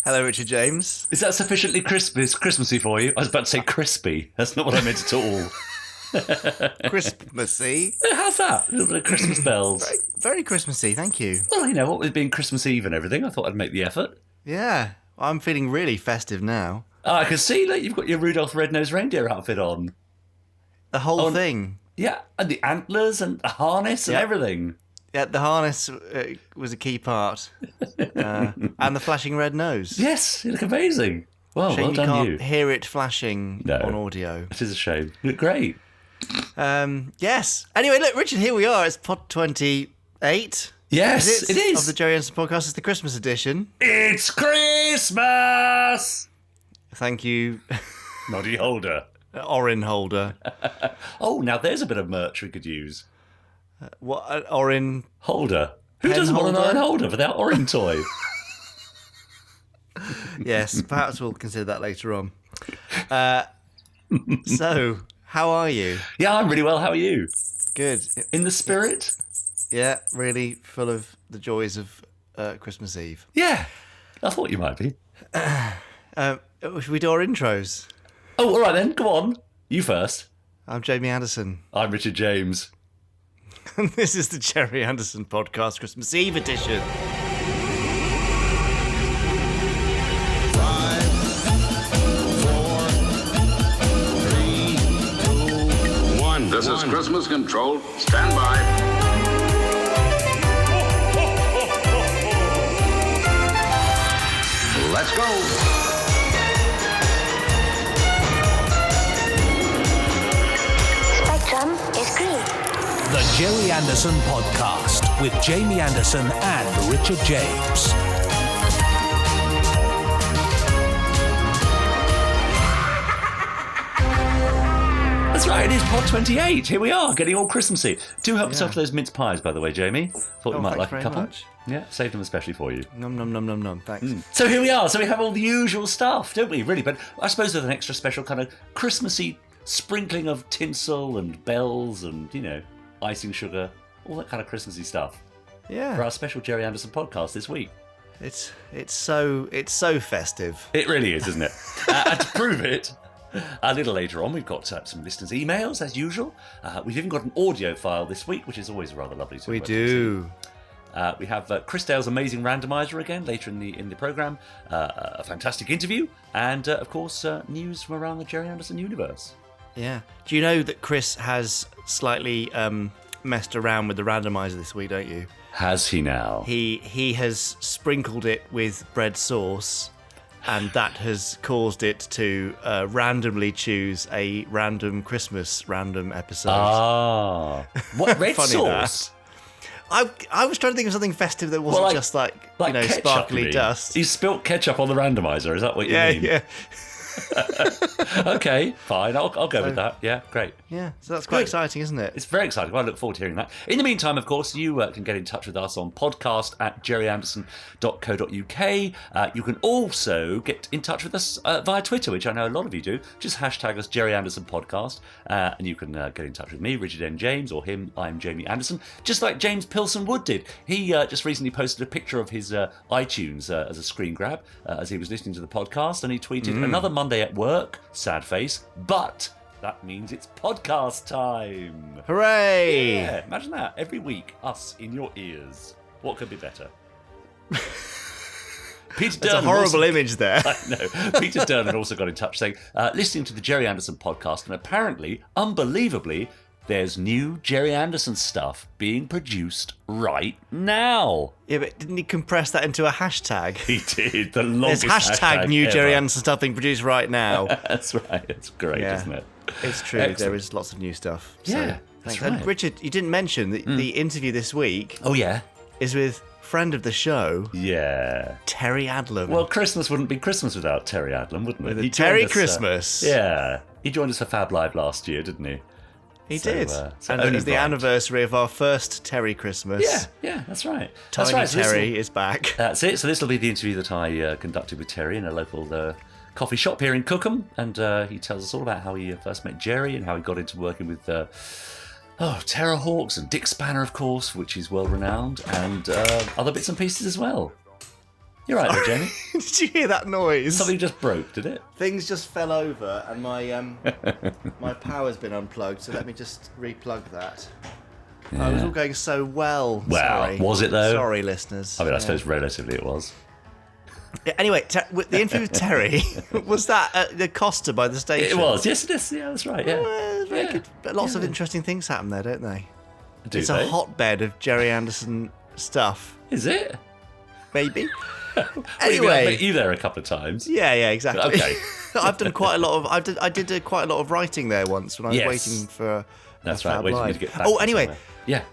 Hello, Richard James. Is that sufficiently Christmassy for you? I was about to say crispy. That's not what I meant at all. Christmassy? How's that? A little bit of Christmas bells. Very, very Christmassy, thank you. Well, you know, what with it being Christmas Eve and everything, I thought I'd make the effort. Yeah, I'm feeling really festive now. Oh, I can see that you've got your Rudolph Red-Nosed Reindeer outfit on. The whole thing. Yeah, and the antlers and the harness and everything. Yeah, the harness was a key part. And the flashing red nose. Yes, you look amazing. Well, Shame well done you can't hear it flashing on audio. It is a shame. You look great. Yes. Anyway, look, Richard, here we are. It's pod 28. Yes, it is. Of the Gerry Anderson Podcast. It's the Christmas edition. It's Christmas! Thank you. Noddy Holder. Orin Holder. Oh, now there's a bit of merch we could use. What? An Orin... Holder. Who Pen doesn't want an holder? Orin Holder for that Orin toy? Yes, perhaps we'll consider that later on. So, how are you? Yeah, I'm really well. How are you? Good. In the spirit? Yeah, really full of the joys of Christmas Eve. Yeah, I thought you might be. Should we do our intros? Oh, all right then. Come on. You first. I'm Jamie Anderson. I'm Richard James. And this is the Gerry Anderson Podcast Christmas Eve edition. 5, 4, 3, 2, 1. This is Christmas Control. Stand by. Let's go. Spectrum is green. The Gerry Anderson Podcast with Jamie Anderson and Richard James. That's right, it is pod 28. Here we are, getting all Christmassy. Do help yourself to those mince pies, by the way, Jamie. Thought you might like a couple. Much. Yeah, saved them especially for you. Nom nom nom nom nom. Thanks. So here we are. So we have all the usual stuff, don't we, really? But I suppose with an extra special kind of Christmassy sprinkling of tinsel and bells and, you know, icing sugar, all that kind of Christmassy stuff. Yeah. For our special Gerry Anderson podcast this week. It's so festive. It really is, isn't it? And to prove it, a little later on, we've got some listeners' emails, as usual. We've even got an audio file this week, which is always rather lovely to We do. We have Chris Dale's amazing randomizer again later in the programme, a fantastic interview, and of course news from around the Gerry Anderson universe. Yeah. Do you know that Chris has slightly messed around with the randomizer this week, don't you? Has he now? He has sprinkled it with bread sauce, and that has caused it to randomly choose a random Christmas random episode. Ah, what red Funny sauce? I was trying to think of something festive that wasn't just like you know, ketchup, sparkly you mean? dust. He spilt ketchup on the randomizer. Is that what you mean? Yeah. Okay, fine. I'll go with that. Yeah, great. Yeah, so that's quite Good. exciting, isn't it? It's very exciting. Well, I look forward to hearing that. In the meantime, of course, you can get in touch with us on podcast@gerryanderson.co.uk. You can also get in touch with us via Twitter, which I know a lot of you do. Just hashtag us Gerry Anderson Podcast. And you can get in touch with me, Richard N. James, or him, I'm Jamie Anderson, just like James Pilson Wood did. He just recently posted a picture of his iTunes as a screen grab as he was listening to the podcast, and he tweeted, another Monday at work, sad face, but that means it's podcast time. Hooray! Yeah, imagine that. Every week, us in your ears. What could be better? Peter There's a Durnan horrible also, image there. I know. Peter Durnan also got in touch saying, listening to the Gerry Anderson podcast, and apparently, unbelievably, there's new Gerry Anderson stuff being produced right now. Yeah, but didn't he compress that into a hashtag? He did. The longest There's hashtag new ever. Gerry Anderson stuff being produced right now. That's right. It's great, Yeah. isn't it? It's true. Excellent. There is lots of new stuff. So, Yeah, that's thanks. right. And Richard, you didn't mention that the interview this week Oh, yeah? is with friend of the show, Yeah. Terry Adlam. Well, Christmas wouldn't be Christmas without Terry Adlam, wouldn't it? With a He joined Terry us, Christmas. yeah. He joined us for Fab Live last year, didn't he? He So, did. so And it only was the right. anniversary of our first Terry Christmas. Yeah, that's right. Tiny that's right. So Terry is back. That's it. So this will be the interview that I conducted with Terry in a local coffee shop here in Cookham, and he tells us all about how he first met Gerry and how he got into working with Terrahawks and Dick Spanner, of course, which is well renowned, and other bits and pieces as well. You're right there, Jamie. Did you hear that noise? Something just broke, did it? Things just fell over, and my power's been unplugged. So let me just replug that. Yeah. It was all going so well. Well, Sorry. was it though? Sorry, listeners. I mean, I suppose relatively it was. Yeah, anyway, the interview with Terry, was that at the Costa by the station? It was. Yes, it is. Yeah, that's right. Yeah. Well, very good. But lots of interesting things happen there, don't they? It's they? a hotbed of Gerry Anderson stuff. Is it? Maybe. Anyway, I met you there a couple of times. Yeah, exactly. Okay. I've done quite a lot of. I did quite a lot of writing there once when I was Yes. waiting for. That's a right. Fab Waiting for me Live. to get back. Oh, from anyway, somewhere. Yeah.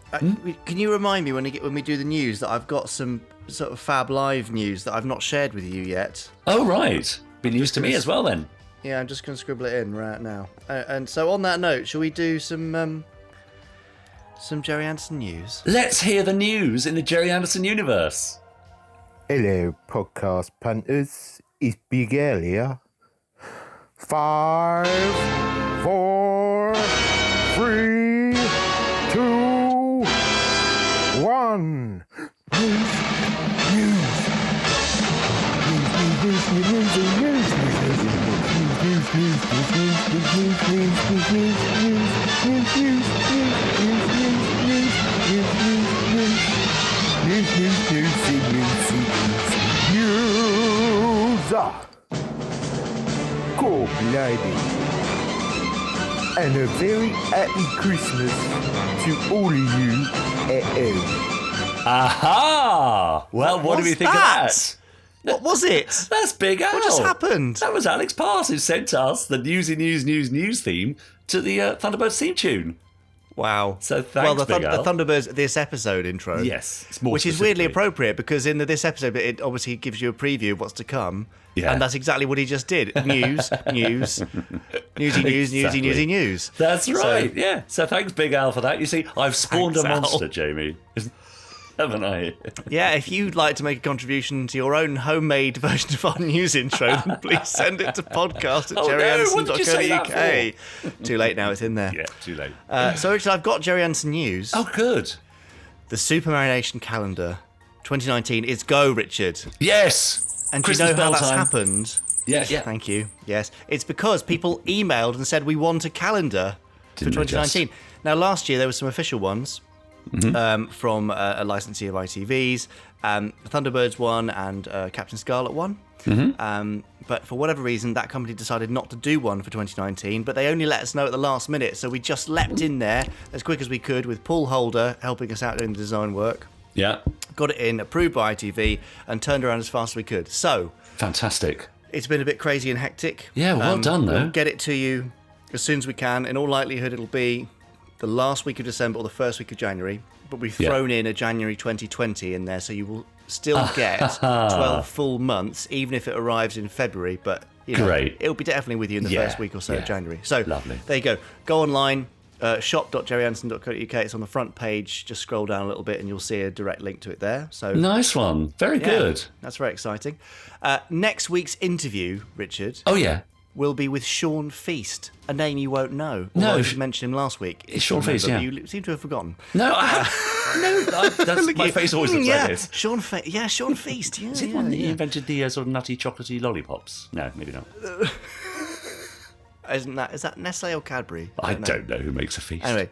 can you remind me when we do the news that I've got some sort of Fab Live news that I've not shared with you yet? Oh, right. Be news to me as well then. Yeah, I'm just going to scribble it in right now. And so on that note, shall we do some Gerry Anderson news? Let's hear the news in the Gerry Anderson universe. Hello, podcast punters. It's Big Al here. 5, 4, 3, 2, 1. Cool, lady. And a very happy Christmas to all of you at home. Aha! Well, what do we What's think of that? What was it? That's Big Al. What just happened? That was Alex Pass who sent us the newsy news theme to the Thunderbirds theme tune. Wow. So thanks, well, the Big Al. Thunderbirds this episode intro. Yes, it's more which is weirdly specifically. appropriate because in this episode it obviously gives you a preview of what's to come. Yeah. And that's exactly what he just did. News, newsy Exactly. news. That's So- right, yeah. So thanks, Big Al, for that. You see, I've spawned Thanks, a Al. monster, Jamie. Haven't I? Yeah, if you'd like to make a contribution to your own homemade version of our news intro, then please send it to podcast at Oh, no, what did you say that jerryanderson.co.uk. Too late now, it's in there. Yeah, too late. So, Richard, I've got Gerry Anderson news. Oh, good. The Super Marination calendar 2019 is go, Richard. Yes. And Christmas do you know how bell that's time. happened? Yeah. Thank you. Yes. It's because people emailed and said we want a calendar for Didn't they just? 2019. Now, last year there were some official ones from a licensee of ITV's. The Thunderbirds one and Captain Scarlet one. But for whatever reason, that company decided not to do one for 2019, but they only let us know at the last minute. So we just leapt in there as quick as we could with Paul Holder helping us out doing the design work. Yeah. Got it in, approved by ITV, and turned around as fast as we could. So Fantastic. it's been a bit crazy and hectic. Yeah, well done, though. We'll get it to you as soon as we can. In all likelihood, it'll be the last week of December or the first week of January. But we've thrown in a January 2020 in there, so you will still get 12 full months, even if it arrives in February. But you know, Great. it'll be definitely with you in the Yeah, first week or so yeah. of January. So Lovely. there you go. Go online. Shop.jerryanderson.co.uk. It's on the front page. Just scroll down a little bit and you'll see a direct link to it there. So Nice one. Very yeah, good. that's very exciting. Next week's interview, Richard, Oh, yeah. will be with Sean Feast, a name you won't know. No. Although I mentioned him last week. It's Sean Feast, Remember, yeah. but you seem to have forgotten. No, that's, my face always looks yeah, like this. Sean Feast. Yeah, Is it yeah, one that yeah. invented the sort of nutty chocolatey lollipops? No, maybe not. Is that Nestle or Cadbury? I don't know who makes a feast. Anyway,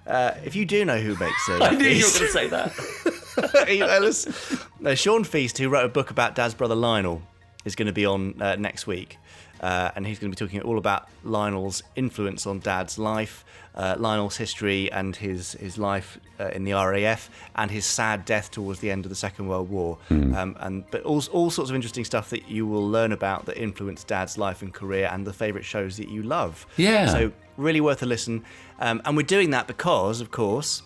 if you do know who makes it, I knew you were going to say that. email us. No, Sean Feast, who wrote a book about Dad's brother Lionel, is going to be on next week. And he's going to be talking all about Lionel's influence on Dad's life, Lionel's history and his life in the RAF, and his sad death towards the end of the Second World War. But all sorts of interesting stuff that you will learn about that influenced Dad's life and career and the favourite shows that you love. Yeah. So really worth a listen. And we're doing that because, of course,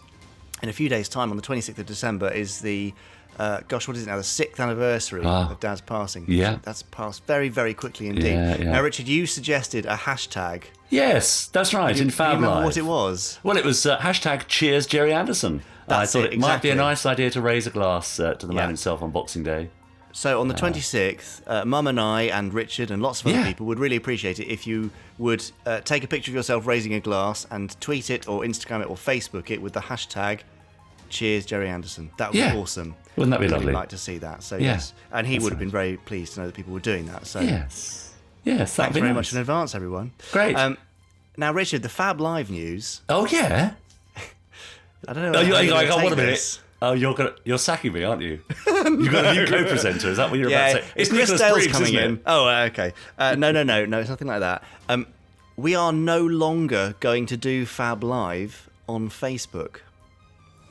in a few days' time, on the 26th of December, is the what is it now? The 6th anniversary of Dad's passing. Yeah. That's passed very, very quickly indeed. Yeah. Now, Richard, you suggested a hashtag. Yes, that's right. Do In you Fab remember Live. what it was? Well, it was hashtag Cheers Gerry Anderson. I That's thought it, it might be a exactly. nice idea to raise a glass to the Yeah. man himself on Boxing Day. So on the 26th, Mum and I and Richard and lots of other Yeah. people would really appreciate it if you would take a picture of yourself raising a glass and tweet it or Instagram it or Facebook it with the hashtag cheers, Gerry Anderson. That would be Yeah. awesome. Wouldn't that be I'd lovely? really like to see that. So Yeah. yes, and he That's would have nice. been very pleased to know that people were doing that. So Yes. Yes, that'd thanks be very nice. much in advance, everyone. Great. Now, Richard, the Fab Live news. Oh, yeah? I don't know. Oh, how you're hang gonna on, take what a minute. this. Oh, you're sacking me, aren't you? You've got a new co-presenter. Is that what you're about to say? Chris Nicholas Dale's Briggs, coming isn't in. it? Oh, okay. No, it's nothing like that. We are no longer going to do Fab Live on Facebook.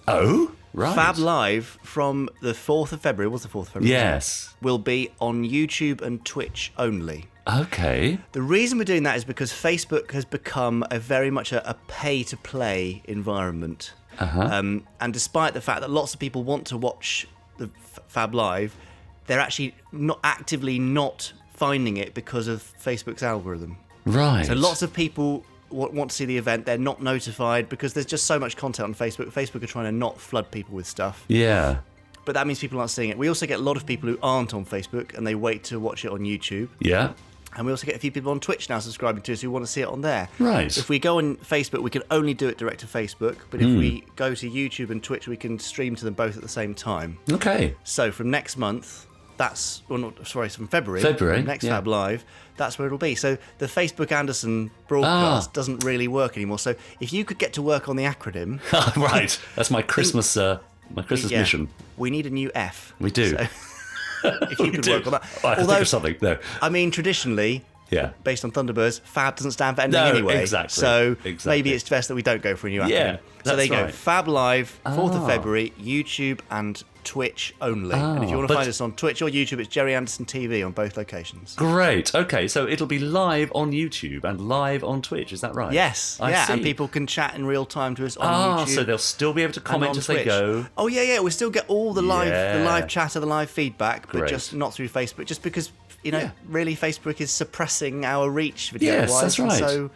Oh, right. Fab Live from the 4th of February, what's the 4th of February? Yes. Will be on YouTube and Twitch only. Okay. The reason we're doing that is because Facebook has become very much a pay-to-play environment. And despite the fact that lots of people want to watch the Fab Live, they're actually not actively not finding it because of Facebook's algorithm. Right. So lots of people want to see the event. They're not notified because there's just so much content on Facebook. Facebook are trying to not flood people with stuff. Yeah. But that means people aren't seeing it. We also get a lot of people who aren't on Facebook and they wait to watch it on YouTube. Yeah. And we also get a few people on Twitch now subscribing to us who want to see it on there. Right. If we go on Facebook, we can only do it direct to Facebook. But if we go to YouTube and Twitch, we can stream to them both at the same time. Okay. So from next month, from February, next yeah. Fab Live, that's where it'll be. So the Facebook Anderson broadcast doesn't really work anymore. So if you could get to work on the acronym... Right. That's my Christmas mission. We need a new F. We do. So, if you could work on that. Oh, I have to think of something. No. I mean, traditionally, Yeah. based on Thunderbirds, Fab doesn't stand for anything No, anyway. exactly. So Exactly. maybe it's best that we don't go for a new acronym. Yeah, so there you that's go. right. Fab Live, 4th of February, YouTube and Twitch only. And if you want to but- find us on Twitch or YouTube, it's Gerry Anderson TV on both locations. Great. Okay, so it'll be live on YouTube and live on Twitch. Is that right? Yes, I yeah, see. and people can chat in real time to us on YouTube. so they'll still be able to and comment on as they Twitch. go. Oh yeah, we still get all the live Yeah. chatter, the live feedback, but Great. just not through Facebook, just because Yeah. really Facebook is suppressing our reach video-wise. Yes, that's and right. So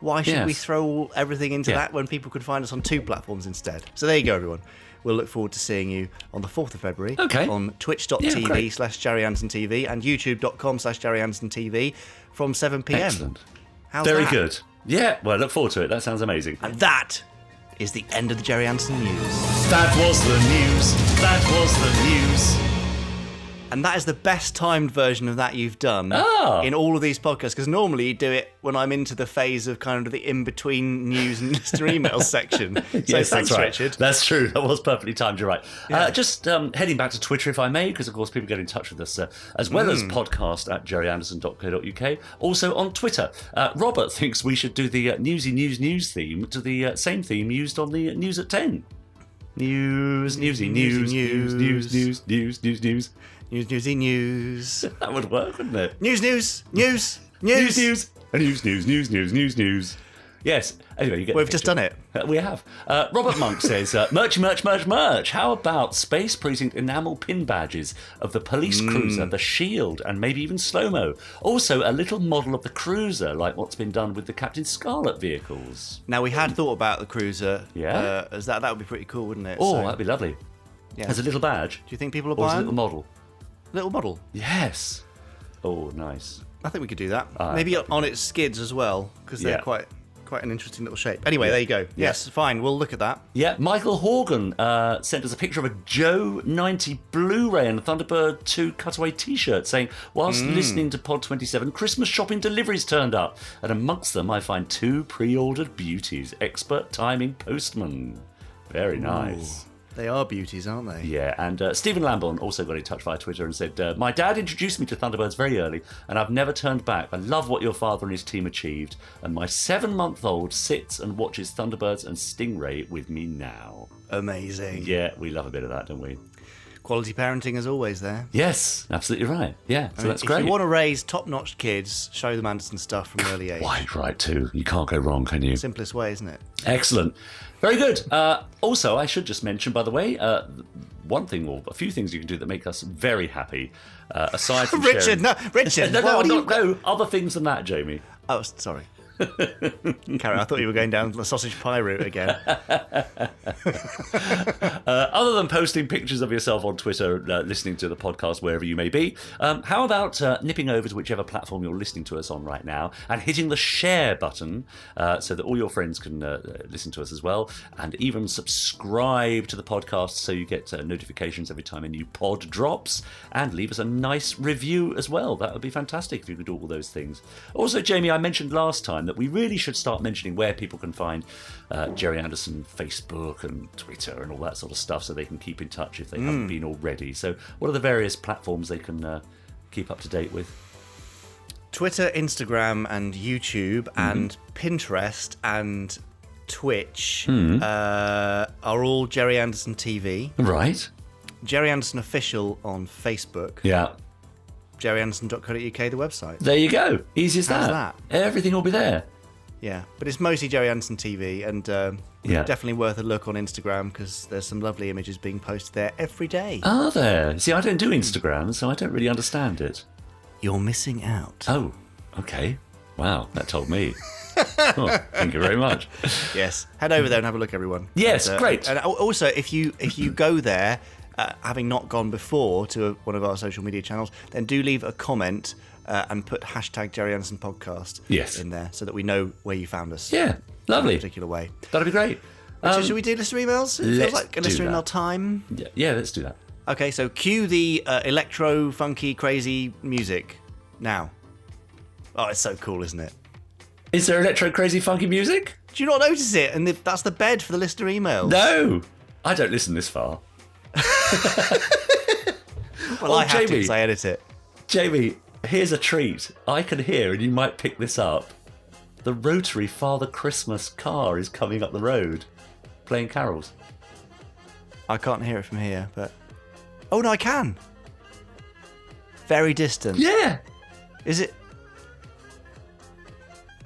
why should we Yes. throw everything into Yeah. that when people could find us on 2 platforms instead? So there you go, everyone. We'll look forward to seeing you on the 4th of February Okay. on Yeah, twitch.tv great. /Gerry Anderson TV and youtube.com/Gerry Anderson TV from 7 p.m. Excellent. How's Very that? good. Yeah, well, I look forward to it. That sounds amazing. And that is the end of the Gerry Anderson news. That was the news. That was the news. And that is the best timed version of that you've done in all of these podcasts. Because normally you do it when I'm into the phase of kind of the in-between news and listener emails section. So Yes, thanks, that's right. Richard. That's true. That was perfectly timed. You're right. Just heading back to Twitter, if I may, because of course people get in touch with us as well as podcast at gerryanderson.co.uk. Also on Twitter, Robert thinks we should do the news theme to the same theme used on the News at 10. Newsy news. Newsy news. That would work, wouldn't it? News. News. Yes. Anyway, you get. We've just done it. We have. Robert Monk says, merch. How about Space Precinct enamel pin badges of the police cruiser, the Shield, and maybe even slow-mo? Also, a little model of the cruiser, like what's been done with the Captain Scarlet vehicles. Now, we had thought about the cruiser. Yeah? As that would be pretty cool, wouldn't it? Oh, So, that'd be lovely. yeah. As a little badge. Do you think people are Or as a buying? little model. Little model. Yes. Oh, nice. I think we could do that. Maybe on its skids as well, because they're Yeah. quite an interesting little shape. Anyway, there you go. Yes, fine. We'll look at that. Yeah, Michael Horgan sent us a picture of a Joe 90 Blu-ray and a Thunderbird 2 cutaway T-shirt saying, whilst listening to Pod 27, Christmas shopping deliveries turned up. And amongst them, I find 2 pre-ordered beauties. Expert timing postman. Very nice. They are beauties, aren't they? Yeah, and Stephen Lamborn also got in touch via Twitter and said, my dad introduced me to Thunderbirds very early, and I've never turned back. I love what your father and his team achieved, and my 7-month-old sits and watches Thunderbirds and Stingray with me now. Amazing. Yeah, we love a bit of that, don't we? Quality parenting as always there. Yes, absolutely right. Yeah, so that's great. If you want to raise top-notch kids, show them Anderson stuff from early age. Quite right, too. You can't go wrong, can you? Simplest way, isn't it? Excellent. Very good. Also, I should just mention, by the way, one thing or a few things you can do that make us very happy, aside from Richard, sharing... no, Richard. no, what are you... no, other things than that, Jamie. Oh, sorry. Carry on. I thought you were going down the sausage pie route again. Other than posting pictures of yourself on Twitter, listening to the podcast wherever you may be, how about nipping over to whichever platform you're listening to us on right now and hitting the share button so that all your friends can listen to us as well, and even subscribe to the podcast so you get notifications every time a new pod drops, and leave us a nice review as well. That would be fantastic if you could do all those things. Also, Jamie, I mentioned last time that we really should start mentioning where people can find Gerry Anderson Facebook and Twitter and all that sort of stuff, so they can keep in touch if they haven't been already. So what are the various platforms they can keep up to date with? Twitter, Instagram, and YouTube, and Pinterest, and Twitch are all Gerry Anderson TV. Right. Gerry Anderson Official on Facebook. Yeah. GerryAnderson.co.uk, the website. There you go. Easy as How's that. that? Everything will be there. Yeah, but it's mostly Gerry Anderson TV, and definitely worth a look on Instagram, because there's some lovely images being posted there every day. Are there? See, I don't do Instagram, so I don't really understand it. You're missing out. Oh, okay. Wow, that told me. Oh, thank you very much. Yes, head over there and have a look, everyone. Yes, and, great. And also, if you go there, having not gone before to one of our social media channels, then do leave a comment and put hashtag Gerry Anderson Podcast in there, so that we know where you found us. Yeah, lovely. In a particular way. That'd be great. Should we do listener emails? It feels like a listener email time. Yeah, let's do that. Okay, so cue the electro, funky, crazy music now. Oh, it's so cool, isn't it? Is there electro, crazy, funky music? Do you not notice it? And that's the bed for the listener emails. No, I don't listen this far. Well, I have to, because I edit it. Jamie, here's a treat. I can hear, and you might pick this up, the rotary Father Christmas car is coming up the road, playing carols. I can't hear it from here, but... Oh, no, I can. Very distant. Yeah. Is it...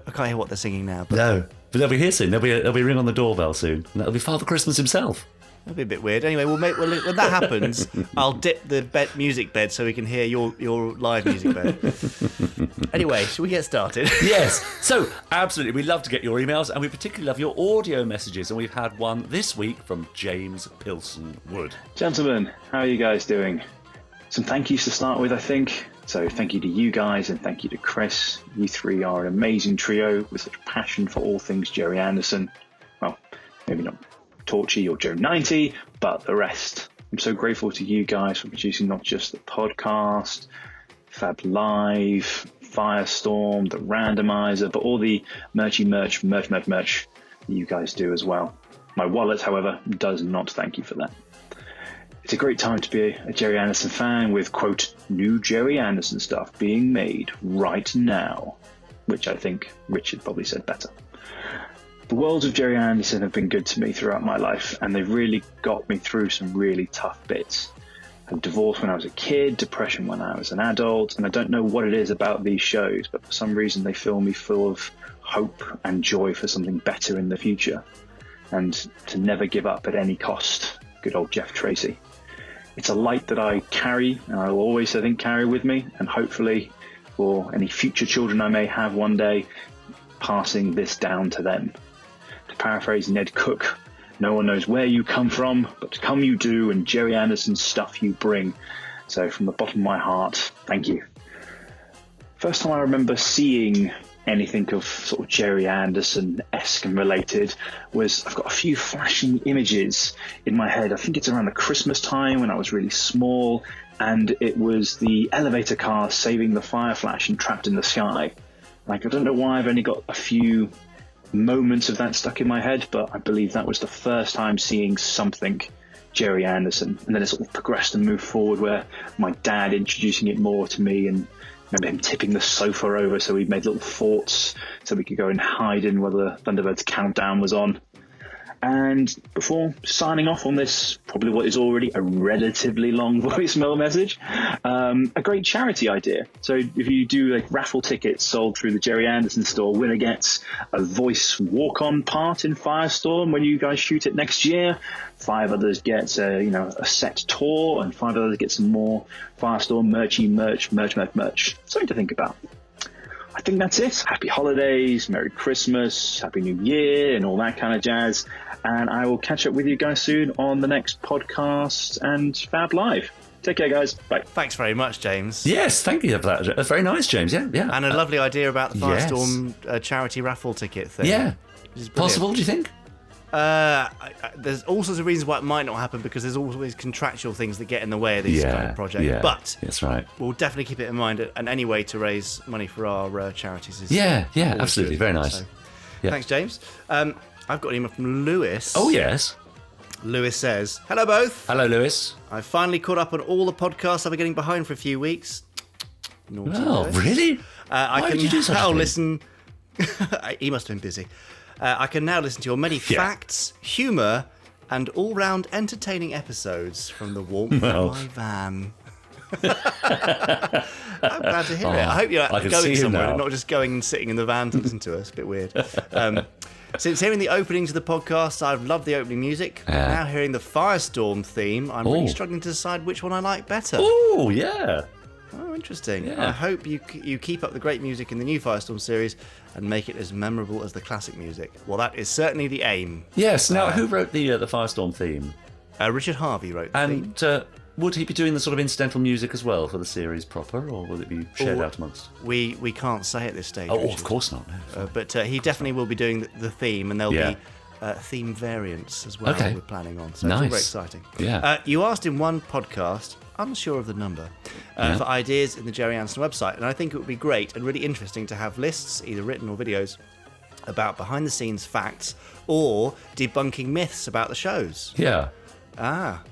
I can't hear what they're singing now. But No, but they'll be here soon. There'll be a ring on the doorbell soon, and that'll be Father Christmas himself. That'll be a bit weird. Anyway, when that happens, I'll dip the music bed so we can hear your live music bed. Anyway, shall we get started? Yes. So, absolutely, we love to get your emails, and we particularly love your audio messages. And we've had one this week from James Pilson Wood. Gentlemen, how are you guys doing? Some thank yous to start with, I think. So thank you to you guys, and thank you to Chris. You three are an amazing trio with such passion for all things Gerry Anderson. Well, maybe not Torchy or Joe 90, but the rest. I'm so grateful to you guys for producing not just the podcast, Fab Live, Firestorm, the Randomizer, but all the merch that you guys do as well. My wallet, however, does not thank you for that. It's a great time to be a Gerry Anderson fan with, quote, new Gerry Anderson stuff being made right now, which I think Richard probably said better. The worlds of Gerry Anderson have been good to me throughout my life, and they've really got me through some really tough bits. I had divorce when I was a kid, depression when I was an adult, and I don't know what it is about these shows, but for some reason they fill me full of hope and joy for something better in the future, and to never give up at any cost. Good old Jeff Tracy. It's a light that I carry, and I will always, I think, carry with me, and hopefully for any future children I may have one day, passing this down to them. To paraphrase Ned Cook, no one knows where you come from, but come you do, and Gerry Anderson's stuff you bring. So from the bottom of my heart, thank you. First time I remember seeing anything of sort of Gerry Anderson-esque and related was, I've got a few flashing images in my head. I think it's around the Christmas time when I was really small, and it was the elevator car saving the fire flash and Trapped in the Sky. Like, I don't know why I've only got a few moments of that stuck in my head, but I believe that was the first time seeing something Gerry Anderson. And then it sort of progressed and moved forward, where my dad introducing it more to me, and remember him tipping the sofa over so we made little forts so we could go and hide in while the Thunderbirds countdown was on. And before signing off on this, probably what is already a relatively long voicemail message, a great charity idea. So if you do like raffle tickets sold through the Gerry Anderson store, winner gets a voice walk-on part in Firestorm when you guys shoot it next year. 5 others get a set tour, and 5 others get some more Firestorm merch. Something to think about. I think that's it. Happy holidays, Merry Christmas, Happy New Year, and all that kind of jazz. And I will catch up with you guys soon on the next podcast and Fab Live. Take care, guys. Bye. Thanks very much, James. Yes, thank you for that. That's very nice, James. Yeah. And a lovely idea about the Yes. Firestorm charity raffle ticket thing. Yeah. Which is brilliant. Possible, do you think? There's all sorts of reasons why it might not happen, because there's always contractual things that get in the way of these kind of projects. Yeah, But that's right. we'll definitely keep it in mind, and any way to raise money for our charities is Yeah, always absolutely. good. Very nice. So, Yeah. Thanks, James. I've got an email from Lewis. Oh, yes. Lewis says, "Hello both. Hello, Lewis. I finally caught up on all the podcasts I've been getting behind for a few weeks." Naughty Oh, Lewis. really? I Why can did you do such a now thing? listen. He must have been busy. I can now listen to your many facts, humour, and all-round entertaining episodes from the warmth Well. of my van. I'm glad to hear it. I hope you're I can see going you somewhere, now. not just going and sitting in the van to listen to us. A bit weird. Since hearing the opening to the podcast, I've loved the opening music. Yeah. Now hearing the Firestorm theme, I'm really Oh. struggling to decide which one I like better. Oh, yeah. Oh, interesting. Yeah. I hope you keep up the great music in the new Firestorm series and make it as memorable as the classic music. Well, that is certainly the aim. Yes. Now, who wrote the Firestorm theme? Richard Harvey wrote the theme. And would he be doing the sort of incidental music as well for the series proper, or will it be shared out amongst? We can't say at this stage. Oh, Richard. of course not. No. But he definitely will be doing the theme, and there'll Yeah. be theme variants as well. Okay. We're planning on. So Nice. it's all very exciting. Yeah. You asked in one podcast, unsure of the number, for ideas in the Gerry Anderson website, and I think it would be great and really interesting to have lists, either written or videos, about behind-the-scenes facts or debunking myths about the shows. Yeah.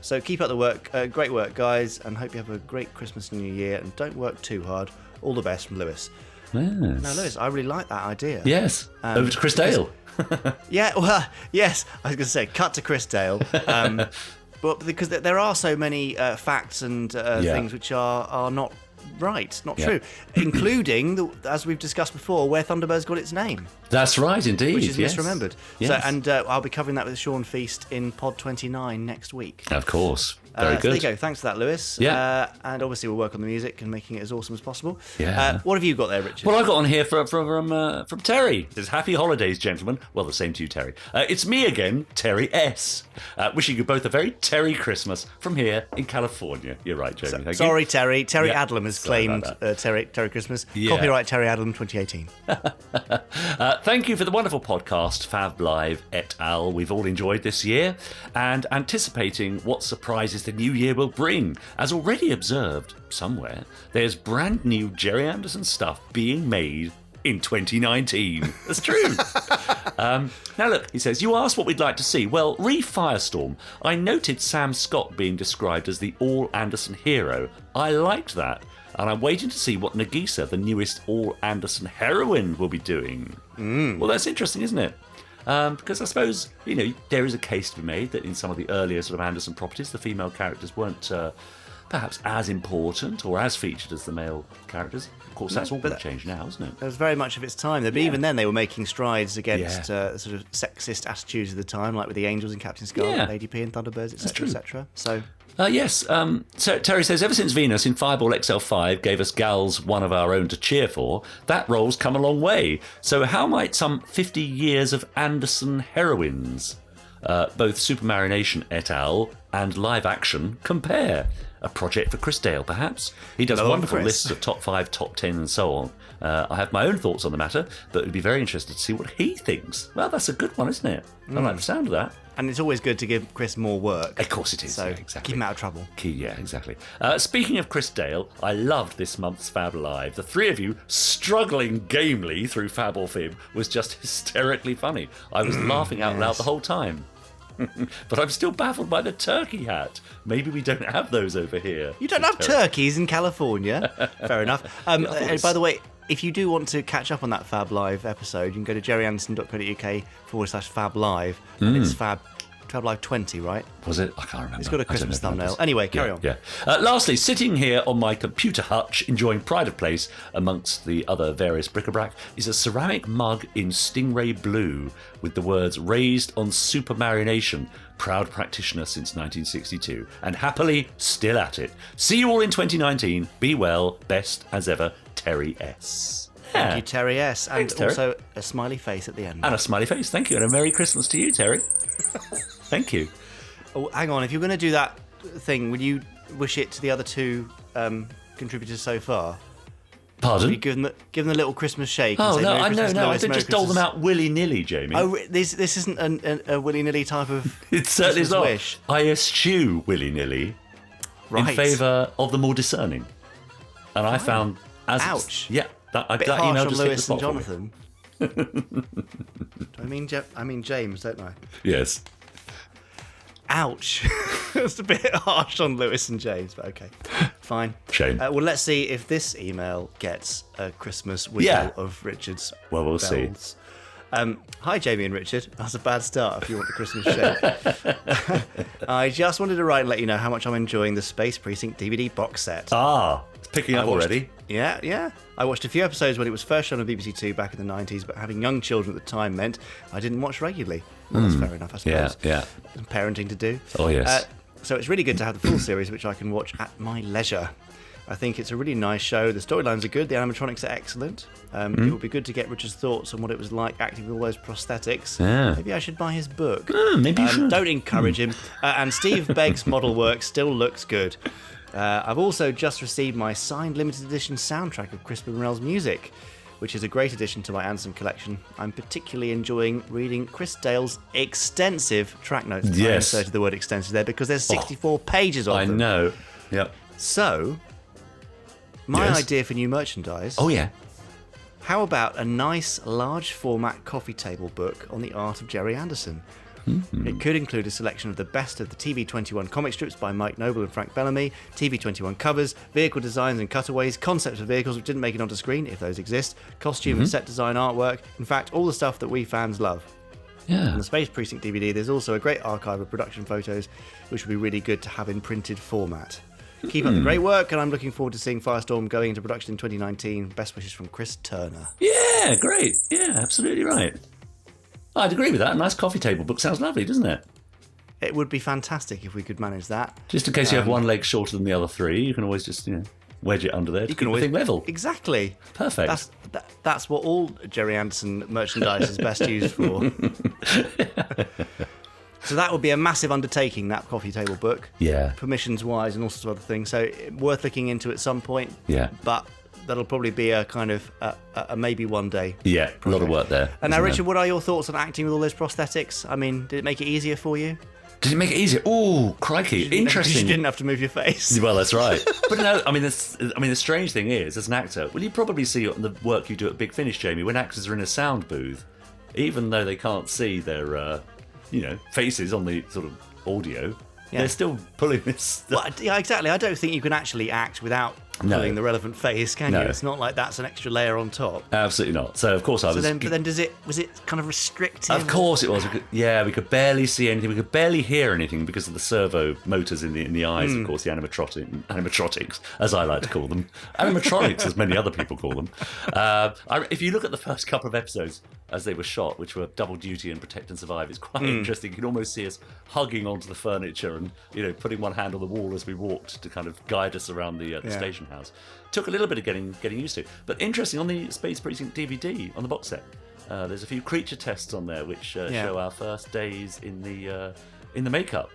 So keep up the work. Great work, guys, and hope you have a great Christmas and New Year, and don't work too hard. All the best from Lewis. Yes. Now, Lewis, I really like that idea. Yes. Over to Chris Dale. Yeah, well, yes, I was going to say, cut to Chris Dale. But because there are so many facts and things which are not right, not true, including, as we've discussed before, where Thunderbird's got its name, That's right, indeed. which is yes. misremembered. Yes. So, and I'll be covering that with Sean Feast in Pod 29 next week. Of course. Very So there good. you go. Thanks for that, Lewis. Yeah. And obviously we'll work on the music and making it as awesome as possible. Yeah. What have you got there, Richard? Well, I got on here from Terry. It says, "Happy holidays, gentlemen." Well, the same to you, Terry. It's me again, Terry S. Wishing you both a very Terry Christmas from here in California. You're right, Jamie. Thank Sorry, you. Terry. Terry Yeah, Adlam has sorry claimed about Terry Christmas. Yeah. Copyright Terry Adlam 2018. Thank you for the wonderful podcast, Fab Live et al. We've all enjoyed this year, and anticipating what surprises the new year will bring. As already observed somewhere, there's brand new Gerry Anderson stuff being made in 2019. That's true. Now look, he says, you asked what we'd like to see. Well, re-Firestorm. I noted Sam Scott being described as the all-Anderson hero. I liked that. And I'm waiting to see what Nagisa, the newest all-Anderson heroine, will be doing. Well, that's interesting, isn't it? Because I suppose, there is a case to be made that in some of the earlier sort of Anderson properties, the female characters weren't perhaps as important or as featured as the male characters. Of course, that's all going to change now, isn't it? It was very much of its time. But even then, they were making strides against sort of sexist attitudes of the time, like with the Angels and Captain Scarlet, Yeah. Lady P and Thunderbirds, etc., true. etc. So, Yes. So Terry says, ever since Venus in Fireball XL5 gave us gals one of our own to cheer for, that role's come a long way. So how might some 50 years of Anderson heroines, both Supermarination et al. And live action, compare? A project for Chris Dale, perhaps? He does Another one for wonderful Chris. lists of top 5, top 10 and so on. I have my own thoughts on the matter, but it'd be very interesting to see what he thinks. Well, that's a good one, isn't it? I like the sound of that. and it's always good to give Chris more work. Of course it is. So yeah, exactly. keep him out of trouble. Yeah, exactly. Speaking of Chris Dale, I loved this month's Fab Live. The three of you struggling gamely through Fab or Fib was just hysterically funny. I was laughing out loud the whole time. But I'm still baffled by the turkey hat. Maybe we don't have those over here. You don't have turkeys in California. Fair enough. By the way, if you do want to catch up on that Fab Live episode, you can go to gerryanderson.co.uk/Fab Live. And it's Fab Live 20, right? Was it? I can't remember. It's got a I don't Christmas know if that thumbnail. is. Anyway, carry on. Yeah. Lastly, sitting here on my computer hutch, enjoying pride of place amongst the other various bric-a-brac, is a ceramic mug in stingray blue with the words "Raised on Supermarination, proud practitioner since 1962, and happily still at it. See you all in 2019. Be well. Best as ever, Terry S." Thank you, Terry S. And Thanks, Terry. also a smiley face at the end. And a smiley face. Thank you. And a Merry Christmas to you, Terry. Thank you. Oh, hang on. If you're going to do that thing, would you wish it to the other two contributors so far? Pardon? Give them a little Christmas shake. Oh, and say, no, Merry I Christmas, know. I Lois, did Merry just dole them Christmas. out willy-nilly, Jamie. Oh, this isn't a willy-nilly type of It certainly is Christmas not. wish. I eschew willy-nilly Right. in favour of the more discerning. And I found... Ouch. Yeah. That Bit that harsh email on just hit the Lewis and spot for me. Jonathan. I mean James, don't I? Yes. Ouch. That's a bit harsh on Lewis and James, but okay. Fine. Shame. Well, let's see if this email gets a Christmas wiggle Yeah. of Richard's Well, we'll see. bells. Hi, Jamie and Richard. That's a bad start if you want the Christmas shake. I just wanted to write and let you know how much I'm enjoying the Space Precinct DVD box set. It's picking up I watched- already. Yeah. I watched a few episodes when it was first shown on BBC Two back in the 90s, but having young children at the time meant I didn't watch regularly. Well, that's fair enough, I suppose. Yeah. Some parenting to do. Oh, yes. So it's really good to have the full series, which I can watch at my leisure. I think it's a really nice show. The storylines are good. The animatronics are excellent. It would be good to get Richard's thoughts on what it was like acting with all those prosthetics. Yeah. Maybe I should buy his book. Maybe you should. Don't encourage him. And Steve Begg's model work still looks good. I've also just received my signed limited edition soundtrack of Crispin Morell's music, which is a great addition to my Anderson collection. I'm particularly enjoying reading Chris Dale's extensive track notes. Yes. I inserted the word extensive there because there's 64 pages of I them. know. Yep. So, my Yes. idea for new merchandise. Oh, yeah. How about a nice, large format coffee table book on the art of Gerry Anderson? It could include a selection of the best of the TV21 comic strips by Mike Noble and Frank Bellamy, TV21 covers, vehicle designs and cutaways, concepts of vehicles which didn't make it onto screen, if those exist, costume and set design artwork, in fact, all the stuff that we fans love. Yeah. On the Space Precinct DVD, there's also a great archive of production photos, which would be really good to have in printed format. Keep up the great work, and I'm looking forward to seeing Firestorm going into production in 2019. Best wishes from Chris Turner. Yeah, great. Yeah, absolutely right. I'd agree with that. A nice coffee table book sounds lovely, doesn't it? It would be fantastic if we could manage that. Just in case you have one leg shorter than the other three, you can always just, wedge it under there to keep the thing level. Exactly. Perfect. That's what all Gerry Anderson merchandise is best used for. So that would be a massive undertaking, that coffee table book. Yeah. Permissions-wise and all sorts of other things. So worth looking into at some point. Yeah. But that'll probably be a kind of a maybe one day. Yeah, a lot of work there. And now, isn't Richard, there? what are your thoughts on acting with all those prosthetics? I mean, did it make it easier for you? Did it make it easier? Ooh, crikey. You Interesting. didn't have to move your face. Well, that's right. But no, the strange thing is, as an actor, well, you probably see the work you do at Big Finish, Jamie, when actors are in a sound booth, even though they can't see their, faces on the sort of audio, they're still pulling this stuff. Well, yeah, exactly. I don't think you can actually act without No. pulling the relevant face, can No. you? It's not like that's an extra layer on top. Absolutely not. So, of course, I was... But then was it kind of restrictive? Of course it was. We could barely see anything. We could barely hear anything because of the servo motors in the eyes, of course, the animatronics, as I like to call them. Animatronics, as many other people call them. If you look at the first couple of episodes as they were shot, which were Double Duty and Protect and Survive, it's quite interesting. You can almost see us hugging onto the furniture and, putting one hand on the wall as we walked to kind of guide us around the station house. Took a little bit of getting used to. But interesting, on the Space Precinct DVD, on the box set, there's a few creature tests on there which show our first days in the makeup.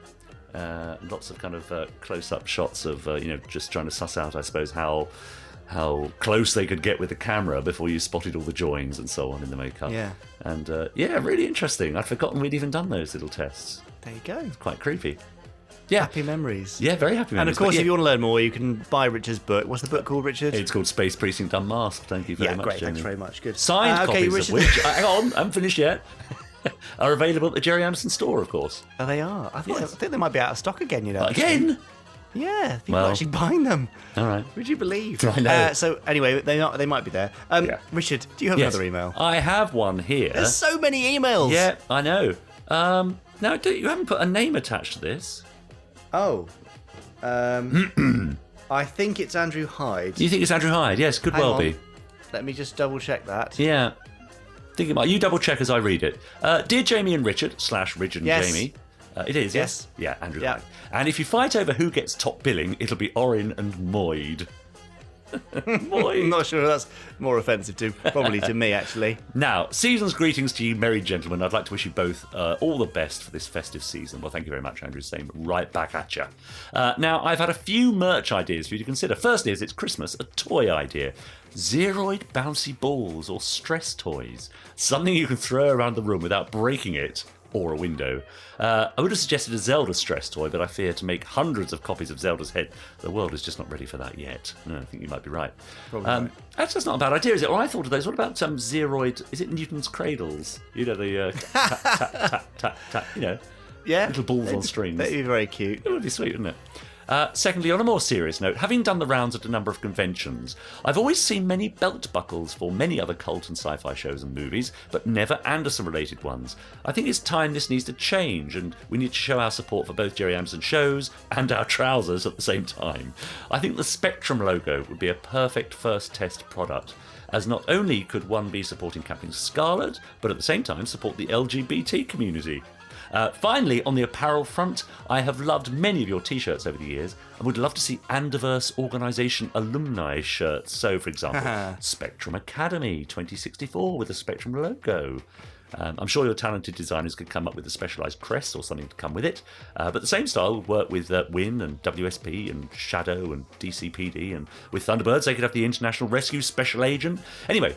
Lots of kind of close-up shots of just trying to suss out, I suppose, how close they could get with the camera before you spotted all the joins and so on in the makeup. Yeah. And really interesting. I'd forgotten we'd even done those little tests. There you go. Quite creepy. Yeah. Happy memories. Yeah, very happy memories. And of course, But if you want to learn more, you can buy Richard's book. What's the book called, Richard? it's called Space Precinct Unmasked. Thank you very much, great. Jamie. Thanks very much. Good. Signed Okay, copies Richard. of which, hang on, I haven't finished yet, are available at the Gerry Anderson store, of course. Oh, they are. I Yes. think they might be out of stock again. actually. Again? Yeah, people Well, are actually buying them. All right. Would you believe? I know. So anyway, they might be there. Yeah. Richard, do you have Yes. another email? I have one here. There's so many emails. Yeah, I know. Now, you haven't put a name attached to this. Oh. I think it's Andrew Hyde. You think it's Andrew Hyde? Yes, could Hang well on. be. Let me just double check that. Yeah. Think it might. You double check as I read it. Dear Jamie and Richard / Richard and Yes. Jamie. It is, yes? Yes. Yeah, Andrew Yeah. Hyde. And if you fight over who gets top billing, it'll be Orin and Moyd. I'm not sure that's more offensive probably to me, actually. Now, season's greetings to you, merry gentlemen. I'd like to wish you both all the best for this festive season. Well, thank you very much, Andrew. Same right back at you. Now, I've had a few merch ideas for you to consider. First is, it's Christmas, a toy idea. Zeroid bouncy balls or stress toys. Something you can throw around the room without breaking it or a window. I would have suggested a Zelda stress toy, but I fear to make hundreds of copies of Zelda's head, the world is just not ready for that yet. No, I think you might be right. Right. That's just not a bad idea, is it? Or I thought of those. What about Zeroid? Is it Newton's cradles? You know, the tap, tap, tap, tap, tap, you know, Yeah. little balls on strings. That'd be very cute. It would be sweet, wouldn't it? Secondly, on a more serious note, having done the rounds at a number of conventions, I've always seen many belt buckles for many other cult and sci-fi shows and movies, but never Anderson-related ones. I think it's time this needs to change, and we need to show our support for both Gerry Anderson shows and our trousers at the same time. I think the Spectrum logo would be a perfect first test product, as not only could one be supporting Captain Scarlet, but at the same time support the LGBT community. Finally, on the apparel front, I have loved many of your t-shirts over the years and would love to see Anderverse organisation alumni shirts. So, for example, Spectrum Academy 2064 with a Spectrum logo. I'm sure your talented designers could come up with a specialised crest or something to come with it. But the same style would work with WIN and WSP and Shadow and DCPD, and with Thunderbirds they could have the International Rescue Special Agent. Anyway,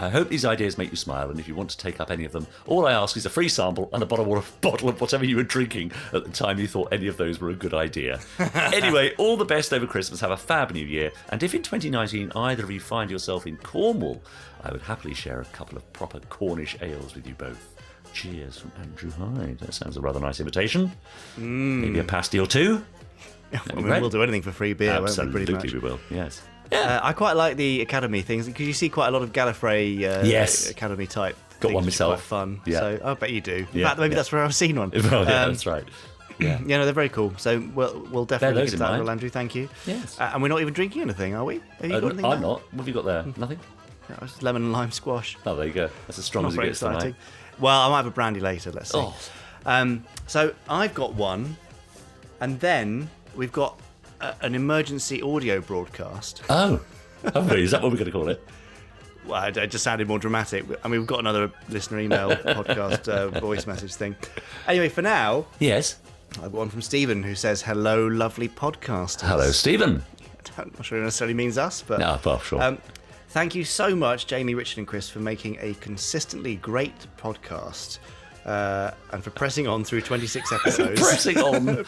I hope these ideas make you smile, and if you want to take up any of them, all I ask is a free sample and a bottle of whatever you were drinking at the time you thought any of those were a good idea. Anyway, all the best over Christmas, have a fab new year, and if in 2019 either of you find yourself in Cornwall, I would happily share a couple of proper Cornish ales with you both. Cheers from Andrew Hyde. That sounds a rather nice invitation. Maybe a pasty or two. We'll do anything for free beer, Absolutely, won't we, pretty much? we will, yes. I quite like the Academy things, because you see quite a lot of Gallifrey Yes. Academy type Got things, one which are myself. quite fun. Yeah. So I bet you do. In Yeah, fact, maybe yeah. that's where I've seen one. Well, yeah, that's right. Yeah. Yeah, no, they're very cool. So we'll definitely those get in that, mind. Will, Andrew. Thank you. Yes. And we're not even drinking anything, are we? Have you got anything? I'm there? not. What have you got there? Nothing? That was lemon and lime squash. Oh, there you go. That's as strong Not as it very gets exciting. tonight. Well, I might have a brandy later. Let's see. Oh. So I've got one, and then we've got an emergency audio broadcast. Oh. Have we? Is that what we're going to call it? Well, it just sounded more dramatic. I mean, we've got another listener email podcast voice message thing. Anyway, for now, Yes. I've got one from Stephen who says, "Hello, lovely podcasters." Hello, Stephen. I'm not sure it necessarily means us, but No, well, sure. thank you so much, Jamie, Richard, and Chris, for making a consistently great podcast. And for pressing on through 26 episodes.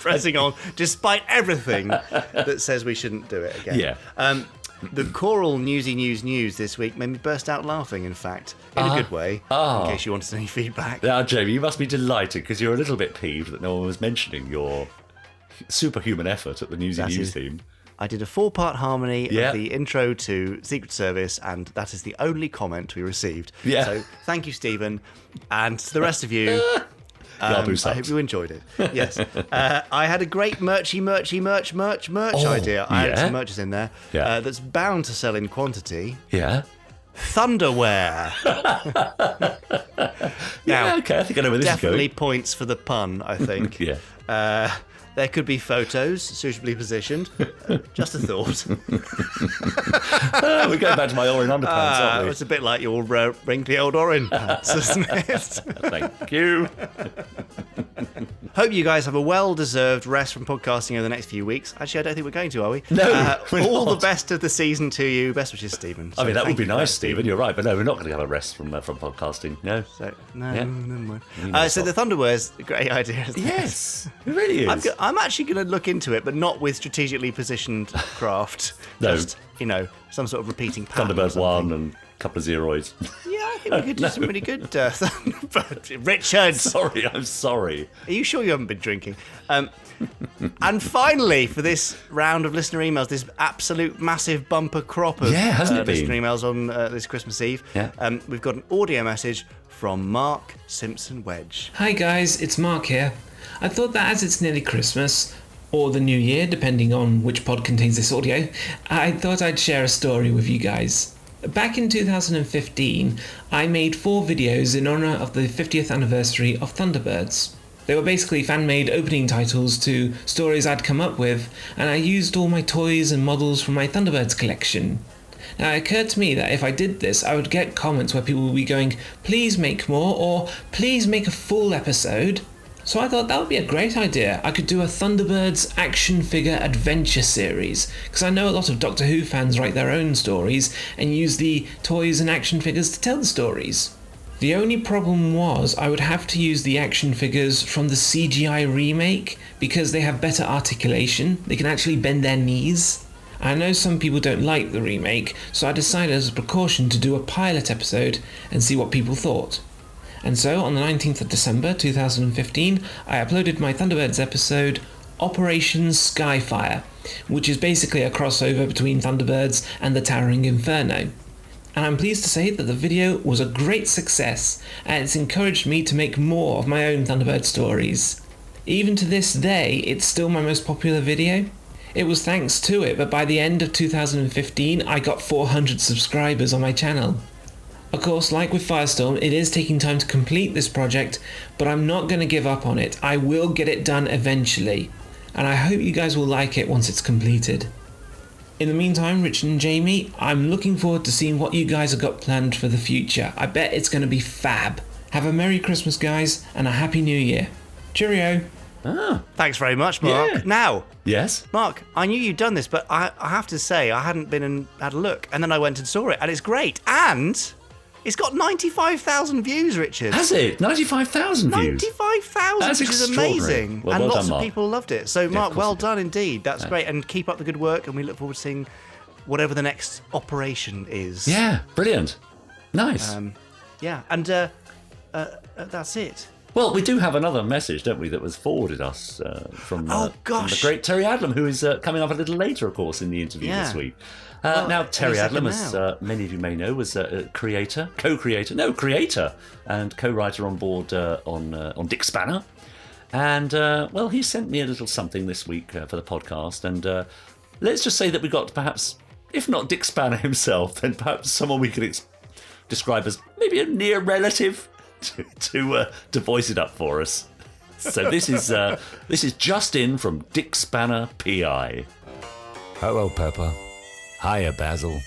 Pressing on, despite everything that says we shouldn't do it again. Yeah. The choral newsy news this week made me burst out laughing, in fact, in a good way, in case you wanted any feedback. Now, Jamie, you must be delighted because you're a little bit peeved that no one was mentioning your superhuman effort at the newsy news theme. I did a 4-part harmony Yeah. of the intro to Secret Service, and that is the only comment we received. Yeah. So thank you, Stephen, and to the rest of you. Yarbu I sucks. hope you enjoyed it. Yes. I had a great merch idea. I had some merches in there that's bound to sell in quantity. Yeah. Thunderwear. Yeah, okay, I think I know where this is Definitely going. points for the pun, I think. Yeah. There could be photos suitably positioned. Just a thought. We're going back to my orange underpants, aren't we? It's a bit like your wrinkly old orange pants, isn't it? Thank you. Hope you guys have a well-deserved rest from podcasting over the next few weeks. Actually, I don't think we're going to, are we? No, we're all not. the best of the season to you. Best wishes, Stephen. I mean, that would thank be you for nice, Stephen. You're right, but no, we're not going to have a rest from podcasting. No. So, no, Yeah. never mind. So the Thunderwear's a great idea, isn't it? Yes, it really is. I'm actually going to look into it, but not with strategically positioned craft. No. Just, some sort of repeating pattern. or Thunderbird something. 1 and a couple of zeroids. Yeah, I think we could do some really good Thunderbird. Richard! Sorry, I'm sorry. Are you sure you haven't been drinking? And finally, for this round of listener emails, this absolute massive bumper crop of hasn't it been? listener emails on this Christmas Eve, Yeah. we've got an audio message from Mark Simpson Wedge. Hi guys, it's Mark here. I thought that as it's nearly Christmas, or the New Year, depending on which pod contains this audio, I thought I'd share a story with you guys. Back in 2015, I made 4 videos in honour of the 50th anniversary of Thunderbirds. They were basically fan-made opening titles to stories I'd come up with, and I used all my toys and models from my Thunderbirds collection. Now, it occurred to me that if I did this, I would get comments where people would be going, please make more, or please make a full episode. So I thought that would be a great idea. I could do a Thunderbirds action figure adventure series, because I know a lot of Doctor Who fans write their own stories and use the toys and action figures to tell the stories. The only problem was I would have to use the action figures from the CGI remake because they have better articulation. They can actually bend their knees. I know some people don't like the remake, so I decided as a precaution to do a pilot episode and see what people thought. And so, on the 19th of December 2015, I uploaded my Thunderbirds episode, Operation Skyfire, which is basically a crossover between Thunderbirds and the Towering Inferno. And I'm pleased to say that the video was a great success, and it's encouraged me to make more of my own Thunderbird stories. Even to this day, it's still my most popular video. It was thanks to it, but by the end of 2015, I got 400 subscribers on my channel. Of course, like with Firestorm, it is taking time to complete this project, but I'm not going to give up on it. I will get it done eventually, and I hope you guys will like it once it's completed. In the meantime, Richard and Jamie, I'm looking forward to seeing what you guys have got planned for the future. I bet it's going to be fab. Have a Merry Christmas, guys, and a Happy New Year. Cheerio. Thanks very much, Mark. Yeah. Now, Yes? Mark, I knew you'd done this, but I have to say, I hadn't been and had a look. And then I went and saw it, and it's great. And it's got 95,000 views, Richard. Has it? 95,000 views? 95,000, That's which is extraordinary. amazing. Well, and well lots done, of Mark. people loved it. So, of Mark, course well it did. done indeed. That's great. And keep up the good work, and we look forward to seeing whatever the next operation is. Yeah, brilliant. Nice. Yeah, and that's it. Well, we do have another message, don't we, that was forwarded us from the great Terry Adlam, who is coming up a little later, of course, in the interview this week. Now, Terry Adlam, as many of you may know, was a creator, and co-writer on board on Dick Spanner. And, well, he sent me a little something this week for the podcast. And let's just say that we got perhaps, if not Dick Spanner himself, then perhaps someone we could describe as maybe a near relative to voice it up for us. So this is just in from Dick Spanner PI. Hello, Pepper. Hiya, Basil.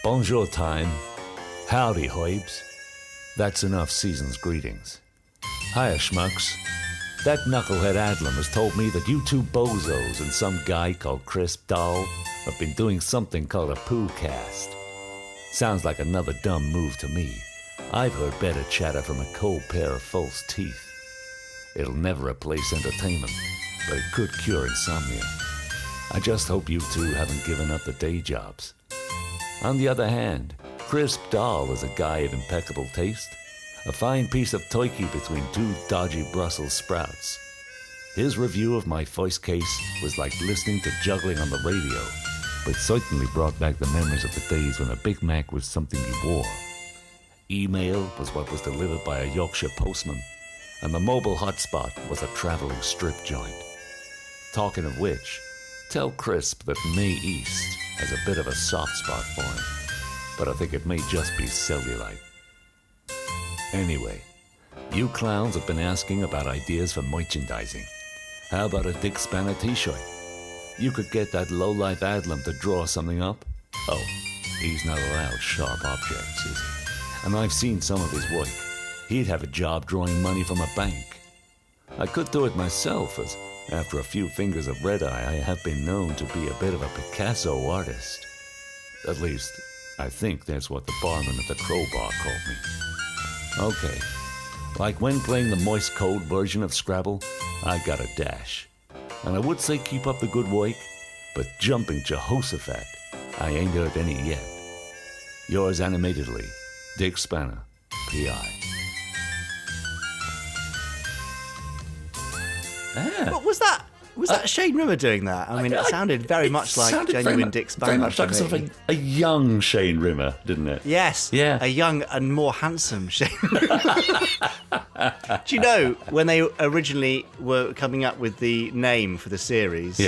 Bonjour, time. Howdy, Hoibs. That's enough season's greetings. Hiya, Schmucks. That knucklehead Adlam has told me that you two bozos and some guy called Crisp Doll have been doing something called a poo cast. Sounds like another dumb move to me. I've heard better chatter from a cold pair of false teeth. It'll never replace entertainment, but it could cure insomnia. I just hope you two haven't given up the day jobs. On the other hand, Crisp Doll is a guy of impeccable taste, a fine piece of toiki between two dodgy Brussels sprouts. His review of my voice case was like listening to juggling on the radio, but certainly brought back the memories of the days when a Big Mac was something you wore. Email was what was delivered by a Yorkshire postman, and the mobile hotspot was a traveling strip joint. Talking of which, tell Crisp that May East has a bit of a soft spot for him, but I think it may just be cellulite. Anyway, you clowns have been asking about ideas for merchandising. How about a Dick Spanner t-shirt? You could get that lowlife Adlam to draw something up. Oh, he's not allowed sharp objects, is he? And I've seen some of his work. He'd have a job drawing money from a bank. I could do it myself, as after a few fingers of red-eye, I have been known to be a bit of a Picasso artist. At least, I think that's what the barman at the Crowbar called me. Okay, like when playing the moist cold version of Scrabble, I got a dash. And I would say keep up the good work, but jumping Jehoshaphat, I ain't heard any yet. Yours animatedly, Dick Spanner, P.I. What was that? Was that Shane Rimmer doing that? I mean, it sounded very much like genuine Dick Spanner. Very much like sort of a young Shane Rimmer, didn't it? Yes. Yeah. A young and more handsome Shane Rimmer. Do you know, when they originally were coming up with the name for the series,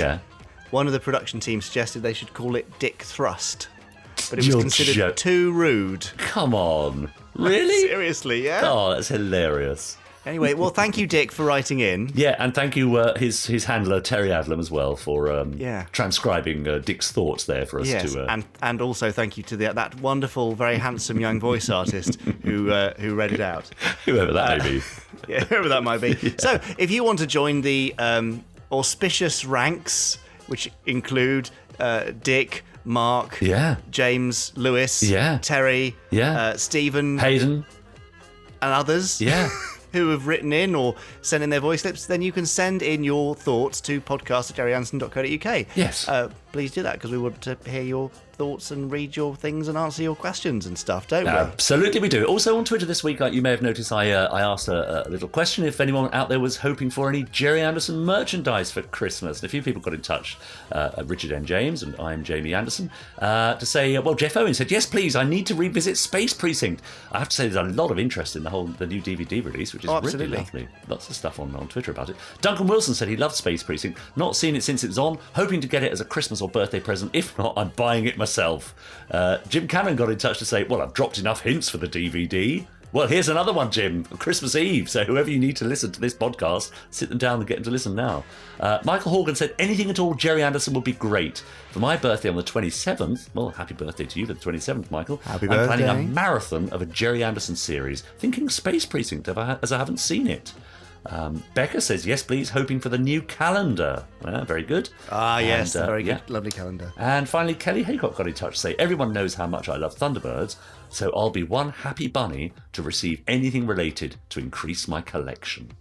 one of the production team suggested they should call it Dick Thrust. But it was considered too rude. Come on. Really? Seriously, yeah. Oh, that's hilarious. Anyway, well, thank you, Dick, for writing in. Yeah, and thank you, his handler, Terry Adlam, as well, for transcribing Dick's thoughts there for us to... and also thank you to that wonderful, very handsome young voice artist who read it out. Whoever that may be. Yeah, whoever that might be. Yeah. So, if you want to join the auspicious ranks, which include Dick, Mark, James, Lewis, Terry, Stephen, Hayden, and others who have written in or sent in their voice clips, then you can send in your thoughts to podcast@gerryanderson.co.uk. Yes. Please do that, because we want to hear your thoughts and read your things and answer your questions and stuff, don't we? Absolutely, we do. Also on Twitter this week, you may have noticed, I asked a little question if anyone out there was hoping for any Gerry Anderson merchandise for Christmas. And a few people got in touch, Richard N. James and I'm Jamie Anderson, to say, well, Jeff Owen said, yes, please, I need to revisit Space Precinct. I have to say there's a lot of interest in the new DVD release, which is really lovely. Lots of stuff on Twitter about it. Duncan Wilson said he loved Space Precinct, not seen it since it was on, hoping to get it as a Christmas or birthday present. If not, I'm buying it myself. Jim Cannon got in touch to say, well, I've dropped enough hints for the DVD. Well, here's another one, Jim, Christmas Eve. So whoever you need to listen to this podcast, sit them down and get them to listen now. Michael Horgan said, anything at all Gerry Anderson would be great. For my birthday on the 27th, well, happy birthday to you for the 27th, Michael. Happy I'm birthday. planning a marathon of a Gerry Anderson series, thinking Space Precinct, as I haven't seen it. Becca says, yes, please, hoping for the new calendar. Very good. Yes, a very good, lovely calendar. And finally, Kelly Haycock got in touch to say, everyone knows how much I love Thunderbirds, so I'll be one happy bunny to receive anything related to increase my collection.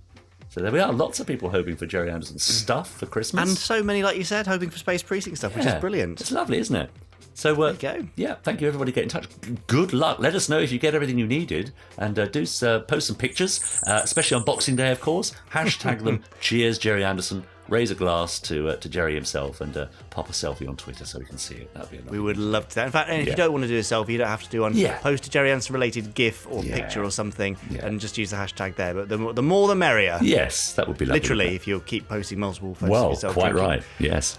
So there we are, lots of people hoping for Gerry Anderson stuff for Christmas. And so many, like you said, hoping for Space Precinct stuff, which is brilliant. It's lovely, isn't it? So, there you go. Yeah, thank you, everybody, get in touch. Good luck. Let us know if you get everything you needed. And do post some pictures, especially on Boxing Day, of course. Hashtag them. Cheers, Gerry Anderson. Raise a glass to Gerry himself and pop a selfie on Twitter so we can see it. That'd be lovely. We would love to. In fact, if you don't want to do a selfie, you don't have to do one. Post a Gerry Anderson related GIF or picture or something and just use the hashtag there. But the more the merrier. Yes, that would be lovely. Literally, if you keep posting multiple photos of yourself. Quite drinking. right, yes.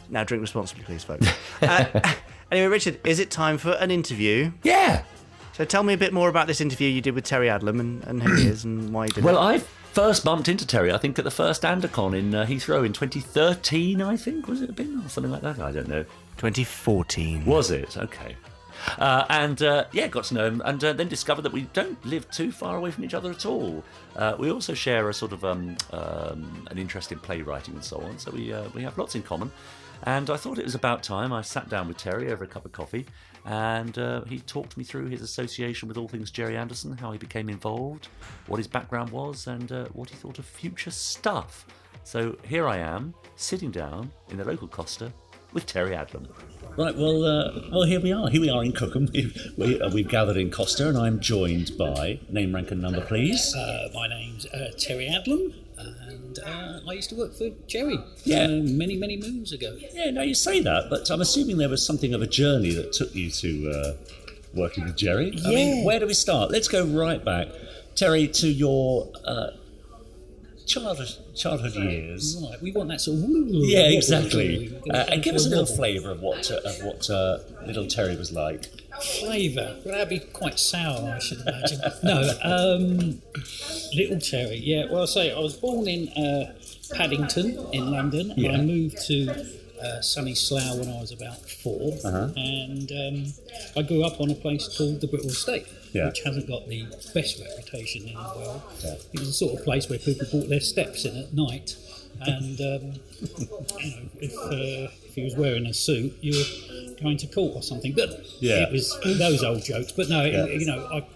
Now drink responsibly, please, folks. Anyway, Richard, is it time for an interview? Yeah. So tell me a bit more about this interview you did with Terry Adlam and who he is and why you did it. Well, I first bumped into Terry, I think, at the first Andercon in Heathrow in 2013, I think. Was it been? Or something like that? I don't know. 2014. Was it? Okay. Got to know him and then discovered that we don't live too far away from each other at all. We also share a sort of an interest in playwriting and so on, so we have lots in common. And I thought it was about time I sat down with Terry over a cup of coffee and he talked me through his association with all things Gerry Anderson, how he became involved, what his background was and what he thought of future stuff. So here I am, sitting down in the local Costa with Terry Adlam. Right, well, here we are. Here we are in Cookham. We've gathered in Costa, and I'm joined by name, rank, and number, please. My name's Terry Adlam, and I used to work for Gerry many, many moons ago. Yeah, no, you say that, but I'm assuming there was something of a journey that took you to working with Gerry. I mean, where do we start? Let's go right back, Terry, to your childhood years. Right, we want that sort of... Yeah, exactly. And give us a little flavour of what little Terry was like. Flavour? Well, that'd be quite sour, I should imagine. No, little Terry, yeah. Well, I was born in Paddington in London, and I moved to sunny Slough when I was about 4, and I grew up on a place called the Brittle Estate. Which hasn't got the best reputation in the world. It was the sort of place where people bought their steps in at night, and if he was wearing a suit, you were going to court or something. But it was those old jokes. But no,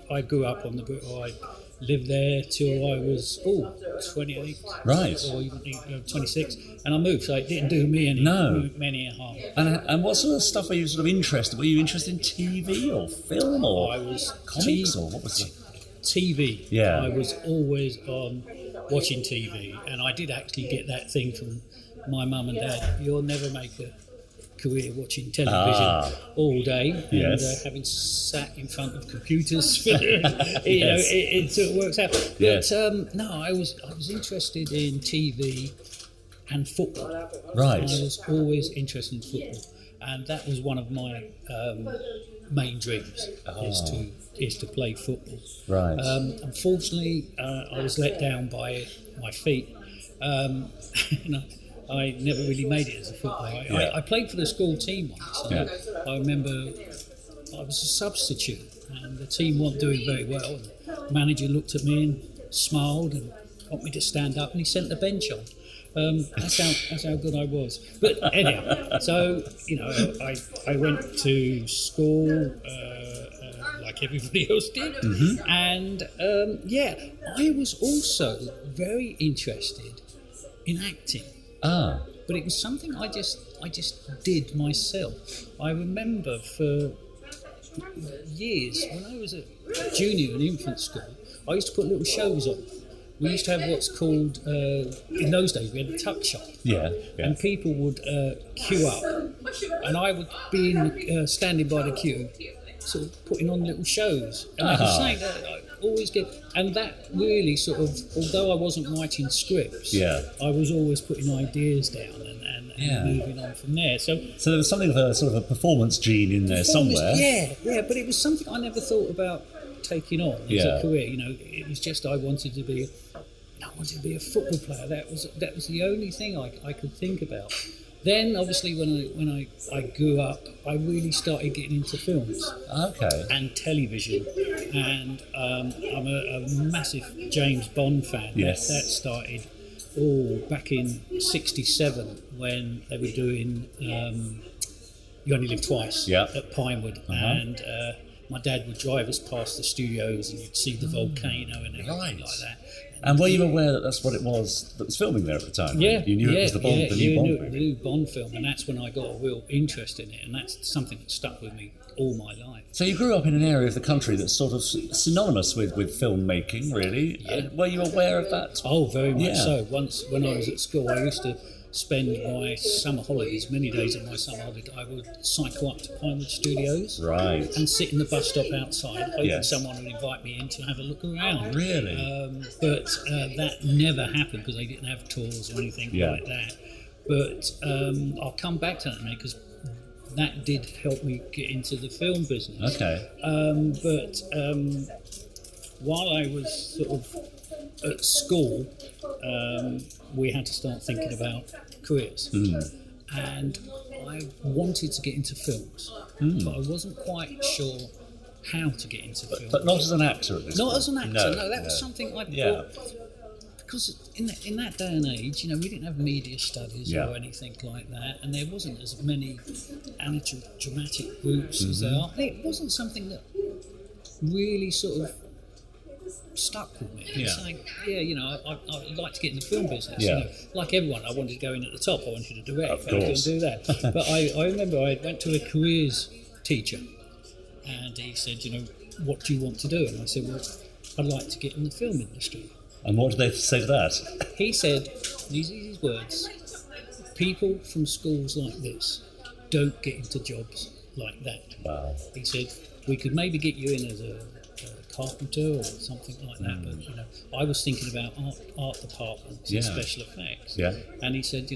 I grew up on the Brittle. I lived there till I was 28, right, or even 26, and I moved. So it didn't do me any harm. And what sort of stuff were you sort of interested? Were you interested in TV or film or comics or what was it? TV. Yeah, I was always on watching TV, and I did actually get that thing from my mum and dad. You'll never make a career watching television all day and having sat in front of computers. It sort of works out. But no, I was interested in TV and football. Right. I was always interested in football, and that was one of my main dreams is to play football. Right. Unfortunately, I was let down by my feet. I never really made it as a footballer. I played for the school team once. I remember I was a substitute, and the team weren't doing very well. And the manager looked at me and smiled and got me to stand up, and he sent the bench on. That's how good I was. But anyhow, so I went to school like everybody else did, and I was also very interested in acting. But it was something I just did myself. I remember for years when I was at junior and infant school, I used to put little shows on. We used to have what's called, in those days, we had a tuck shop. And people would queue up, and I would be standing by the queue, sort of putting on little shows. And I was saying that I always get, and that really sort of, although I wasn't writing scripts, I was always putting ideas down and moving on from there. So there was something of a sort of a performance gene in there somewhere. Yeah, but it was something I never thought about taking on as a career. It was just I wanted to be a football player. That was the only thing I could think about. Then, obviously, when I grew up, I really started getting into films, and television, and I'm a massive James Bond fan. Yes, that started back in '67 when they were doing You Only Live Twice at Pinewood, and my dad would drive us past the studios, and you'd see the volcano and everything like that. And were you aware that that's what it was that was filming there at the time? Yeah. You knew it was the new Bond film. The new Bond film, and that's when I got a real interest in it, and that's something that stuck with me all my life. So you grew up in an area of the country that's sort of synonymous with filmmaking, really. Yeah. Were you aware of that? Oh, very much so. Once, when I was at school, I used to spend my summer holidays, many days of my summer holiday, I would cycle up to Pinewood Studios and sit in the bus stop outside, hoping someone would invite me in to have a look around. Really? But that never happened because they didn't have tours or anything like that. But I'll come back to that in a minute because that did help me get into the film business. But while I was sort of at school, we had to start thinking about careers. And I wanted to get into films, but I wasn't quite sure how to get into films. But not as an actor at this point? Not as an actor, no. That was something I thought... Because in that day and age, we didn't have media studies or anything like that, and there wasn't as many amateur dramatic groups as there are. It wasn't something that really sort of stuck with me. It's like, I'd like to get in the film business. Like everyone, I wanted to go in at the top. I wanted to direct, but I couldn't do that. But I remember I went to a careers teacher, and he said, what do you want to do? And I said, well, I'd like to get in the film industry. And what did they say to that? He said, these are his words, people from schools like this don't get into jobs like that. Wow. He said, we could maybe get you in as a carpenter or something like that, but I was thinking about art departments and special effects. And he said,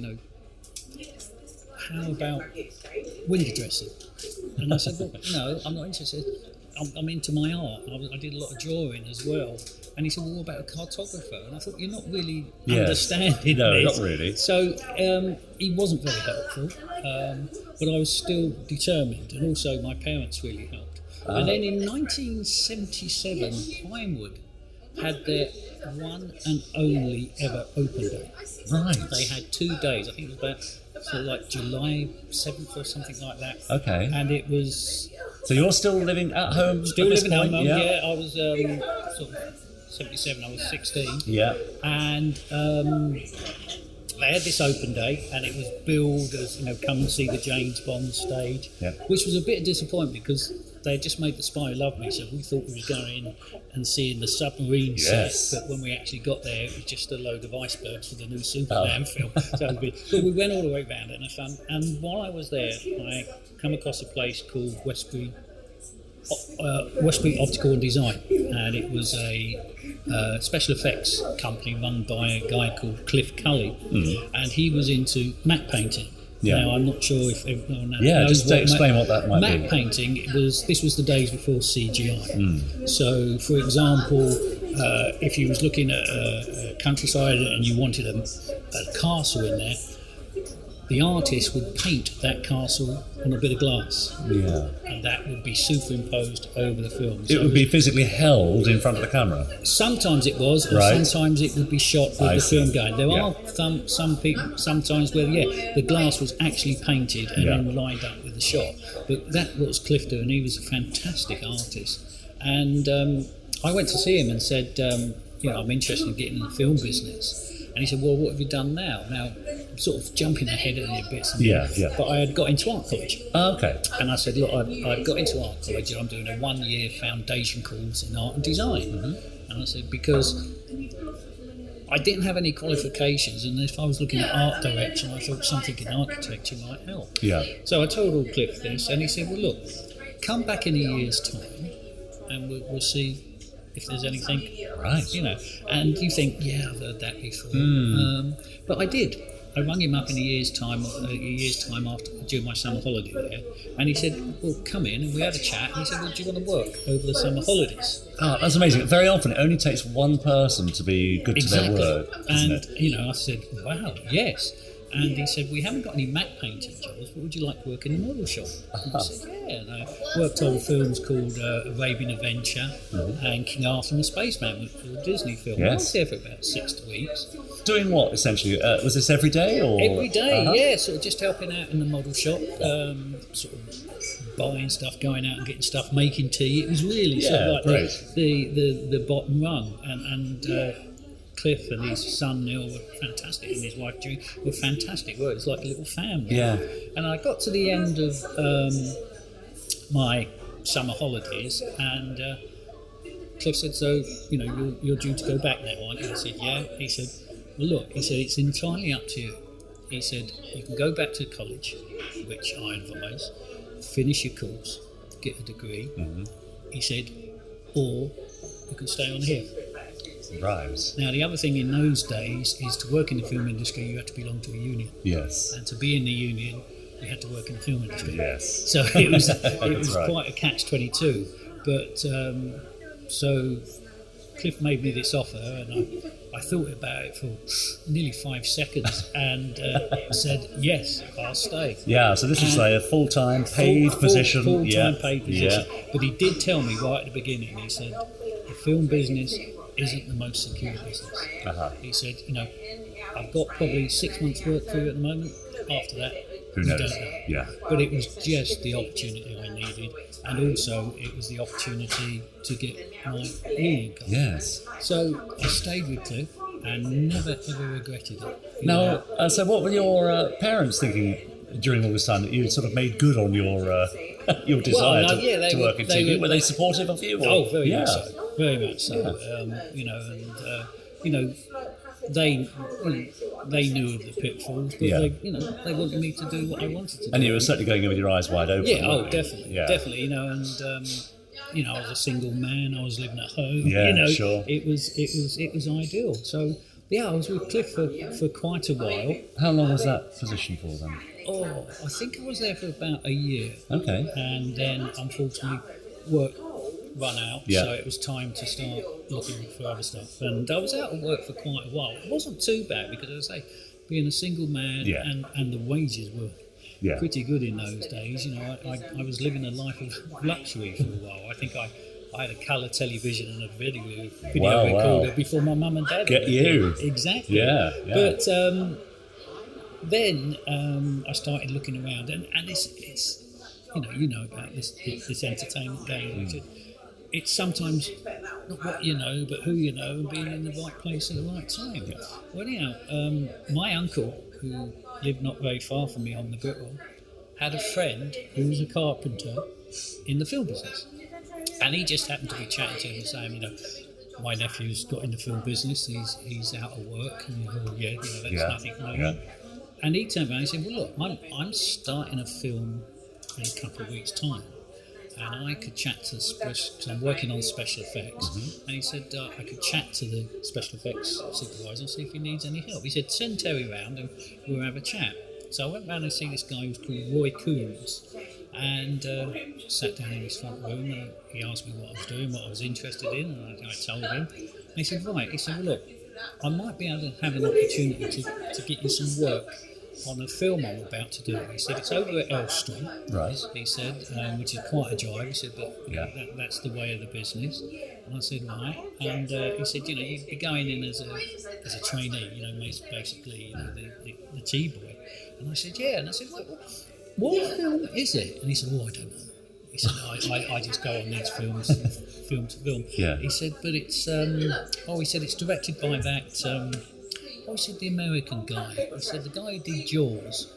how about window dressing? And I said, well, no, I'm not interested. I'm into my art. I did a lot of drawing as well. And he said, well, what about a cartographer? And I thought, you're not really understanding no, this. Not really. So he wasn't very helpful, but I was still determined, and also my parents really helped. And then in 1977, Pinewood had their one and only ever open day. Right. They had 2 days. I think it was about sort of like July 7th or something like that. Okay. And it was... So you're still living at home? Still living at home, yeah. I was sort of 77, I was 16. Yeah. And they had this open day, and it was billed as, come and see the James Bond stage, which was a bit of disappointment because they had just made The Spy Who Loved Me, so we thought we were going and seeing the submarine set, but when we actually got there, it was just a load of icebergs for the new Superman film. So it was a bit, but we went all the way around it and had fun. And while I was there, I come across a place called Westbury Optical and Design, and it was a special effects company run by a guy called Cliff Cully, and he was into matte painting. Yeah. Now, I'm not sure if everyone knows. Yeah, just explain what that might be. Matte painting, this was the days before CGI. So, for example, if you was looking at a countryside and you wanted a castle in there, the artist would paint that castle on a bit of glass. Yeah. And that would be superimposed over the film. It would be physically held in front of the camera. Sometimes it was, or Right. sometimes it would be shot with the film going. There are some people sometimes where the glass was actually painted and then lined up with the shot. But that was Clifton, and he was a fantastic artist. And I went to see him and said, I'm interested in getting in the film business. And he said, well, what have you done now? Now, I'm sort of jumping ahead of the bits. But I had got into art college. Oh, okay. And I said, look, I've got into art college and I'm doing a 1-year foundation course in art and design. And I said, because I didn't have any qualifications, and if I was looking at art direction, I thought something in architecture might help. Yeah. So I told old Cliff this, and he said, well, look, come back in a year's time and we'll see if there's anything, right? And you think, I've heard that before. But I did. I rang him up in a year's time after during my summer holiday there, and he said, well, come in, and we had a chat, and he said, well, do you want to work over the summer holidays? Oh, that's amazing. Very often it only takes one person to be good to their word, doesn't it? I said, wow, yes. And he said, we haven't got any matte painting jobs, but would you like to work in the model shop? And I said, yeah. And I worked on films called Arabian Adventure and King Arthur and the Spaceman, which was a Disney film. I was there for about 6 weeks. Doing what, essentially? Was this every day? Or every day, sort of just helping out in the model shop, sort of buying stuff, going out and getting stuff, making tea. It was really sort of like the bottom rung. And Cliff and his son Neil were fantastic, and his wife Judy were fantastic. Well, it was like a little family. Yeah. And I got to the end of my summer holidays, and Cliff said, "So, you're due to go back now, aren't you?" I said, "Yeah." He said, "Well, look," he said, "it's entirely up to you." He said, "You can go back to college, which I advise, finish your course, get a degree." He said, "Or you can stay on here." Right. Now, the other thing in those days is to work in the film industry, you had to belong to a union. Yes. And to be in the union, you had to work in the film industry. Yes. So it was quite a catch-22. But so Cliff made me this offer, and I thought about it for nearly 5 seconds and said, yes, I'll stay. Yeah, so this is like a full-time paid position. Full-time paid position. Yeah. But he did tell me right at the beginning, he said, the film business isn't the most secure business. He said, I've got probably 6 months work for you at the moment. After that, who knows? Don't know. Yeah. But it was just the opportunity I needed, and also it was the opportunity to get my income. Yes. So I stayed with Cliff and never ever regretted it. Now, so what were your parents thinking during all this time that you sort of made good on your desire to work in TV? Were they supportive of you? Oh, very much so. Very much so. They knew of the pitfalls, but they wanted me to do what I wanted to do. And you were certainly going in with your eyes wide open. Yeah, definitely. I was a single man. I was living at home. Yeah, sure. It was ideal. So I was with Cliff for quite a while. How long was that position for then? Oh, I think I was there for about a year. Okay. And then, unfortunately, work run out, so it was time to start looking for other stuff. And I was out of work for quite a while. It wasn't too bad because, as I say, being a single man and the wages were pretty good in those days. I was living a life of luxury for a while. I think I had a colour television and a video recorder before my mum and dad. Get you. Exactly. Yeah. But then I started looking around, and it's you know about this entertainment game. It's sometimes not what you know, but who you know, and being in the right place at the right time. Well, anyhow, my uncle, who lived not very far from me on the Gritwell, had a friend who was a carpenter in the film business. And he just happened to be chatting to him and saying, my nephew's got in the film business, he's out of work, and that's nothing new. And he turned around and said, well, look, I'm starting a film in a couple of weeks' time, and I could chat to because I'm working on special effects. And he said I could chat to the special effects supervisor and see if he needs any help. He said, send Terry round and we'll have a chat. So I went round and see this guy who was called Roy Coombs, and sat down in his front room, and he asked me what I was doing, what I was interested in, and I told him. And he said, right, he said, well, look, I might be able to have an opportunity to get you some work on a film I'm about to do. He said, it's over at Elstree, Right. he said, which is quite a drive. He said, but that's the way of the business. And I said, right. And he said, you know, you'd be going in as a trainee, you know, basically, you know, the T-boy. And I said, yeah. And I said, what film is it? And he said, oh, I don't know. He said, I just go on these films, film to film. Yeah. He said, but it's, he said, it's directed by that, he said, the American guy. He said, the guy who did Jaws.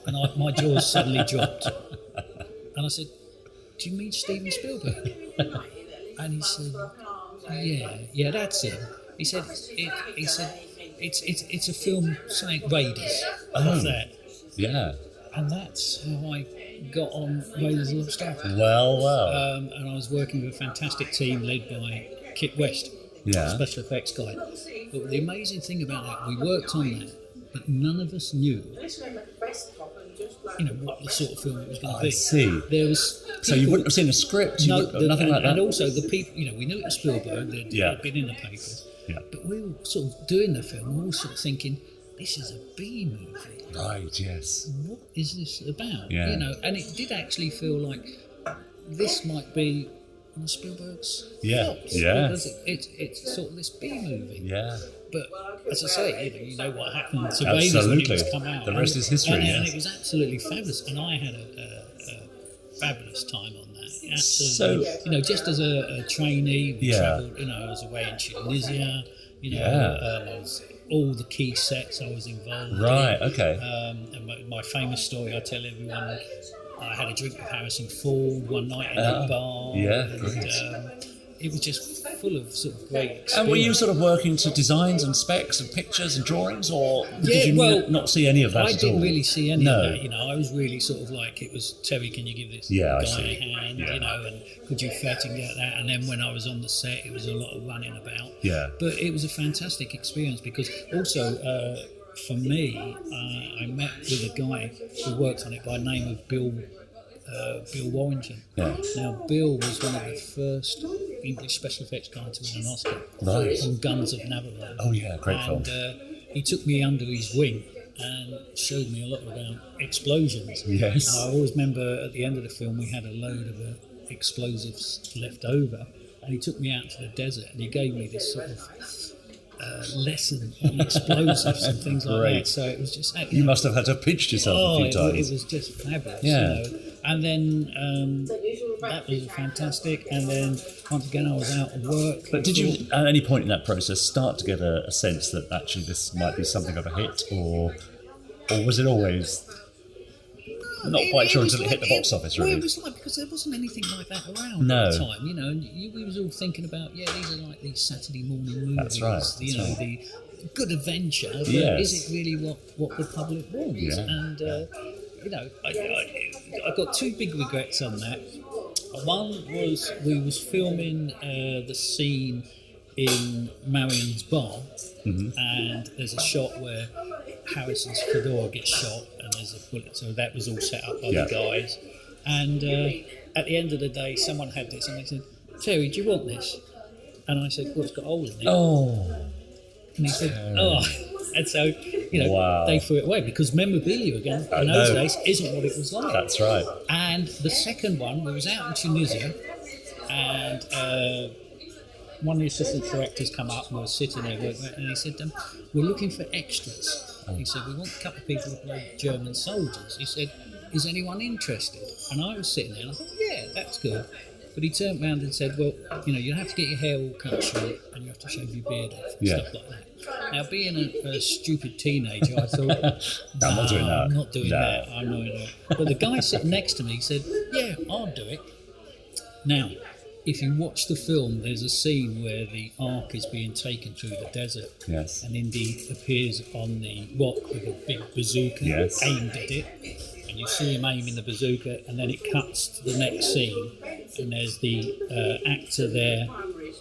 And my jaws suddenly dropped. And I said, do you mean Steven Spielberg? And he said, yeah, that's him. He said, it's a film saying Raiders of that. Yeah. And that's how I got on Raiders of the Lost Ark. Well. And I was working with a fantastic team led by Kit West, special effects guy. But the amazing thing about that, we worked on that, but none of us knew, you know, what the sort of film it was going to be. I see. There was people, so you wouldn't have seen a script? Nothing like that? And also the people, you know, we knew it was Spielberg, they'd been in the papers, but we were sort of doing the film, we were sort of thinking, this is a B movie. Right, yes. What is this about? Yeah. You know, and it did actually feel like this might be one of Spielberg's films. Yeah. Because it's sort of this B movie. Yeah. But as I say, you know what happened to Absolutely. Raiders when it was come out. The rest is history. And it was absolutely fabulous. And I had a fabulous time on that. Absolutely. So, you know, just as a trainee, we travelled, you know, I was away in Tunisia, you know, I was all the key sets I was involved in. Right, okay. And my famous story I tell everyone, I had a drink with Harrison Ford one night in a bar. Yeah, and, great. it was just full of sort of great experience. And were you sort of working to designs and specs and pictures and drawings, or did you not see any of that at all? I didn't really see any of that, you know. I was really sort of like, it was, Terry, can you give this guy a hand, you know, and could you fet and get that? And then when I was on the set, it was a lot of running about. Yeah. But it was a fantastic experience because also, for me, I met with a guy who worked on it by the name of Bill Warrington. Yeah. Now, Bill was one of the first English special effects guys to win an Oscar on Guns of Navarone. Oh yeah, great film. And he took me under his wing and showed me a lot about explosions. Yes. And I always remember at the end of the film we had a load of explosives left over, and he took me out to the desert and he gave me this sort of lesson on explosives and things like that. So it was just... You must have had to pinch yourself a few times. It was just fabulous. Yeah. You know? And then that was fantastic. And then once again, I was out of work. But did you, at any point in that process, start to get a sense that actually this might be something of a hit, or was it always not quite sure until it hit the box office? Really, well, it was like, because there wasn't anything like that around at the time, you know. And we was all thinking about, these are like these Saturday morning movies. That's right. You know, the good adventure. But is it really what the public wants? Yeah. And you know, I got two big regrets on that. One was we was filming the scene in Marion's bar, and there's a shot where Harrison's fedora gets shot and there's a bullet, so that was all set up by the guys. And at the end of the day, someone had this and they said, Terry, do you want this? And I said, well, it's got a hole in it. Oh. And he said, and so, you know, they threw it away because memorabilia again in those days isn't what it was like. That's right. And the second one, we was out in Tunisia, and one of the assistant directors come up and we were sitting there, and he said, we're looking for extras. He said, we want a couple of people to play German soldiers. He said, is anyone interested? And I was sitting there and I thought, yeah, that's good. But he turned around and said, well, you know, you have to get your hair all cut short and you have to shave your beard off and stuff like that. Now, being a stupid teenager, I thought, I'm not doing that. I'm not doing that. I'm not doing that. But the guy sitting next to me said, yeah, I'll do it. Now, if you watch the film, there's a scene where the Ark is being taken through the desert. Yes. And Indy appears on the rock with a big bazooka aimed at it. And you see him aiming the bazooka, and then it cuts to the next scene, and there's the actor there,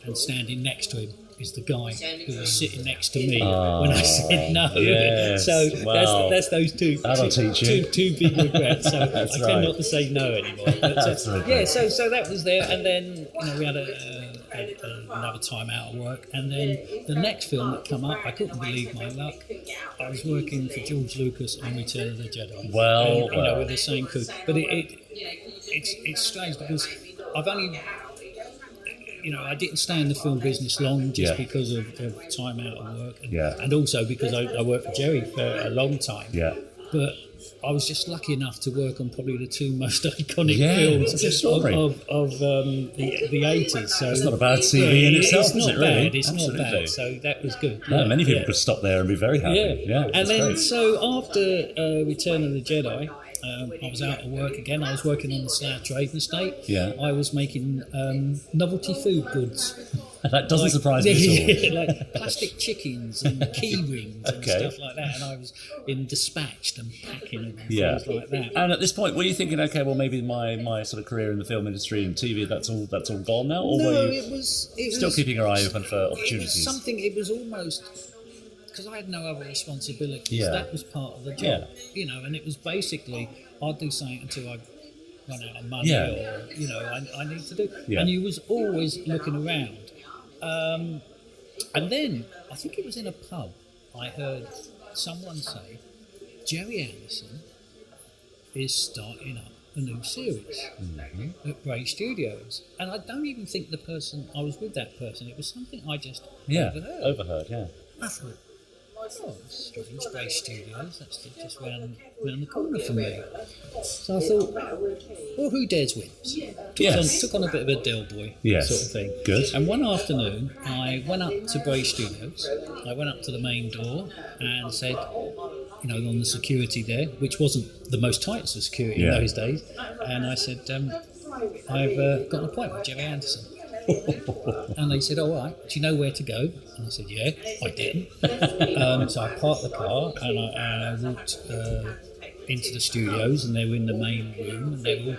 and standing next to him is the guy who was sitting next to me when I said no. Yes. So Wow. that's those two big regrets. So I tend not to say no anymore. But, Absolutely. so that was there, and then we had another time out of work, and then the next film that came up, I couldn't believe my luck. I was working for George Lucas on Return of the Jedi. Well, and, with the same crew, but it's strange because I've only. I didn't stay in the film business long just because of time out of work, and also because I worked for Gerry for a long time. Yeah. But I was just lucky enough to work on probably the two most iconic films of the 80s. So it's not a bad CV in itself, it's is not it really? bad. It's Absolutely. not bad. So that was good. No, many people could stop there and be very happy. Yeah. And then great. so after Return of the Jedi, I was out of work again. I was working on the Slough Trading Estate. Yeah. I was making novelty food goods. That doesn't surprise me at all. Like plastic chickens and key rings and stuff like that. And I was in Dispatched and packing and things like that. And at this point, were you thinking, okay, well, maybe my sort of career in the film industry and TV, that's all gone now? Or were you it was still keeping your eye open for opportunities? It was almost... Because I had no other responsibilities. That was part of the job. And it was basically, I'd do something until I run out of money or, I need to do. And you was always looking around. And then, I think it was in a pub, I heard someone say, Gerry Anderson is starting up a new series at Bray Studios. And I don't even think I was with that person. It was something I just overheard. I thought, strange, Bray Studios, that's just round the corner for me. So I thought, well, who dares wins? Took on a bit of a Del Boy sort of thing. Good. And one afternoon, I went up to Bray Studios, I went up to the main door and said, on the security there, which wasn't the most tightest of security in those days, and I said, I've got an appointment with Gerry Anderson. And they said, all right, do you know where to go? And I said, yeah, I didn't. So I parked the car and I walked into the studios, and they were in the main room and they were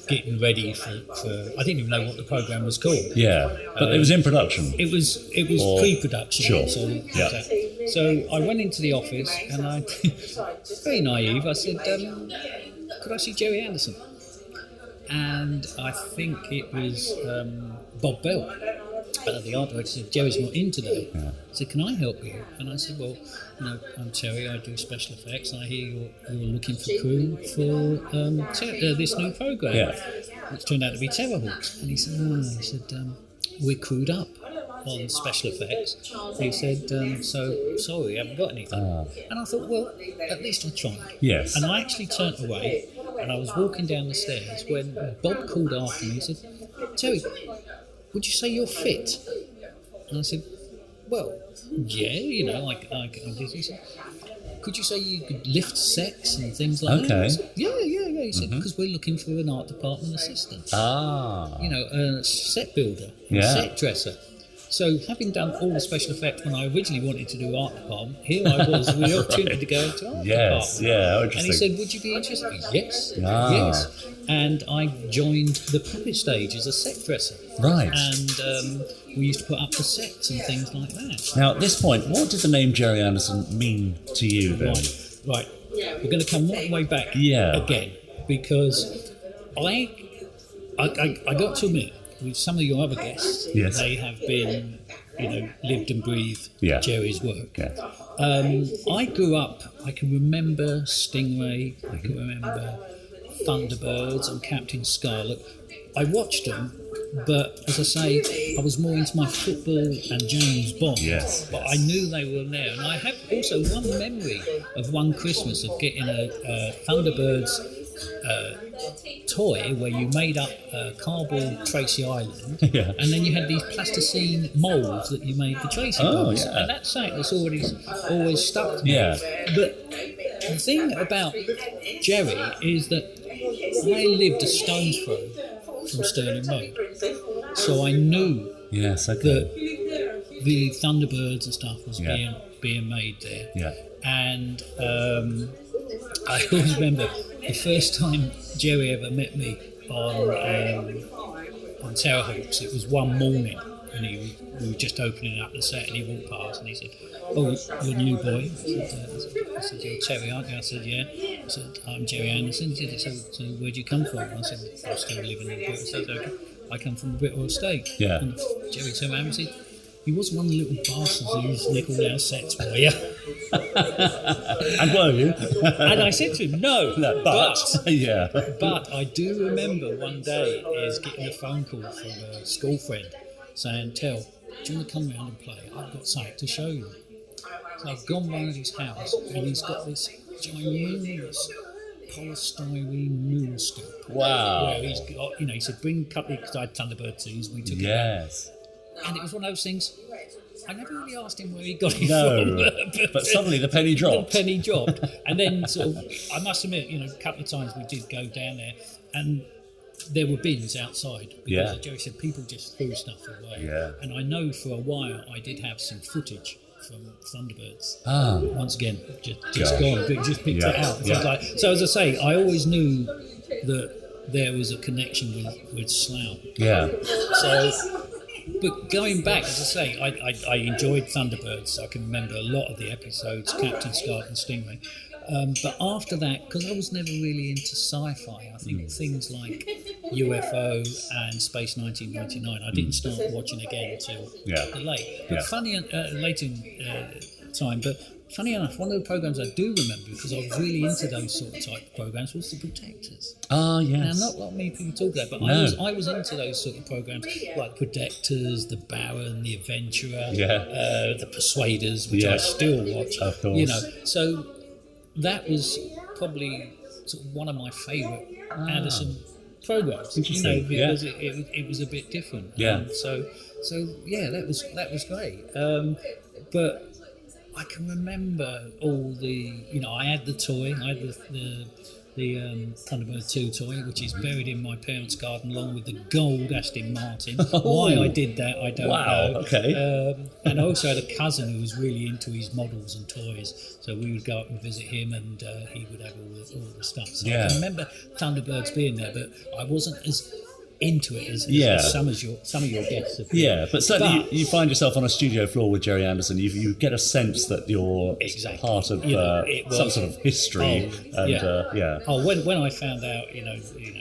getting ready for I didn't even know what the programme was called. Yeah, but it was in production. It was pre-production. Sure. So I went into the office and I, very naive, I said, could I see Gerry Anderson? And I think it was Bob Bell, the art director, said, Gerry's not in today. I said, can I help you? And I said, well, I'm Terry, I do special effects, and I hear you're looking for crew for this new programme, which turned out to be Terrahawks. And he said, we're crewed up on special effects. He said, so sorry, we haven't got anything. And I thought, well, at least I tried. Yes. And I actually turned away, and I was walking down the stairs when Bob called after me. He said, Terry, would you say you're fit? And I said, well, yeah, I did. He said, could you say you could lift sets and things like that? I said, yeah. He said, because we're looking for an art department assistant. A set builder, a set dresser. So, having done all the special effects when I originally wanted to do art department, here I was with the opportunity to go into art department. How interesting. And he said, would you be interested? Yes. And I joined the puppet stage as a set dresser. Right. And we used to put up the sets and things like that. Now, at this point, what did the name Gerry Anderson mean to you then? Right. We're going to come right the way back again, because I got to admit, with some of your other guests, they have been, lived and breathed Gerry's work. I grew up, I can remember Stingray, I can remember Thunderbirds and Captain Scarlet. I watched them, but as I say, I was more into my football and James Bond. But I knew they were there. And I have also one memory of one Christmas of getting a Thunderbirds toy where you made up cardboard Tracy Island, and then you had these plasticine moulds that you made the Tracy moulds. And that's something that's always stuck to me. But the thing about Gerry is that I lived a stone's throw from Stirling Road, so I knew that the Thunderbirds and stuff was being made there. And I always remember the first time Gerry ever met me on Terrahawks. It was one morning, and we were just opening up the set, and he walked past and he said, "Oh, you're a new boy?" I said, "You're Terry, aren't you?" I said, "Yeah." I said, "I'm Gerry Anderson." He said, so where'd you come from? I said, "I'm still living in Britain." He said, "Okay, I come from the Britoil Estate." Yeah. And Gerry turned around and said, "He wasn't one of the little bastards who used to nick all our sets, were you?" And were you? And I said to him, "No, but yeah. But I do remember one day is getting a phone call from a school friend saying, "Tell, do you want to come round and play? I've got something to show you." So I've gone round his house and he's got this ginormous polystyrene moonscope. Wow. Where he's got, he said, "Bring a couple of," because I had Thunderbird 2s, we took it Yes. out. And it was one of those things, I never really asked him where he got it from. But suddenly the penny dropped. The penny dropped. And then sort of, I must admit, a couple of times we did go down there and there were bins outside. Because, as Gerry said, people just threw stuff away. Yeah. And I know for a while I did have some footage from Thunderbirds. Once again, just gone, but just picked it out. So as I say, I always knew that there was a connection with Slough. Yeah. So, but going back, as I say, I enjoyed Thunderbirds. I can remember a lot of the episodes, Captain Scarlet and Stingray. But after that, because I was never really into sci-fi, I think things like UFO and Space 1999, I didn't start watching again until late. But late in time. But funny enough, one of the programs I do remember, because I was really into those sort of type of programs, was The Protectors. Ah, yes. Now, not a lot of many people talk about, but I was into those sort of programs, like Protectors, The Baron, The Adventurer, The Persuaders, which I still watch. Of course. So that was probably sort of one of my favourite Anderson programs. Interesting. Because it was a bit different. Yeah. So that was great. But I can remember all the, I had the toy, I had the Thunderbird 2 toy, which is buried in my parents' garden along with the gold Aston Martin. Why I did that, I don't know. Okay. And I also had a cousin who was really into his models and toys, so we would go up and visit him, and he would have all the stuff. So I can remember Thunderbirds being there, but I wasn't as into it as some of your guests have been. Yeah, but certainly you find yourself on a studio floor with Gerry Anderson. You get a sense that you're part of some sort of history. When I found out, it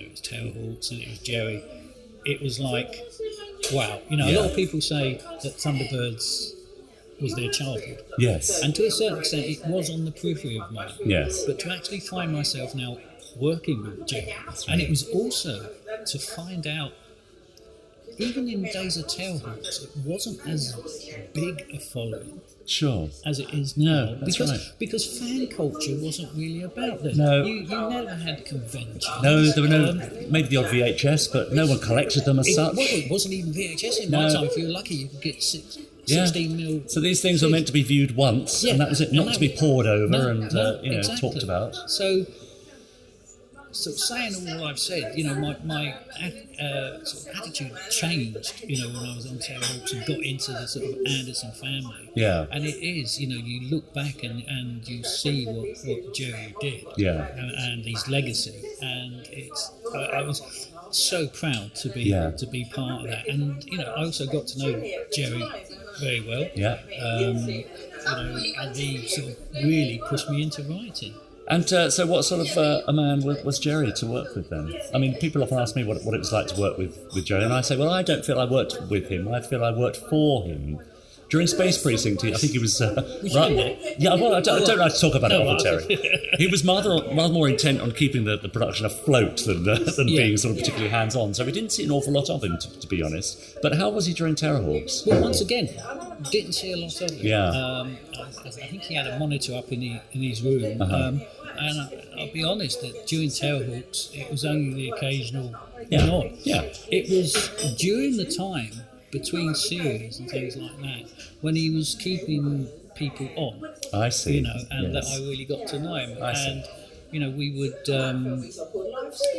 was Terrahawks and it was Gerry, it was like, wow. A lot of people say that Thunderbirds was their childhood. Yes. And to a certain extent, it was on the periphery of mine. Yes. But to actually find myself now working with Gerry, and it was also to find out, even in days of Terrahawks, it wasn't as big a following as it is now. Because fan culture wasn't really about that. No. You never had conventions. No, there were maybe the odd VHS, but no one collected them as such. Well, it wasn't even VHS in my time. If you were lucky, you could get 16 mil. So these things were meant to be viewed once, and that was it, not to be pored over exactly. Talked about. So saying all I've said, my sort of attitude changed, when I was on Terrahawks and got into the sort of Anderson family. Yeah. And it is, you look back and you see what Gerry did. Yeah. And his legacy. And I was so proud to be part of that. And, I also got to know Gerry very well. Yeah. And he sort of really pushed me into writing. And so what sort of a man was Gerry to work with then? I mean, people often ask me what it was like to work with Gerry, and I say, well, I don't feel I worked with him. I feel I worked for him. During Space Precinct, I think he was... right. Yeah, well, I don't like to talk about it often, Terry. He was rather more intent on keeping the production afloat than being sort of particularly hands-on, so we didn't see an awful lot of him, to be honest. But how was he during Terrahawks? Well, once again, didn't see a lot of him. Yeah. I think he had a monitor up in his room. And I'll be honest that during Terrahawks, it was only the occasional nod. Yeah. It was during the time between series and things like that when he was keeping people on. I see. And that I really got to know him. We would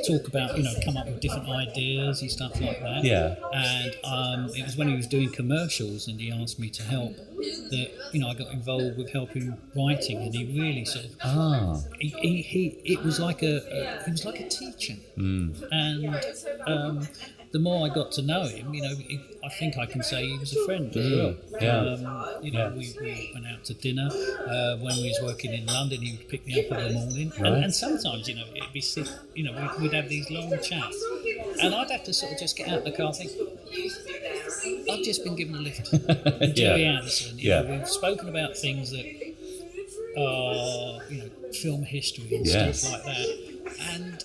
talk about, come up with different ideas and stuff like that. Yeah. And it was when he was doing commercials and he asked me to help that, I got involved with helping writing, and he really sort of... He was like a teacher. Mm. And the more I got to know him, I think I can say he was a friend as well. We went out to dinner when we was working in London. He would pick me up in the morning, and sometimes it'd be we'd have these long chats, and I'd have to sort of just get out of the car and think, I've just been given a lift. And Gerry Anderson, we've spoken about things that are film history and stuff like that, and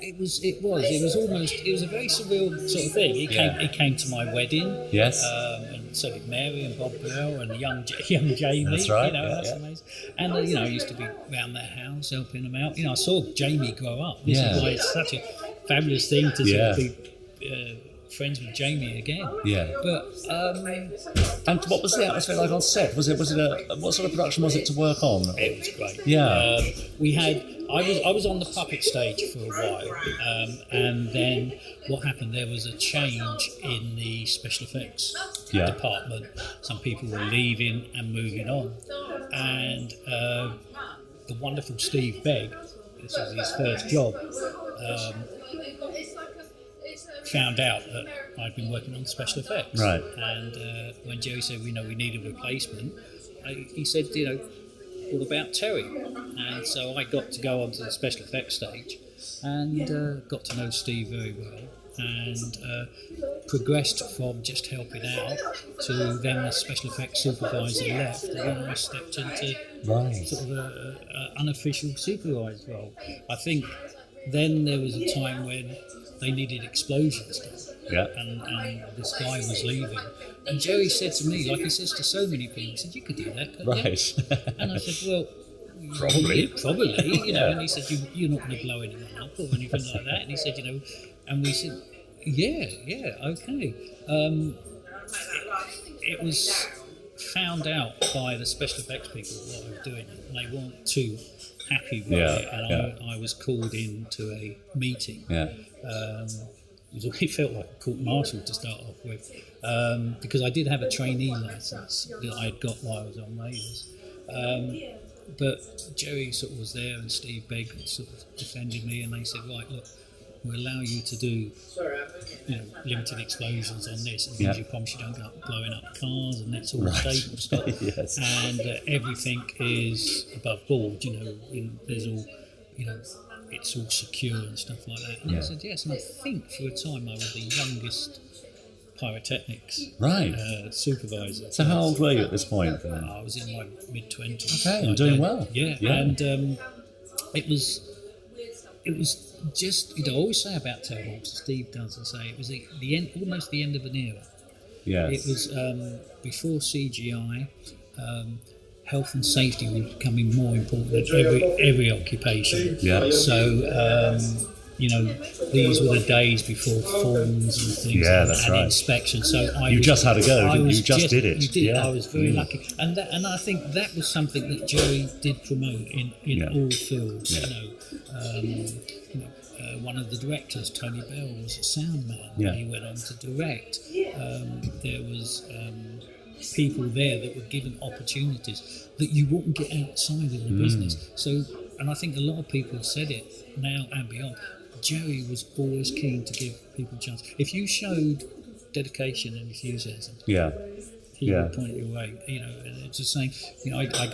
it was a very surreal sort of thing. He came to my wedding, yes, and so did Mary and Bob Bell and young Jamie. That's right. That's amazing. And I used to be around their house helping them out. I saw Jamie grow up. This is like such a fabulous thing to sort of be friends with Jamie again. Yeah. But and what was the atmosphere like on set? Was it what sort of production was it to work on? It was great. Yeah. I was on the puppet stage for a while, and then what happened? There was a change in the special effects department. Some people were leaving and moving on, and the wonderful Steve Begg, this was his first job, found out that I'd been working on special effects. Right. And when Gerry said, we need a replacement, he said, what about Terry? And so I got to go onto the special effects stage and got to know Steve very well, and progressed from just helping out to then the special effects supervisor left, and then I stepped into sort of an unofficial supervised role. I think then there was a time when they needed explosions done, and this guy was leaving. And Gerry said to me, like he says to so many people, he said, you could do that, couldn't you? And I said, well, probably, and he said, you're not going to blow anyone up or anything like that. And he said, and we said, okay. It was found out by the special effects people what I was doing, and they weren't too happy with it, and I was called in to a meeting. It felt like a court martial to start off with, because I did have a trainee license that I had got while I was on Raiders. But Gerry sort of was there, and Steve Begg sort of defended me, and they said, right, look, we'll allow you to do limited explosions on this, and gives you promise you don't go up blowing up cars, and that's all stable stuff. Yes. And everything is above board, there's all, it's all secure and stuff like that. And I said, yes, and I think for a time I was the youngest pyrotechnics supervisor. So how old were you at this point? I was in my mid-20s. Okay, you're doing well. Yeah. And it was just, I always say about Terrahawks, Steve does, and say it was the end, almost the end of an era. Yes. It was before CGI. Health and safety was becoming more important in every occupation. Yeah. So, these were the days before forms and things and inspection. So you just had to go. You just did it. You did. Yeah. I was very lucky, and I think that was something that Gerry did promote in all fields. One of the directors, Tony Bell, was a sound man. Yeah. He went on to direct. There was people there that were given opportunities that you wouldn't get outside in the business. So, and I think a lot of people have said it now and beyond. Gerry was always keen to give people a chance. If you showed dedication and enthusiasm, he would point you away. And it's the same. I got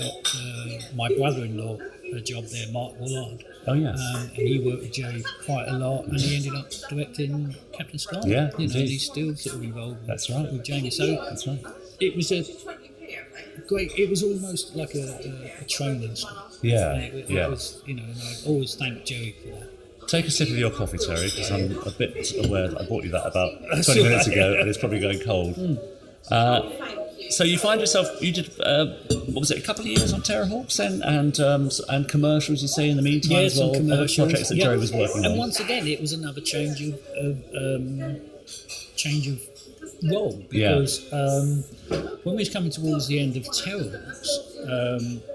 my brother-in-law a job there, Mark Woolard. Oh yes. And he worked with Gerry quite a lot, and he ended up directing Captain Scott. Yeah, he's still sort of involved. With Jamie. So that's right. It was a great. It was almost like a training school. Yeah. It was, and I always thank Gerry for that. Take a sip of your coffee, Terry, because I'm a bit aware that I bought you that about 20 minutes ago, and it's probably going cold. So you find yourself, you did, what was it, a couple of years on Terrahawks and commercials, you say, in the meantime as well, projects that Gerry was working on. And once again, it was another change of role, because when we was coming towards the end of Terrahawks,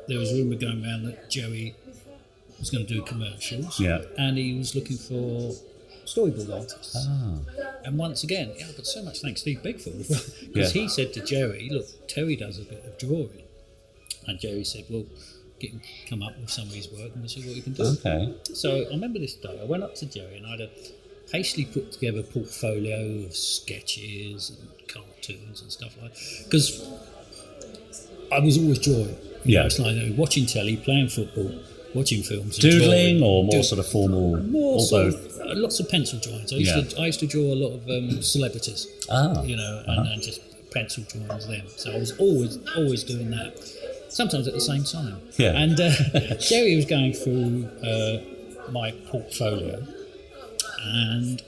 there was rumour going around that Gerry was going to do commercials, and he was looking for storyboard artists. And once again, but so much thanks Steve Bigford as well, because he said to Gerry, look, Terry does a bit of drawing, and Gerry said, well, get him come up with some of his work and we'll see what he can do. Okay. So I remember this day, I went up to Gerry and I had hastily put together a portfolio of sketches and cartoons and stuff like that. Because I was always drawing. You know, it's like watching telly, playing football, watching films. Doodling or more sort of formal? More or sort both? of, lots of pencil drawings. I used to draw a lot of celebrities. You know, and just pencil drawings them. So I was always doing that. Sometimes at the same time. Yeah. And Gerry was going through my portfolio, and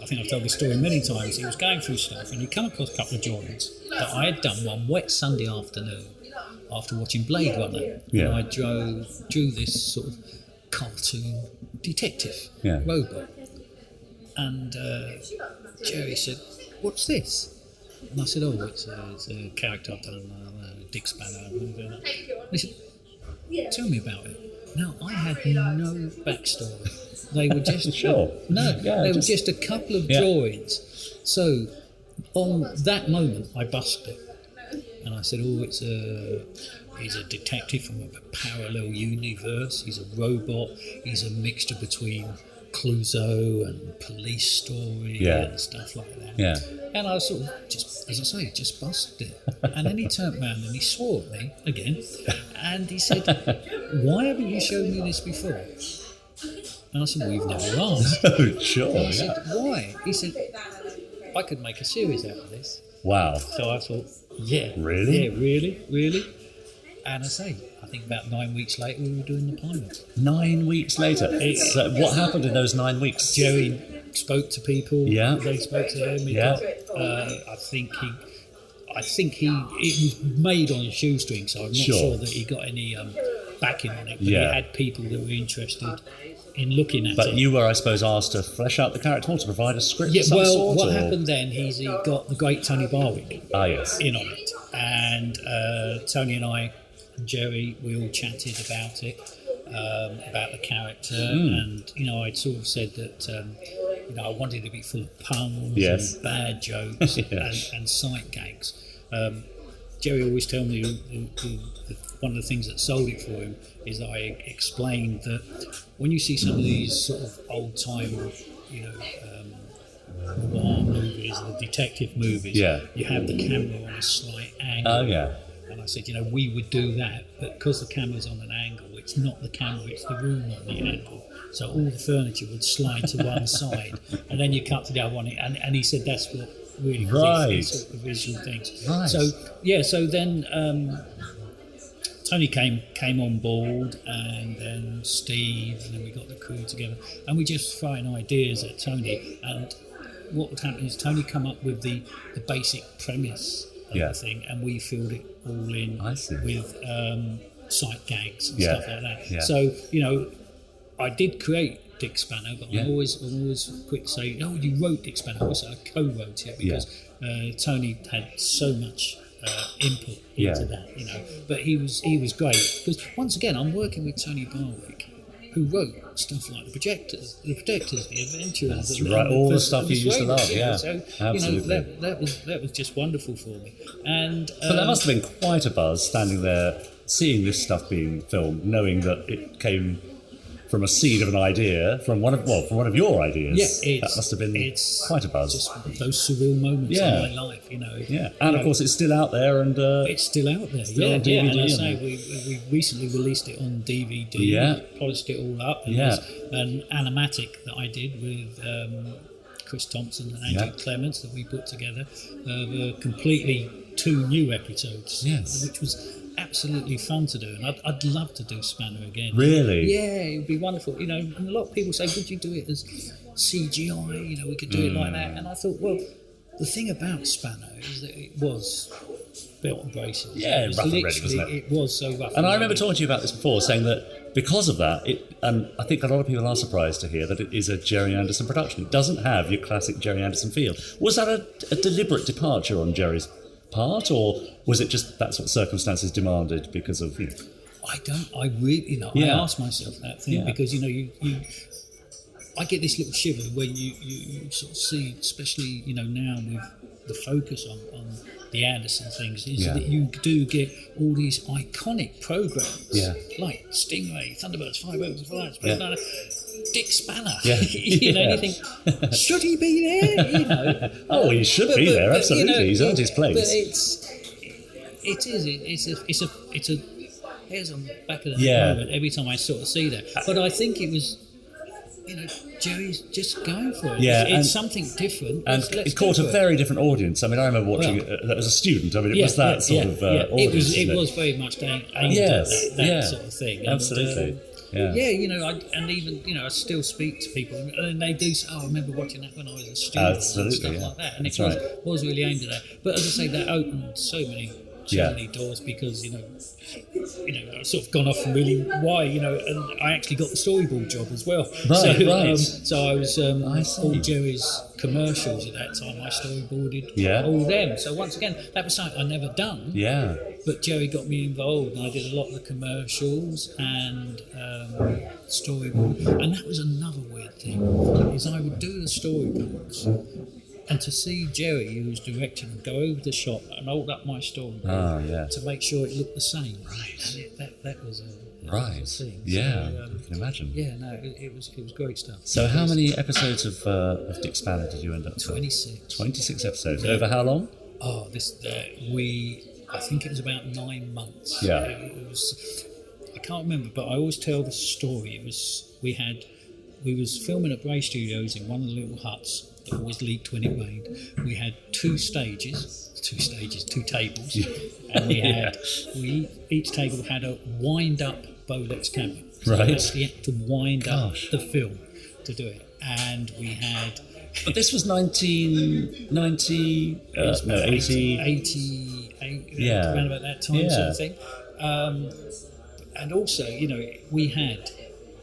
I think I've told this story many times. He was going through stuff, and he come across a couple of drawings that I had done one wet Sunday afternoon after watching Blade Runner. Yeah. And I drew this sort of cartoon detective robot. And Gerry said, "What's this?" And I said, "Oh, it's a character I've done, Dick Spanner." And he said, "Tell me about it." Now, I had no backstory. They were just they were just a couple of drawings. So, on that moment, I busted it, and I said, "Oh, he's a detective from a parallel universe. He's a robot. He's a mixture between Clouseau and Police Story and stuff like that." Yeah. And I sort of just busted it. And then he turned around and he swore at me again, and he said, "Why haven't you shown me this before?" And I said, "Well, you've never asked." Oh, sure. And I said, "Why?" He said, "I could make a series out of this." Wow. So I thought, yeah. Really? Yeah, really. And I think about 9 weeks later, we were doing the pilot. 9 weeks later? So what happened in those 9 weeks? Gerry spoke to people. Yeah. They spoke to him. He Yeah. got, I think it was made on a shoestring, so I'm not sure that he got any backing on it. But he had people that were interested in looking at it. But you were, I suppose, asked to flesh out the character more, to provide a script of some well, sort? what happened then is he got the great Tony Barwick in on it. And Tony and I and Gerry, we all chatted about it, about the character. And, you know, I'd sort of said that, you know, I wanted it to be full of puns and bad jokes and sight gags. Gerry always told me one of the things that sold it for him is that I explained that when you see some of these sort of old-time, you know, noir movies, the detective movies, you have the camera on a slight angle. Oh, yeah. And I said, you know, we would do that, but because the camera's on an angle, it's not the camera, it's the room on the angle. So all the furniture would slide to one side, and then you cut to the other one. And he said that's what really gives sort of visual things. Right. So then Tony came on board, and then Steve, and then we got the crew together, and we just throwing ideas at Tony. And what would happen is Tony come up with the basic premise of the thing, and we filled it all in with sight gags and stuff like that. Yeah. So, you know, I did create Dick Spanner, but I'm always quick to say, "Oh, you wrote Dick Spanner." I co-wrote it because Tony had so much input into that, you know. But he was great because once again, I'm working with Tony Barwick, who wrote stuff like the Protectors, the Adventurers. That's right, all the stuff you used to love. So absolutely. you know, that was just wonderful for me. And but that must have been quite a buzz, standing there, seeing this stuff being filmed, knowing that it came from a seed of an idea, from one of your ideas. Yeah, that must have been quite a buzz. Just those surreal moments in my life, you know. Yeah, and of course it's still out there, and it's still out there. Still on DVD, and I say we recently released it on DVD. Yeah, polished it all up. And there's an animatic that I did with Chris Thompson and Andrew Clements that we put together. Completely 2 new episodes. Yes, which was absolutely fun to do, and I'd love to do Spanner again. Really? Yeah, it would be wonderful. You know, and a lot of people say, "Would you do it as CGI? You know, we could do it like that." And I thought, well, the thing about Spanner is that it was belt and braces. Yeah, rough and ready, wasn't it? It was so rough. And I remember talking to you about this before, saying that because of that, and I think a lot of people are surprised to hear that it is a Gerry Anderson production. It doesn't have your classic Gerry Anderson feel. Was that a deliberate departure on Gerry's part, or was it just that's what circumstances demanded because of, you know? I really, you know, I asked myself that thing because, you know, I get this little shiver when you sort of see, especially, you know, now with the focus on the Anderson things is that you do get all these iconic programs like Stingray, Thunderbirds, Five Oaks, Flyers, Dick Spanner. You know, and you think, should he be there? You know, oh, he should be there. Absolutely, you know, he's earned his place. But it's a hairs on the back of the moment every time I sort of see that. But I think it was, you know, Gerry's just going for it. Yeah, it's something different. And it caught a very different audience. I mean, I remember watching it as a student. I mean, it was that sort of audience. It was very much aimed at that sort of thing. Absolutely. You know, and even, you know, I still speak to people and they do say, I remember watching that when I was a student and stuff like that. And it was really aimed at that. But as I say, that opened so many doors because, you know, I've sort of gone off and really why, you know, and I actually got the storyboard job as well. So I was all Gerry's commercials at that time. I storyboarded all them. So once again, that was something I never done. Yeah. But Gerry got me involved, and I did a lot of the commercials and storyboard. And that was another weird thing, is I would do the storyboards. And to see Gerry, who was directing, go over the shop and hold up my storyboard to make sure it looked the same. Right. That was a thing. Yeah, I can imagine. Yeah, no, it was great stuff. So how many episodes of Dick Spanner did you end up with? 26. 26 episodes. Over how long? Oh, I think it was about 9 months. Yeah. It was, I can't remember, but I always tell the story. It was, we was filming at Bray Studios in one of the little huts that always leaked when it rained. We had two tables, and we had each table had a wind-up Bolex camera. So right. You actually had to wind up the film to do it, and we had. But this was 1990, 88, around about that time, sort of thing. And also, you know, we had.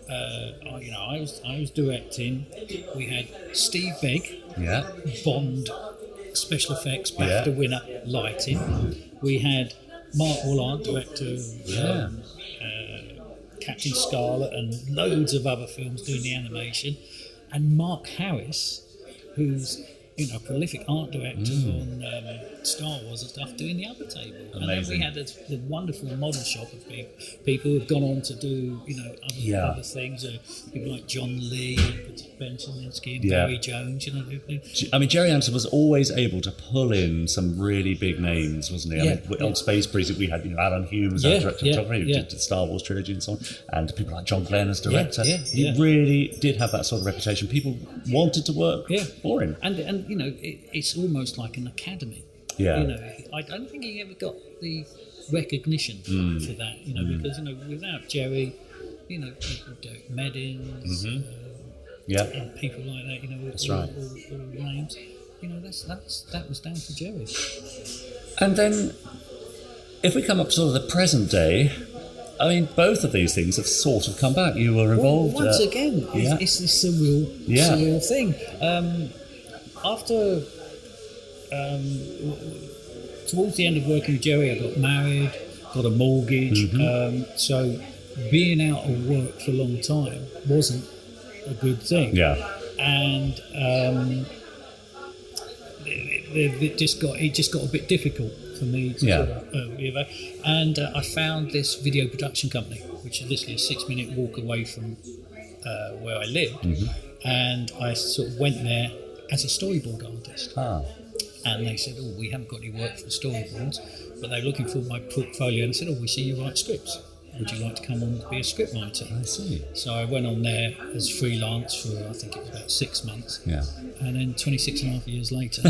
I was directing. We had Steve Begg, Bond special effects, BAFTA winner, lighting. We had Mark Woolard, director of Captain Scarlet and loads of other films doing the animation, and Mark Harris, who's a prolific art director on Star Wars and stuff, doing the other table. Amazing. And then we had the wonderful model shop of people who have gone on to do, other things. People like John Lee, Ben Chilinsky, and Barry Jones. I mean, Gerry Anderson was always able to pull in some really big names, wasn't he? I mean, on Space Precinct, we had Alan Hume as our director of photography, who did the Star Wars trilogy and so on, and people like John Glenn as director. He really did have that sort of reputation. People wanted to work for him. And it's almost like an academy. I don't think he ever got the recognition for that. Because without Gerry, Derek Meddings, and people like that. All the names. That was down to Gerry. And then, if we come up to sort of the present day, I mean, both of these things have sort of come back. You were involved. Once again, it's this surreal thing. After towards the end of working with Gerry, I got married, got a mortgage. So being out of work for a long time wasn't a good thing. And it just got a bit difficult for me to and I found this video production company, which is literally a 6-minute walk away from where I lived, and I sort of went there as a storyboard artist. And they said, we haven't got any work for storyboards, but they were looking for my portfolio and said, we see you write scripts. Would you like to come on to be a script writer? I see. So I went on there as freelance for, I think it was about 6 months. And then 26 and a half years later,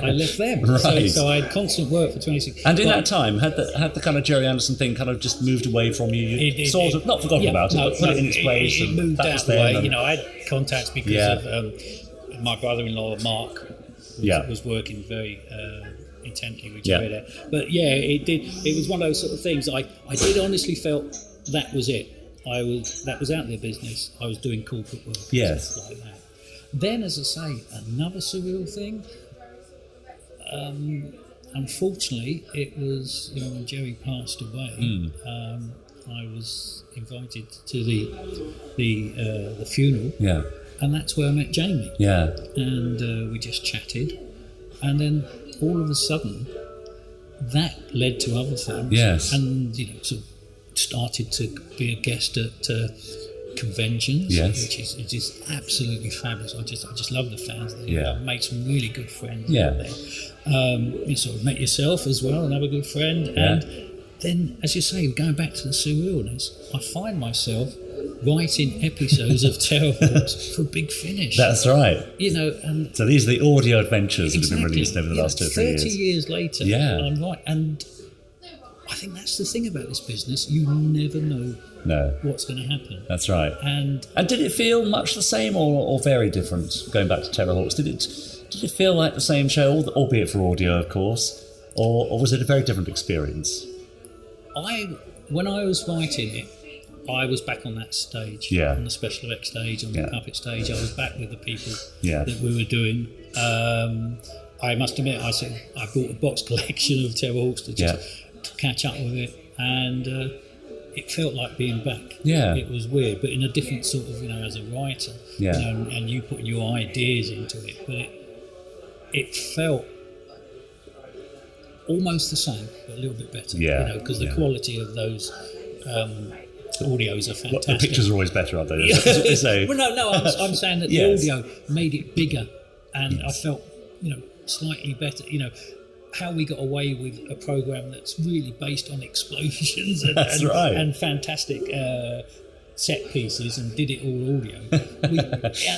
I left them. Right. So I had constant work for 26. And in that time, had the kind of Gerry Anderson thing kind of just moved away from you? You not forgotten about it, but put it in its place. It moved out of the way. I had contacts because of my brother-in-law, Mark, was working very intently with Gerry there. But it was one of those sort of things. I did honestly felt that was it. That was out of their business. I was doing corporate work. Stuff like that. Then, as I say, another surreal thing. Unfortunately, it was when Gerry passed away. I was invited to the funeral. And that's where I met Jamie. And we just chatted. And then all of a sudden, that led to other things. Yes. And, sort of started to be a guest at conventions, yes. which is absolutely fabulous. I just love the fans there. Yeah. I've made some really good friends Yeah. there. You sort of met yourself as well, another good friend. Yeah. And then, as you say, going back to the surrealness, I find myself writing episodes of Terrahawks for Big Finish. That's right. And so these are the audio adventures that have been released over the last 2 or 3 years. 30 years later, Yeah. I'm right. And I think that's the thing about this business. You never know what's going to happen. That's right. And did it feel much the same or very different, going back to Terrahawks? Did it feel like the same show, albeit for audio, of course, or was it a very different experience? When I was writing it, I was back on that stage, on the special effects stage, on the puppet stage. I was back with the people that we were doing. I must admit, I bought a box collection of Terrahawks to catch up with it, and it felt like being back. Yeah. It was weird, but in a different sort of, as a writer, and you putting your ideas into it, but it felt almost the same, but a little bit better. Because the quality of those audios are fantastic. The pictures are always better, aren't they? So, well, no, I'm saying that the audio made it bigger, and I felt, slightly better. How we got away with a program that's really based on explosions and fantastic set pieces, and did it all audio.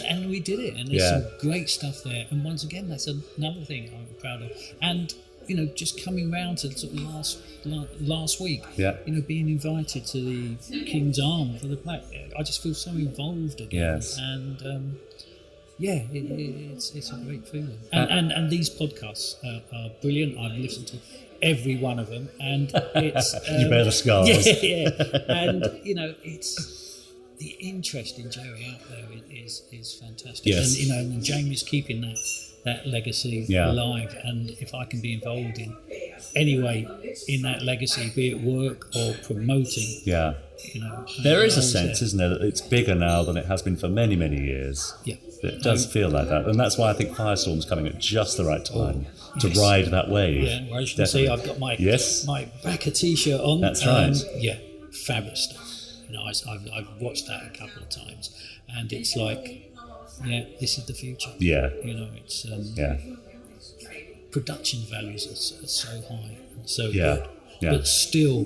And we did it, and there's some great stuff there. And once again, that's another thing I'm proud of. And just coming round to sort of last week, being invited to the King's Arm for the plaque, I just feel so involved again. Yes. And it's a great feeling. And these podcasts are brilliant. I've listened to every one of them, and it's you bear the scars. Yeah. And it's the interest in Gerry out there is fantastic. Yes. And Jamie's keeping that legacy alive, and if I can be involved in any way in that legacy, be it work or promoting, there is a sense, isn't there, that it's bigger now than it has been for many, many years. Yeah, it does feel like that, and that's why I think Firestorm's coming at just the right time to ride that wave. Yeah, well, as you can see, I've got my Backer t-shirt on. That's right. Fabulous stuff. I've watched that a couple of times, and it's like, this is the future. It's production values are so high and so good, but still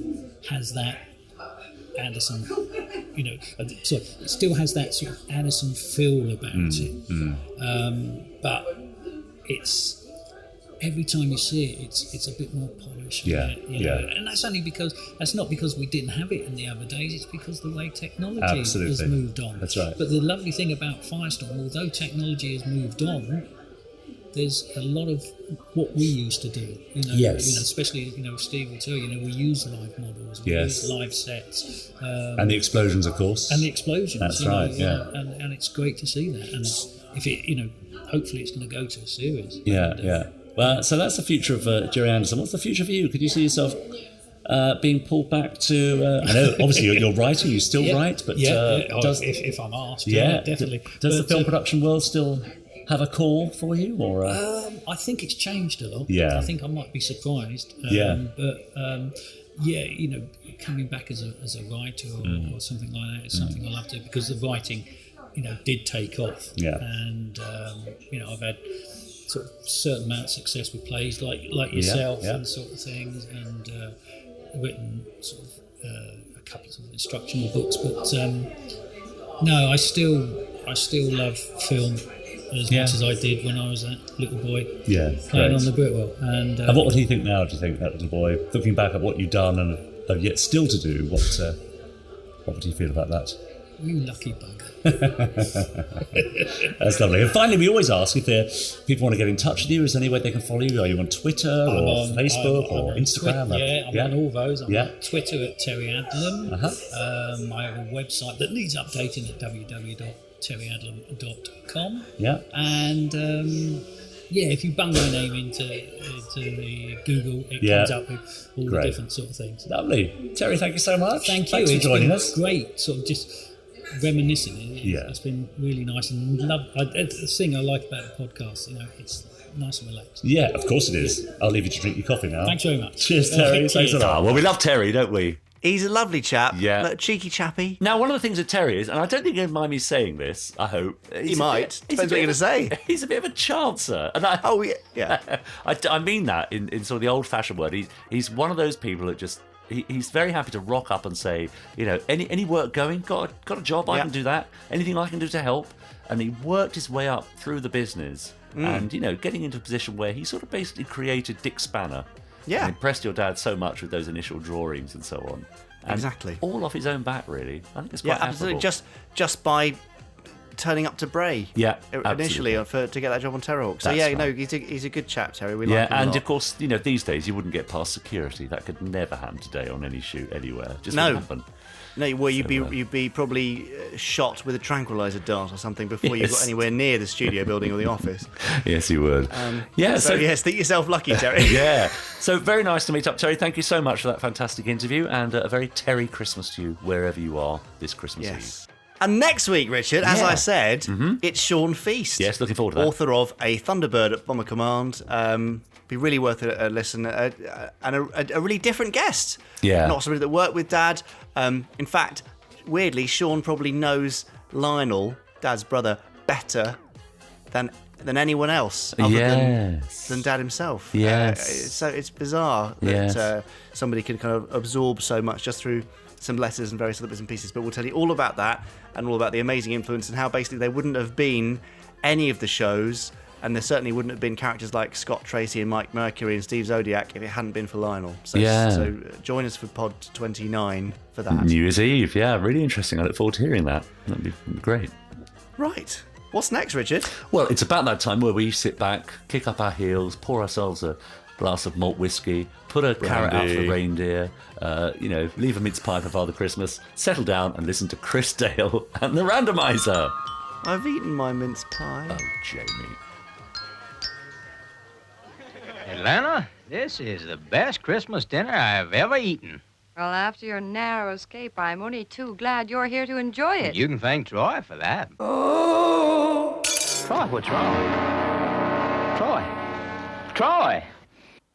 has that Anderson, so it still has that sort of Anderson feel about it. But it's every time you see it, it's a bit more polished. And that's not because we didn't have it in the other days. It's because the way technology has moved on. That's right. But the lovely thing about Firestorm, although technology has moved on, there's a lot of what we used to do. Especially Steve will tell you. We use live models. We use live sets. And the explosions, of course. And the explosions. That's right. And it's great to see that. And if it, hopefully it's going to go to a series. Well, so that's the future of Gerry Anderson. What's the future for you? Could you see yourself being pulled back to? I know, obviously, you're writing. You still write, but if I'm asked, definitely. Does the film production world still have a call for you, or? I think it's changed a lot. Yeah. I think I might be surprised. But coming back as a writer or something like that is something I love to do, because the writing, did take off. Yeah. And I've had sort of certain amount of success with plays like yourself and sort of things, and written sort of a couple of instructional books. But no, I still love film as much as I did when I was that little boy playing on the Britwell. And what would he think now, do you think, that little boy, looking back at what you've done and have yet still to do, what would he feel about that? You lucky bugger. That's lovely. And finally, we always ask if people want to get in touch with you, is there any way they can follow you? Are you on Twitter or Facebook or Instagram? I'm on all those. I'm on Twitter at Terry Adlam. I have a website that needs updating at www.terryadlam.com. And if you bung my name into the Google, it comes up with all the different sort of things. Lovely. Terry, thank you so much. Thanks for joining us. Great, sort of just reminiscing. Yeah. It's been really nice, and the thing I like about the podcast, it's nice and relaxed. Yeah, of course it is. I'll leave you to drink your coffee now. Thanks very much. Cheers, Terry. Thanks a lot. Well, we love Terry, don't we? He's a lovely chap. Yeah. A cheeky chappy. Now, one of the things with Terry is, and I don't think he'll mind me saying this, I hope. He might. Depends what you're going to say. He's a bit of a chancer. And yeah. I mean that in sort of the old-fashioned word. He's one of those people that just... He's very happy to rock up and say, any work going? Got a job? I can do that. Anything I can do to help? And he worked his way up through the business and, getting into a position where he sort of basically created Dick Spanner. Yeah. And impressed your dad so much with those initial drawings and so on. And exactly. All off his own back, really. I think it's quite absolutely. admirable. Just by turning up to Bray. Yeah, initially to get that job on Terrahawks. So he's a good chap, Terry. We like him a lot. Of course, these days you wouldn't get past security. That could never happen today on any shoot anywhere. Just wouldn't happen. No, well, you'd be probably shot with a tranquilizer dart or something before you got anywhere near the studio building or the office. Yes, you would. Think yourself lucky, Terry. Yeah. So very nice to meet up, Terry. Thank you so much for that fantastic interview, and a very Terry Christmas to you wherever you are this Christmas Eve. And next week, Richard, as I said, it's Sean Feast. Yes, looking forward to that. Author of A Thunderbird at Bomber Command. Be really worth a listen, and a really different guest. Yeah. Not somebody that worked with Dad. In fact, weirdly, Sean probably knows Lionel, Dad's brother, better than anyone else other than Dad himself. Yes. So it's bizarre that somebody can kind of absorb so much just through some letters and various other bits and pieces. But we'll tell you all about that and all about the amazing influence and how basically they wouldn't have been any of the shows, and there certainly wouldn't have been characters like Scott Tracy and Mike Mercury and Steve Zodiac if it hadn't been for Lionel. So join us for Pod 29 for that. New Year's Eve, really interesting. I look forward to hearing that. That'd be great. Right. What's next, Richard? Well, it's about that time where we sit back, kick up our heels, pour ourselves a glass of malt whiskey, put a carrot out for the reindeer, leave a mince pie for Father Christmas, settle down and listen to Chris Dale and the Randomizer. I've eaten my mince pie. Oh, Jamie. Atlanta, this is the best Christmas dinner I've ever eaten. Well, after your narrow escape, I'm only too glad you're here to enjoy it. You can thank Troy for that. Oh! Troy, what's wrong? Troy!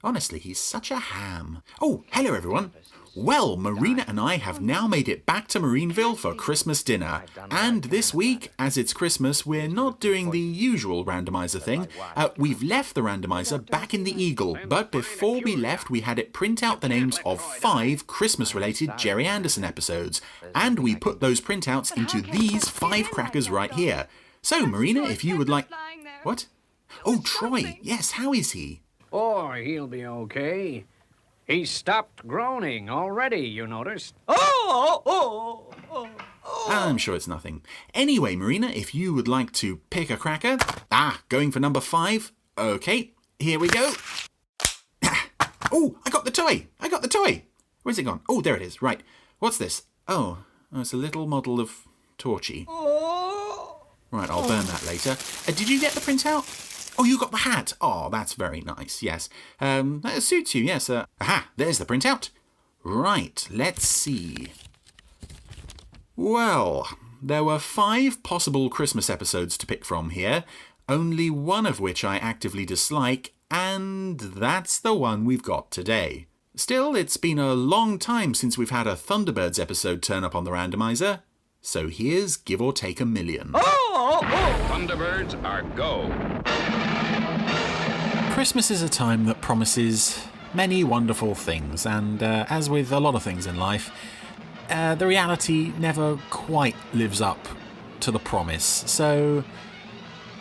Honestly, he's such a ham. Oh, hello everyone. Well, Marina and I have now made it back to Marineville for Christmas dinner. And this week, as it's Christmas, we're not doing the usual randomizer thing. We've left the randomizer back in the Eagle, but before we left, we had it print out the names of 5 Christmas-related Gerry Anderson episodes. And we put those printouts into these 5 crackers right here. So, Marina, if you would like... What? Oh, Troy. Yes, how is he? Oh, he'll be okay. He's stopped groaning already, you noticed. I'm sure it's nothing. Anyway, Marina, if you would like to pick a cracker... going for number 5. Okay, here we go. Oh, I got the toy. Where's it gone? Oh, there it is. Right. What's this? Oh, it's a little model of Torchy. Right, I'll burn that later. Did you get the printout? Oh, you got the hat. Oh, that's very nice, yes. That suits you, yes. There's the printout. Right, let's see. Well, there were 5 possible Christmas episodes to pick from here, only one of which I actively dislike, and that's the one we've got today. Still, it's been a long time since we've had a Thunderbirds episode turn up on the randomizer, so here's give or take 1 million. Thunderbirds are go. Christmas is a time that promises many wonderful things, and as with a lot of things in life, the reality never quite lives up to the promise. So,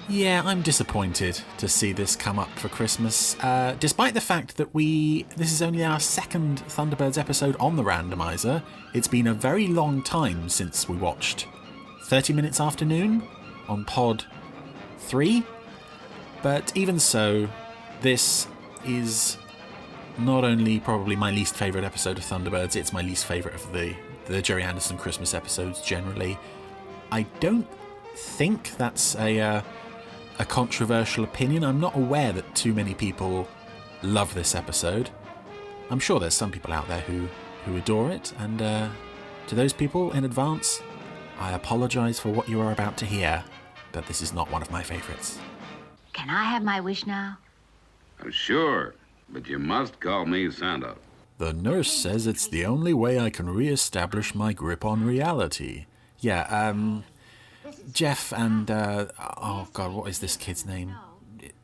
yeah, I'm disappointed to see this come up for Christmas, despite the fact that this is only our 2nd Thunderbirds episode on the randomizer. It's been a very long time since we watched 30 Minutes Afternoon on Pod 3, but even so, this is not only probably my least favourite episode of Thunderbirds, it's my least favourite of the Gerry Anderson Christmas episodes generally. I don't think that's a controversial opinion. I'm not aware that too many people love this episode. I'm sure there's some people out there who adore it, and to those people in advance, I apologise for what you are about to hear, but this is not one of my favourites. Can I have my wish now? Oh, sure, but you must call me Santa. The nurse says it's the only way I can re-establish my grip on reality. Yeah, Jeff and, oh God, what is this kid's name?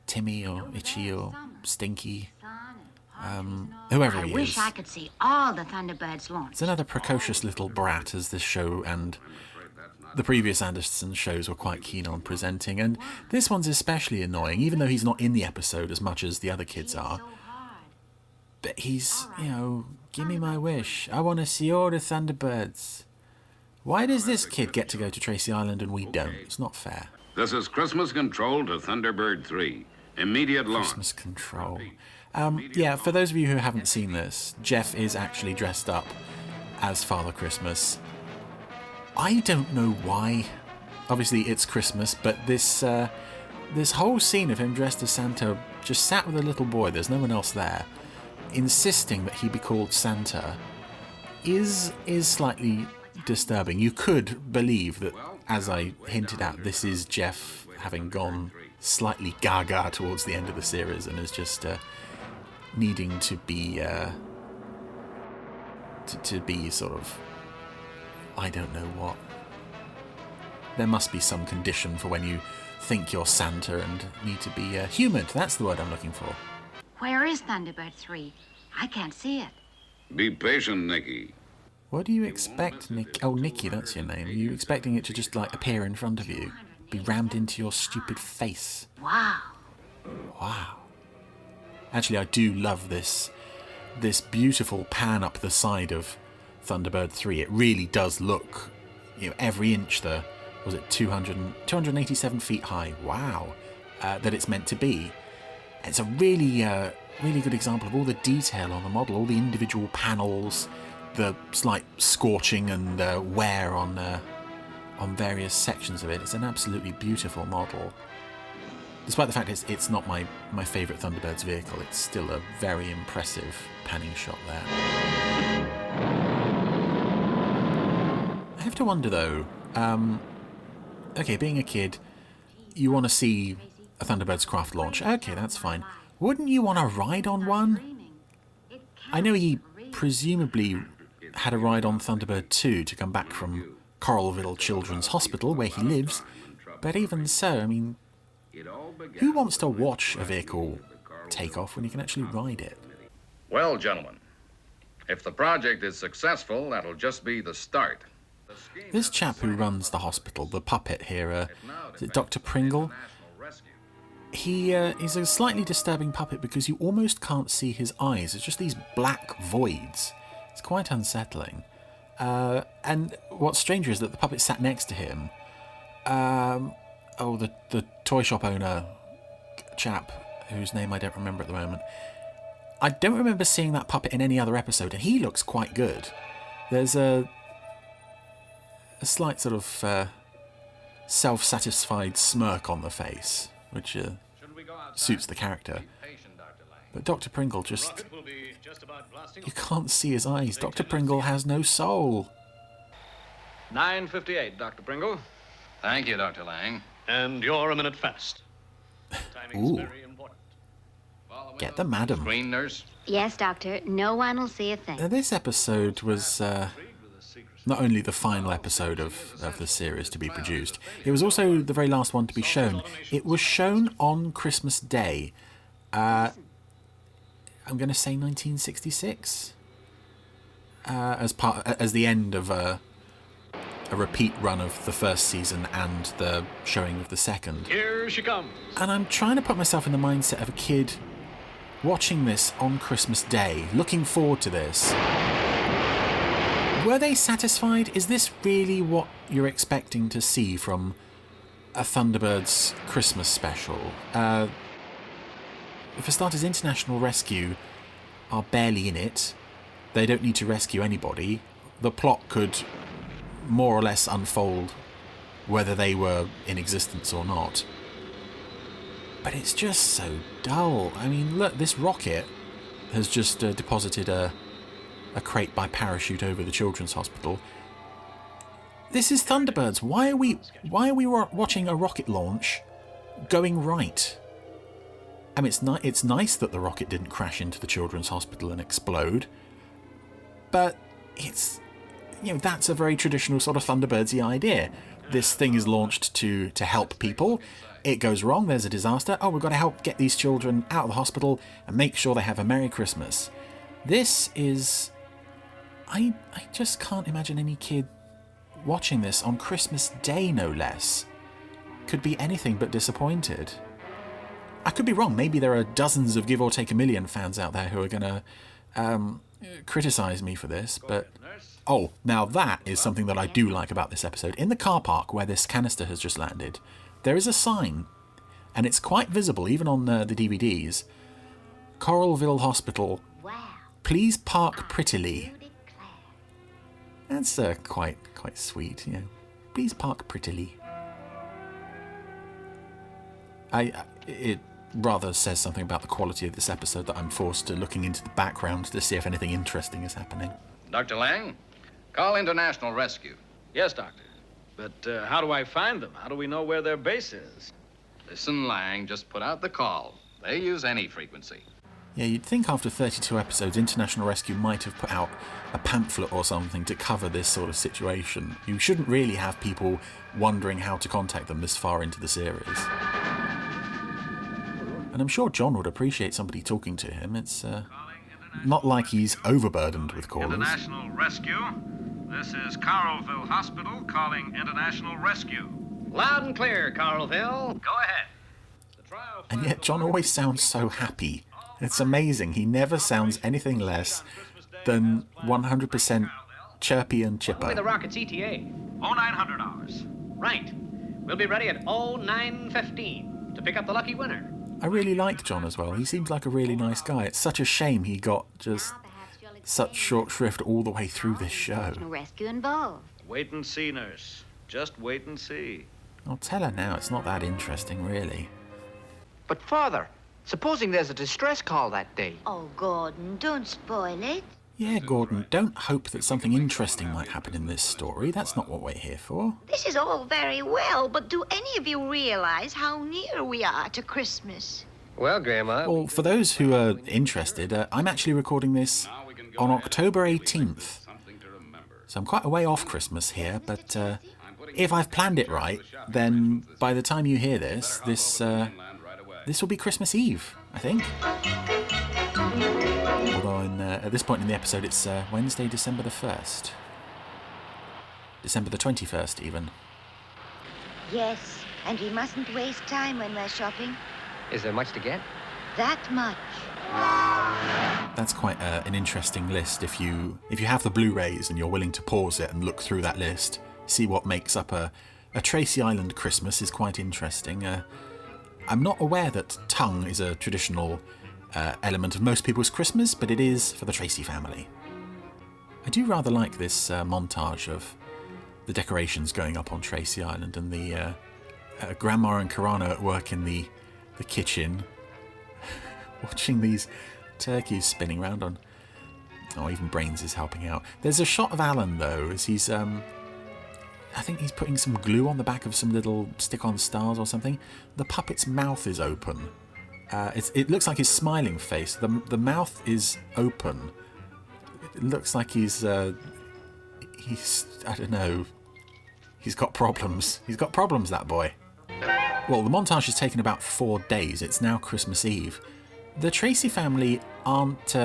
Timmy or Itchy or Stinky? Whoever he is. I wish I could see all the Thunderbirds launch. It's another precocious little brat, as this show and the previous Anderson shows were quite keen on presenting, and this one's especially annoying, even though he's not in the episode as much as the other kids are. But he's, give me my wish. I want to see all the Thunderbirds. Why does this kid get to go to Tracy Island and we don't? It's not fair. This is Christmas Control to Thunderbird 3. Immediate launch. Christmas Control. Yeah, for those of you who haven't seen this, Jeff is actually dressed up as Father Christmas. I don't know why. Obviously, it's Christmas, but this whole scene of him dressed as Santa, just sat with a little boy, there's no one else there, insisting that he be called Santa, is slightly disturbing. You could believe that, as I hinted at, this is Jeff having gone slightly gaga towards the end of the series and is just needing to be to be sort of, I don't know what. There must be some condition for when you think you're Santa and need to be humoured. That's the word I'm looking for. Where is Thunderbird 3? I can't see it. Be patient, Nicky. What do you expect, Nick? Oh, Nicky, that's your name. Are you expecting it to just, appear in front of you? Be rammed into your stupid face? Wow. Wow. Actually, I do love this beautiful pan up the side of Thunderbird 3. It really does look, every inch, 287 feet high? Wow. That it's meant to be. It's a really good example of all the detail on the model, all the individual panels, the slight scorching and wear on various sections of it. It's an absolutely beautiful model. Despite the fact it's not my favourite Thunderbirds vehicle, it's still a very impressive panning shot there. I have to wonder though, okay, being a kid, you want to see a Thunderbird's craft launch. Okay, that's fine. Wouldn't you want to ride on one? I know he presumably had a ride on Thunderbird 2 to come back from Coralville Children's Hospital, where he lives, but even so, I mean, who wants to watch a vehicle take off when you can actually ride it? Well, gentlemen, if the project is successful, that'll just be the start. This chap who runs the hospital, the puppet here, is it Dr. Pringle? He's a slightly disturbing puppet because you almost can't see his eyes. It's just these black voids. It's quite unsettling. And what's stranger is that the puppet sat next to him. The toy shop owner chap, whose name I don't remember at the moment. I don't remember seeing that puppet in any other episode, and he looks quite good. There's a slight sort of self-satisfied smirk on the face, which suits the character. But Dr. Pringle just... You can't see his eyes. Dr. Pringle has no soul. 9:58, Dr. Pringle. Thank you, Dr. Lang. And you're a minute fast. Ooh. Get the madam. Screen nurse? Yes, Doctor. No one will see a thing. Now, this episode was not only the final episode of the series to be produced, it was also the very last one to be shown. It was shown on Christmas Day. I'm going to say 1966, as the end of a repeat run of the first season and the showing of the second. Here she comes. And I'm trying to put myself in the mindset of a kid watching this on Christmas Day, looking forward to this. Were they satisfied? Is this really what you're expecting to see from a Thunderbirds Christmas special? For starters, International Rescue are barely in it. They don't need to rescue anybody. The plot could more or less unfold whether they were in existence or not. But it's just so dull. I mean, look, this rocket has just deposited a crate by parachute over the children's hospital. This is Thunderbirds. Why are we watching a rocket launch going right? I mean, it's nice that the rocket didn't crash into the children's hospital and explode, but it's, that's a very traditional sort of Thunderbirdsy idea. This thing is launched to help people. It goes wrong. There's a disaster. Oh, we've got to help get these children out of the hospital and make sure they have a Merry Christmas. This is... I just can't imagine any kid watching this on Christmas Day, no less, could be anything but disappointed. I could be wrong. Maybe there are dozens of Give or Take a Million fans out there who are going to criticise me for this, but... Oh, now that is something that I do like about this episode. In the car park where this canister has just landed, there is a sign, and it's quite visible, even on the DVDs. Coralville Hospital, please park prettily. That's quite sweet, Please park prettily. It rather says something about the quality of this episode that I'm forced to looking into the background to see if anything interesting is happening. Dr. Lang, call International Rescue. Yes, Doctor. But how do I find them? How do we know where their base is? Listen, Lang, just put out the call. They use any frequency. Yeah, you'd think after 32 episodes, International Rescue might have put out a pamphlet or something to cover this sort of situation. You shouldn't really have people wondering how to contact them this far into the series. And I'm sure John would appreciate somebody talking to him. It's not like he's overburdened with callers. International Rescue. This is Coralville Hospital calling International Rescue. Loud and clear, Coralville. Go ahead. And yet John always sounds so happy. It's amazing. He never sounds anything less than 100% chirpy and chipper. With the rocket's ETA. 0900 hours. Right. We'll be ready at 09:15 to pick up the lucky winner. I really like John as well. He seems like a really nice guy. It's such a shame he got just such short shrift all the way through this show. Rescue involved. Wait and see, nurse. Just wait and see. I'll tell her now. It's not that interesting, really. But, Father, supposing there's a distress call that day. Oh, Gordon, don't spoil it. Yeah, Gordon, don't hope that something interesting might happen in this story. That's not what we're here for. This is all very well, but do any of you realize how near we are to Christmas? Well, Grandma... Well, for those who are interested, I'm actually recording this on October 18th. So I'm quite a way off Christmas here, but if I've planned it right, then by the time you hear this, this will be Christmas Eve, I think. Although at this point in the episode, it's Wednesday, December the 1st. December the 21st, even. Yes, and we mustn't waste time when we're shopping. Is there much to get? That much. That's quite an interesting list. If you have the Blu-rays and you're willing to pause it and look through that list, see what makes up a Tracy Island Christmas is quite interesting. I'm not aware that tongue is a traditional element of most people's Christmas, but it is for the Tracy family. I do rather like this montage of the decorations going up on Tracy Island and the Grandma and Carano at work in the kitchen, watching these turkeys spinning around on... Oh, even Brains is helping out. There's a shot of Alan, though, as he's... I think he's putting some glue on the back of some little stick-on stars or something. The puppet's mouth is open. It looks like his smiling face. The mouth is open. It looks like he's I don't know. He's got problems. He's got problems, that boy. Well, the montage has taken about 4 days. It's now Christmas Eve. The Tracy family aren't...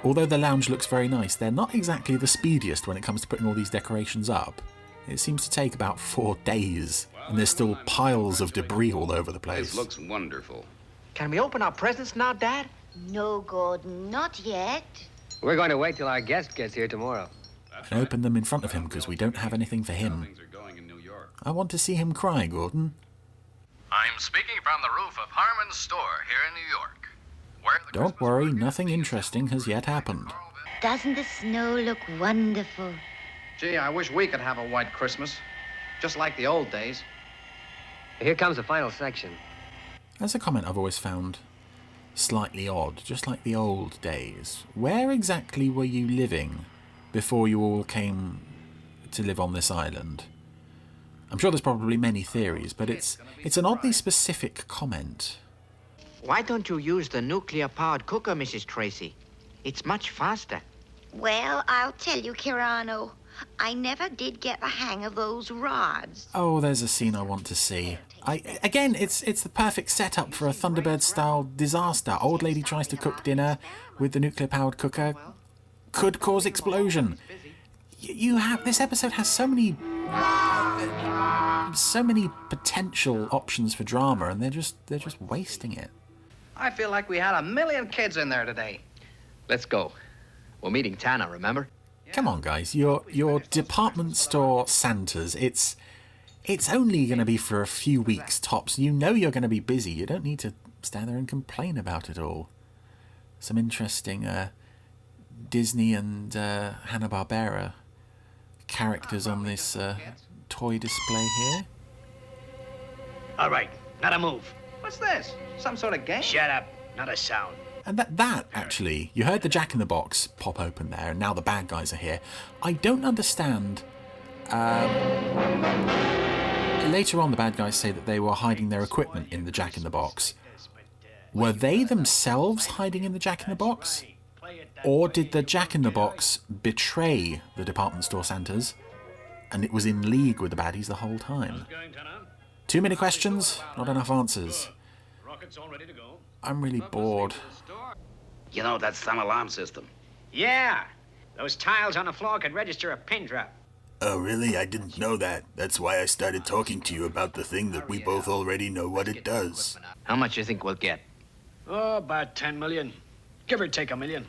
although the lounge looks very nice, they're not exactly the speediest when it comes to putting all these decorations up. It seems to take about 4 days, and there's still piles of debris all over the place. This looks wonderful. Can we open our presents now, Dad? No, Gordon, not yet. We're going to wait till our guest gets here tomorrow. And open them in front of him, because we don't have anything for him. I want to see him cry, Gordon. I'm speaking from the roof of Harmon's store here in New York. Where the Don't worry, nothing interesting has yet happened. Doesn't the snow look wonderful? Gee, I wish we could have a white Christmas, just like the old days. Here comes the final section. That's a comment I've always found slightly odd, just like the old days. Where exactly were you living before you all came to live on this island? I'm sure there's probably many theories, but it's an oddly specific comment. Why don't you use the nuclear-powered cooker, Mrs. Tracy? It's much faster. Well, I'll tell you, Kirano, I never did get the hang of those rods. Oh, there's a scene I want to see. Again, it's the perfect setup for a Thunderbird-style disaster. Old lady tries to cook dinner with the nuclear-powered cooker. Could cause explosion. This episode has so many potential options for drama, and they're just wasting it. I feel like we had 1 million kids in there today. Let's go. We're meeting Tana, remember? Come on, guys. Your department store Santas, it's only going to be for a few weeks tops. You know you're going to be busy. You don't need to stand there and complain about it all. Some interesting Disney and Hanna-Barbera characters on this toy display here. All right, not a move. What's this? Some sort of game? Shut up. Not a sound. And that actually, you heard the Jack-in-the-Box pop open there, and now the bad guys are here. I don't understand. Later on, the bad guys say that they were hiding their equipment in the Jack-in-the-Box. Were they themselves hiding in the Jack-in-the-Box? Or did the Jack-in-the-Box betray the department store Santas, and it was in league with the baddies the whole time? Too many questions, not enough answers. I'm really bored. You know, that's some alarm system. Yeah. Those tiles on the floor could register a pin drop. Oh, really? I didn't know that. That's why I started talking to you about the thing that we both already know what it does. How much you think we'll get? Oh, about 10 million. Give or take $1 million.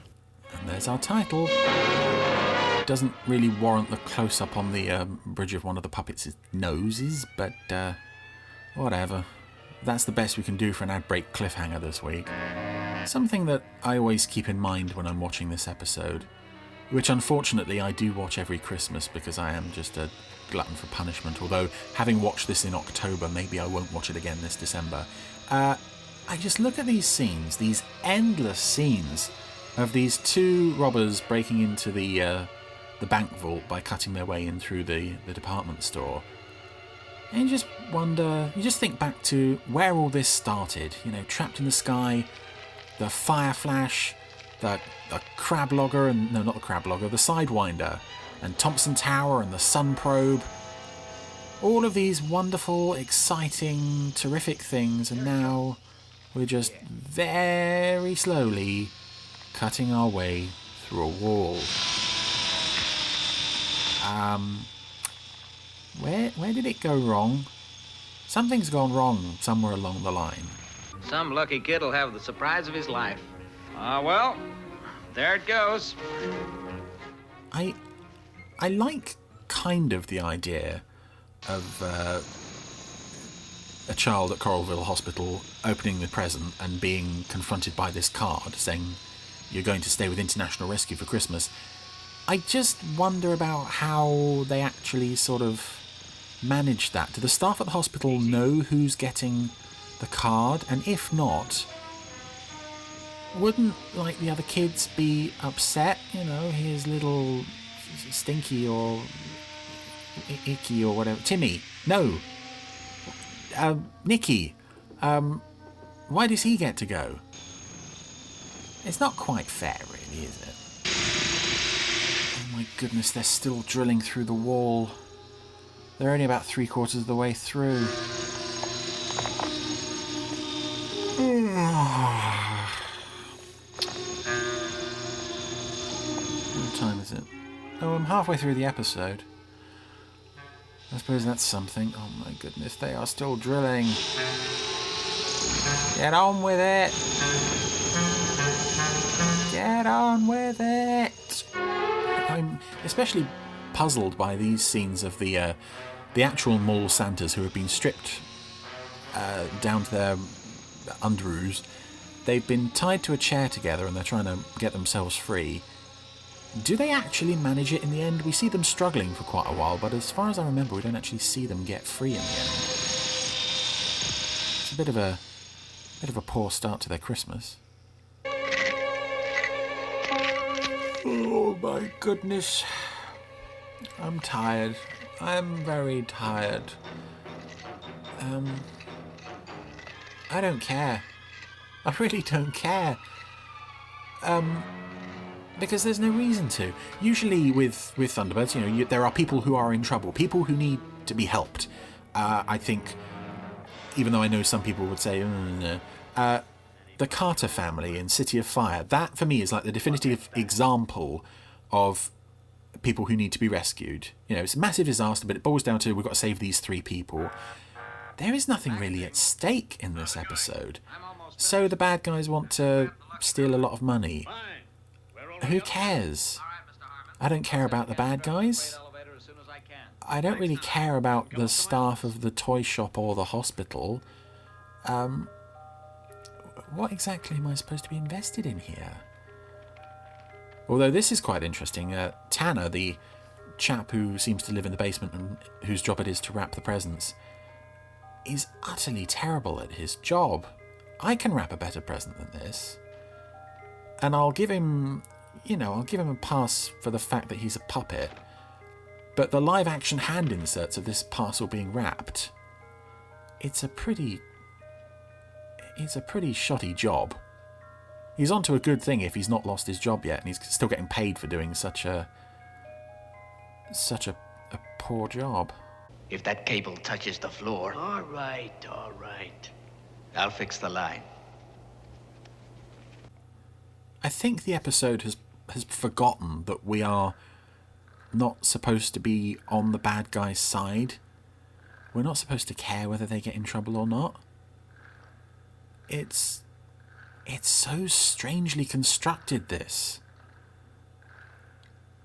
And there's our title. It doesn't really warrant the close-up on the bridge of one of the puppets' noses, but whatever. That's the best we can do for an ad-break cliffhanger this week. Something that I always keep in mind when I'm watching this episode, which unfortunately I do watch every Christmas because I am just a glutton for punishment, although having watched this in October, maybe I won't watch it again this December. I just look at these scenes, these endless scenes of these two robbers breaking into the bank vault by cutting their way in through the department store. And you just wonder, you just think back to where all this started. You know, Trapped in the Sky, the Fire Flash, the Crab Logger, and no, not the Crab Logger, the Sidewinder, and Thompson Tower and the Sun Probe. All of these wonderful, exciting, terrific things, and now we're just very slowly cutting our way through a wall. Where did it go wrong? Something's gone wrong somewhere along the line. Some lucky kid will have the surprise of his life. Well, there it goes. I like kind of the idea of a child at Coralville Hospital opening the present and being confronted by this card saying you're going to stay with International Rescue for Christmas. I just wonder about how they actually sort of manage that. Do the staff at the hospital know who's getting the card? And if not, wouldn't like the other kids be upset? You know, here's little Stinky or Icky or whatever. Timmy, no. Nicky, why does he get to go? It's not quite fair, really, is it? Oh my goodness, they're still drilling through the wall. They're only about 3/4 of the way through. What time is it? Oh, I'm halfway through the episode. I suppose that's something. Oh my goodness, they are still drilling. Get on with it. Get on with it. I'm especially puzzled by these scenes of the actual mall Santas who have been stripped down to their underoos. They've been tied to a chair together and they're trying to get themselves free. Do they actually manage it in the end? We see them struggling for quite a while, but as far as I remember, we don't actually see them get free in the end. It's a bit of a poor start to their Christmas. Oh my goodness. I'm tired. I'm very tired. I don't care. I really don't care. Because there's no reason to. Usually with Thunderbirds, there are people who are in trouble, people who need to be helped. I think, even though I know some people would say, the Carter family in City of Fire, that for me is like the definitive example of people who need to be rescued. It's a massive disaster, but it boils down to we've got to save these 3 people. There is nothing really at stake in this episode. So the bad guys want to steal a lot of money. Who cares? I don't care about the bad guys. I don't really care about the staff of the toy shop or the hospital. What exactly am I supposed to be invested in here? Although this is quite interesting. Tanner, the chap who seems to live in the basement and whose job it is to wrap the presents, is utterly terrible at his job. I can wrap a better present than this. And I'll give him a pass for the fact that he's a puppet. But the live action hand inserts of this parcel being wrapped, it's a pretty shoddy job. He's onto a good thing if he's not lost his job yet, and he's still getting paid for doing such a poor job. If that cable touches the floor... All right. I'll fix the line. I think the episode has forgotten that we are not supposed to be on the bad guy's side. We're not supposed to care whether they get in trouble or not. It's so strangely constructed, this.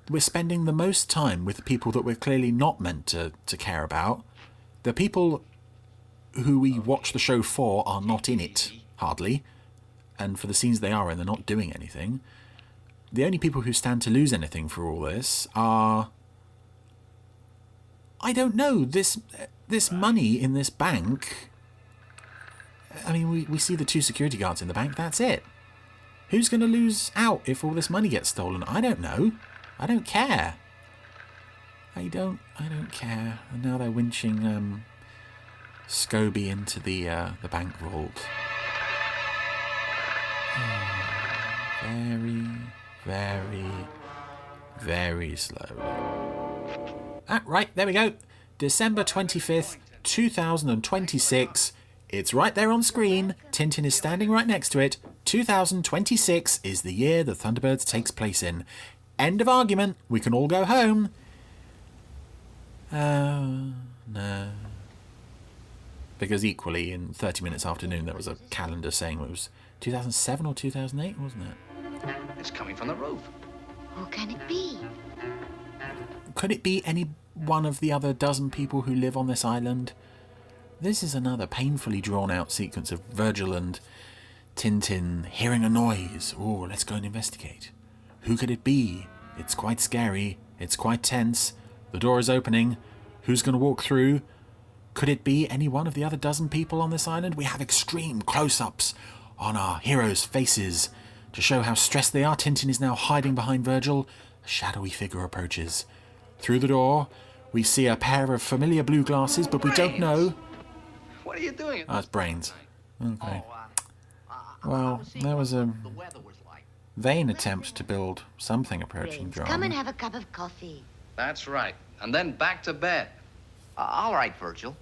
We're spending the most time with the people that we're clearly not meant to care about. The people who we watch the show for are not in it, hardly. And for the scenes they are in, they're not doing anything. The only people who stand to lose anything for all this are... I don't know, this money in this bank... I mean, we see the 2 security guards in the bank, that's it. Who's going to lose out if all this money gets stolen? I don't know. I don't care. I don't care. And now they're winching Scobie into the bank vault. Very, very, very slowly. Right, there we go. December 25th, 2026. It's right there on screen. Tintin is standing right next to it. 2026 is the year the Thunderbirds takes place in. End of argument. We can all go home. No. Because equally, in 30 Minutes Afternoon, there was a calendar saying it was 2007 or 2008, wasn't it? It's coming from the roof. Who can it be? Could it be any one of the other dozen people who live on this island? This is another painfully drawn-out sequence of Virgil and Tintin hearing a noise. Oh, let's go and investigate. Who could it be? It's quite scary. It's quite tense. The door is opening. Who's going to walk through? Could it be any one of the other dozen people on this island? We have extreme close-ups on our heroes' faces to show how stressed they are. Tintin is now hiding behind Virgil. A shadowy figure approaches. Through the door, we see a pair of familiar blue glasses, but we don't know. What are you doing? Oh, it's Brains. Okay. Well, that was a vain attempt to build something approaching drama. Come and have a cup of coffee. That's right. And then back to bed. All right, Virgil.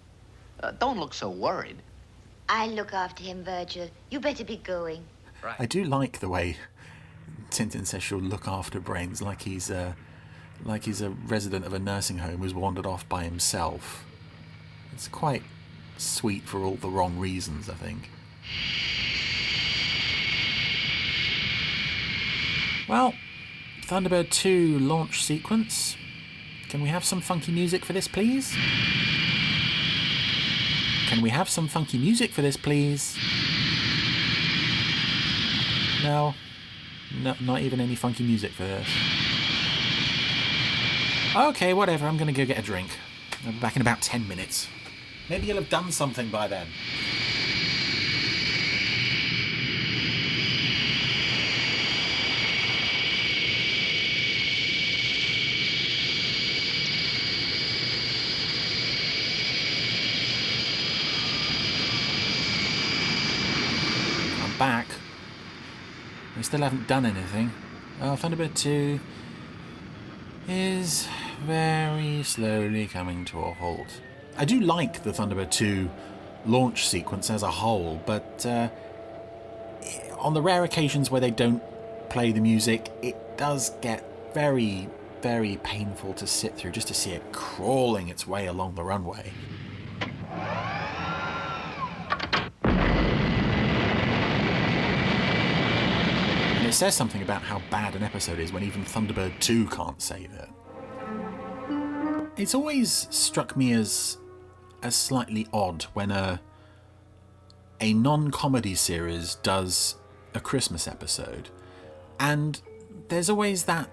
Don't look so worried. I'll look after him, Virgil. You better be going. Right. I do like the way Tintin says she'll look after Brains, like he's a resident of a nursing home who's wandered off by himself. It's quite sweet for all the wrong reasons, I think. Well, Thunderbird 2 launch sequence. Can we have some funky music for this, please? Can we have some funky music for this, please? No, not even any funky music for this. Okay, whatever, I'm going to go get a drink. I'll be back in about 10 minutes. Maybe you'll have done something by then. back. They still haven't done anything. Thunderbird 2 is very slowly coming to a halt. I do like the Thunderbird 2 launch sequence as a whole, but on the rare occasions where they don't play the music, it does get very, very painful to sit through, just to see it crawling its way along the runway. And it says something about how bad an episode is when even Thunderbird 2 can't save it. It's always struck me as slightly odd when a non-comedy series does a Christmas episode, and there's always that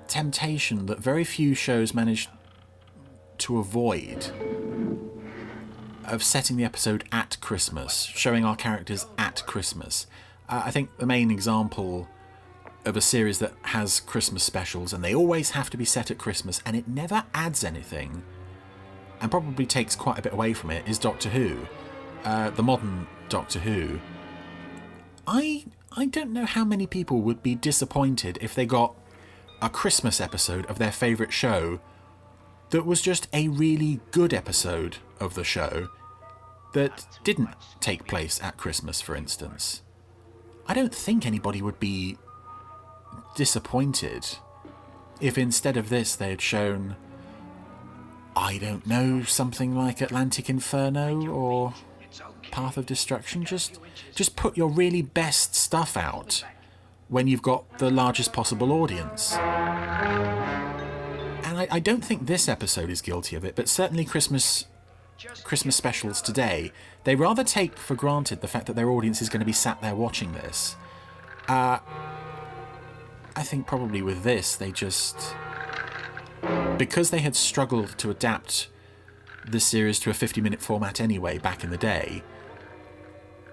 temptation that very few shows manage to avoid, of setting the episode at Christmas, showing our characters at Christmas. I think the main example of a series that has Christmas specials, and they always have to be set at Christmas, and it never adds anything, and probably takes quite a bit away from it, is Doctor Who. The modern Doctor Who. I don't know how many people would be disappointed if they got a Christmas episode of their favourite show that was just a really good episode of the show that didn't take place at Christmas, for instance. I don't think anybody would be disappointed if instead of this they had shown, I don't know, something like Atlantic Inferno or Path of Destruction. Just put your really best stuff out when you've got the largest possible audience. And I don't think this episode is guilty of it, but certainly Christmas specials today, they rather take for granted the fact that their audience is going to be sat there watching this. I think probably with this, they just... because they had struggled to adapt the series to a 50-minute format anyway back in the day,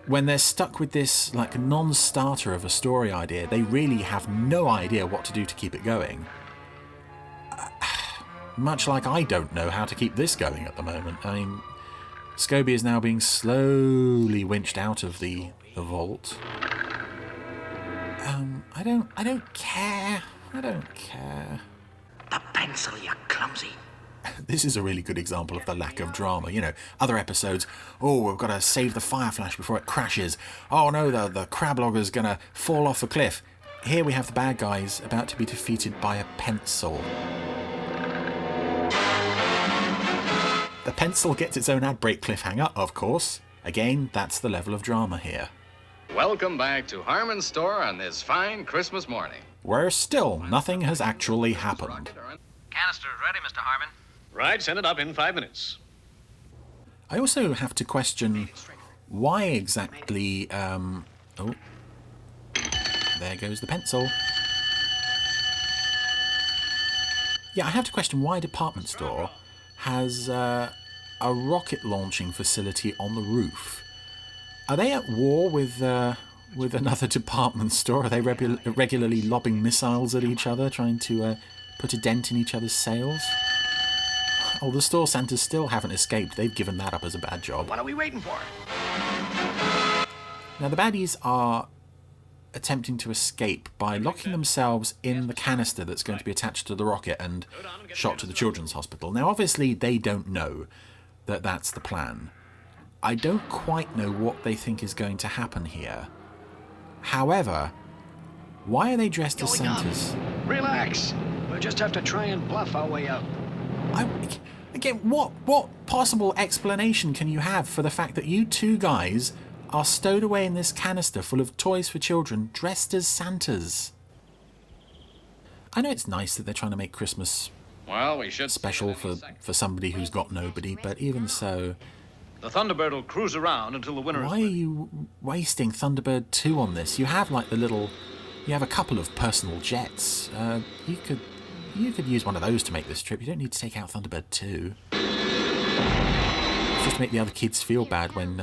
when they're stuck with this like non-starter of a story idea, they really have no idea what to do to keep it going. Much like I don't know how to keep this going at the moment. I mean, Scobie is now being slowly winched out of the vault. I don't care. I don't care. The pencil, you clumsy. This is a really good example of the lack of drama. You know, other episodes, oh, we've got to save the Fireflash before it crashes. Oh no, the crablogger's going to fall off a cliff. Here we have the bad guys about to be defeated by a pencil. The pencil gets its own ad break cliffhanger, of course. Again, that's the level of drama here. Welcome back to Harmon's store on this fine Christmas morning, where still nothing has actually happened. Canister's ready, Mr. Harmon. Right, send it up in 5 minutes. I also have to question why exactly... oh, there goes the pencil. Yeah, I have to question why a department store has a rocket launching facility on the roof. Are they at war with another department store? Are they regularly lobbing missiles at each other, trying to put a dent in each other's sales? Oh, the store Santas still haven't escaped. They've given that up as a bad job. What are we waiting for? Now, the baddies are attempting to escape by locking themselves in the canister that's going to be attached to the rocket and shot to the children's hospital. Now, obviously, they don't know that that's the plan. I don't quite know what they think is going to happen here. However, why are they dressed as Santas? Relax. We'll just have to try and bluff our way out. Again, what possible explanation can you have for the fact that you two guys are stowed away in this canister full of toys for children dressed as Santas? I know it's nice that they're trying to make Christmas special for somebody who's got nobody, but even so... The Thunderbird will cruise around until the winter is... Why are you wasting Thunderbird 2 on this? You have like you have a couple of personal jets. You could use one of those to make this trip. You don't need to take out Thunderbird 2. It's just to make the other kids feel bad when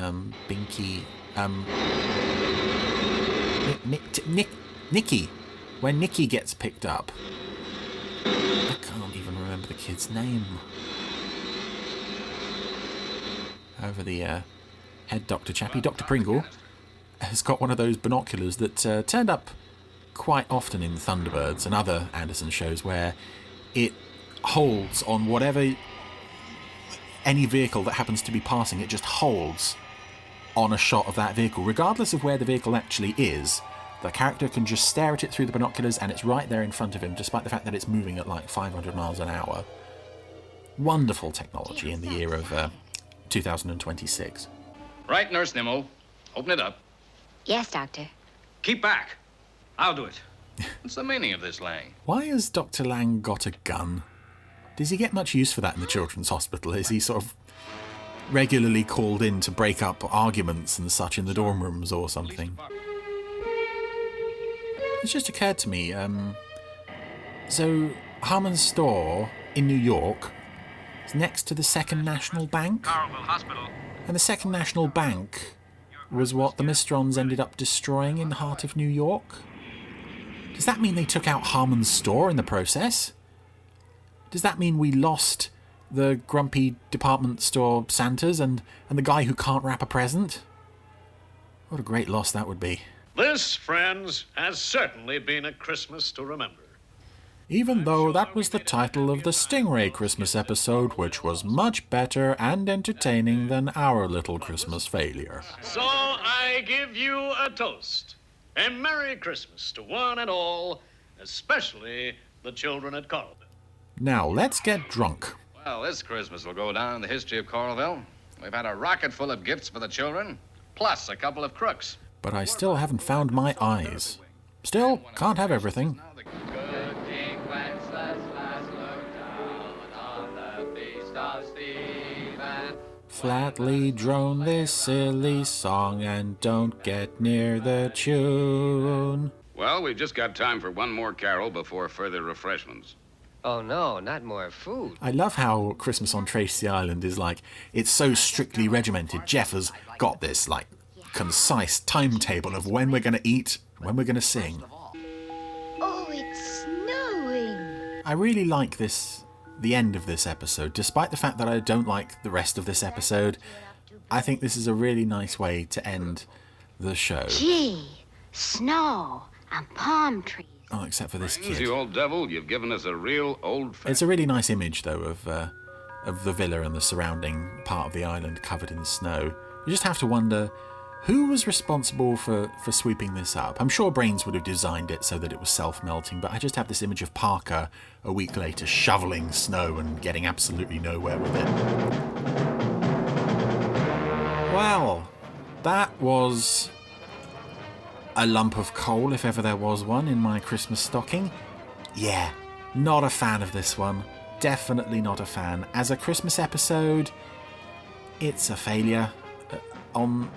when Nikki gets picked up. I can't even remember the kid's name. Over the head doctor chappie, Dr. Pringle. has got one of those binoculars that turned up quite often in Thunderbirds and other Anderson shows, where it holds on any vehicle that happens to be passing. It just holds on a shot of that vehicle, regardless of where the vehicle actually is. The character can just stare at it through the binoculars and it's right there in front of him, despite the fact that it's moving at like 500 miles an hour. Wonderful technology in the year of 2026. Right, Nurse Nimmo. Open it up. Yes, Doctor. Keep back. I'll do it. What's the meaning of this, Lang? Why has Dr. Lang got a gun? Does he get much use for that in the children's hospital? Is he sort of regularly called in to break up arguments and such in the dorm rooms or something? It's just occurred to me, so Harmon's store in New York is next to the Second National Bank. And the Second National Bank was what the Mistrons ended up destroying in the heart of New York. Does that mean they took out Harmon's store in the process? Does that mean we lost the grumpy department store Santas and the guy who can't wrap a present? What a great loss that would be. This, friends, has certainly been a Christmas to remember. Even though that was the title of the Stingray Christmas episode, which was much better and entertaining than our little Christmas failure. So I give you a toast. A Merry Christmas to one and all, especially the children at Coralville. Now, let's get drunk. Well, this Christmas will go down in the history of Coralville. We've had a rocket full of gifts for the children, plus a couple of crooks. But I still haven't found my eyes. Still, can't have everything. Flatly drone this silly song and don't get near the tune. Well, we've just got time for one more carol before further refreshments. Oh, no, not more food. I love how Christmas on Tracy Island is like, it's so strictly regimented. Jeff has got this, like, concise timetable of when we're going to eat, when we're going to sing. Oh, it's snowing. I really like the end of this episode, despite the fact that I don't like the rest of this episode. I think this is a really nice way to end the show. Gee, snow and palm trees. Oh, except for this kid. You old devil, you've given us a real old... It's a really nice image, though, of the villa and the surrounding part of the island covered in snow. You just have to wonder, who was responsible for sweeping this up? I'm sure Brains would have designed it so that it was self-melting, but I just have this image of Parker a week later shoveling snow and getting absolutely nowhere with it. Well, that was a lump of coal, if ever there was one, in my Christmas stocking. Yeah, not a fan of this one. Definitely not a fan. As a Christmas episode, it's a failure on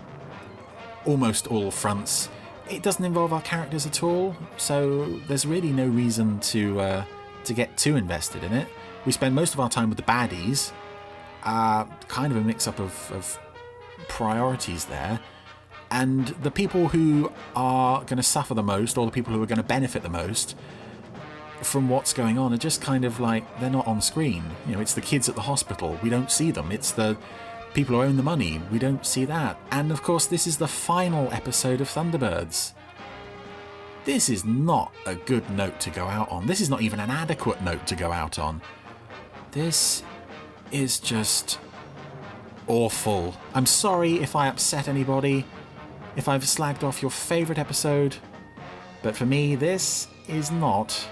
almost all fronts. It doesn't involve our characters at all, so there's really no reason to get too invested in it. We spend most of our time with the baddies. Kind of a mix-up of priorities there. And the people who are going to suffer the most, or the people who are going to benefit the most from what's going on, are just kind of like, they're not on screen. You know, it's the kids at the hospital. We don't see them. It's the people who own the money. We don't see that. And of course, this is the final episode of Thunderbirds. This is not a good note to go out on. This is not even an adequate note to go out on. This is just awful. I'm sorry if I upset anybody, if I've slagged off your favourite episode, but for me, this is not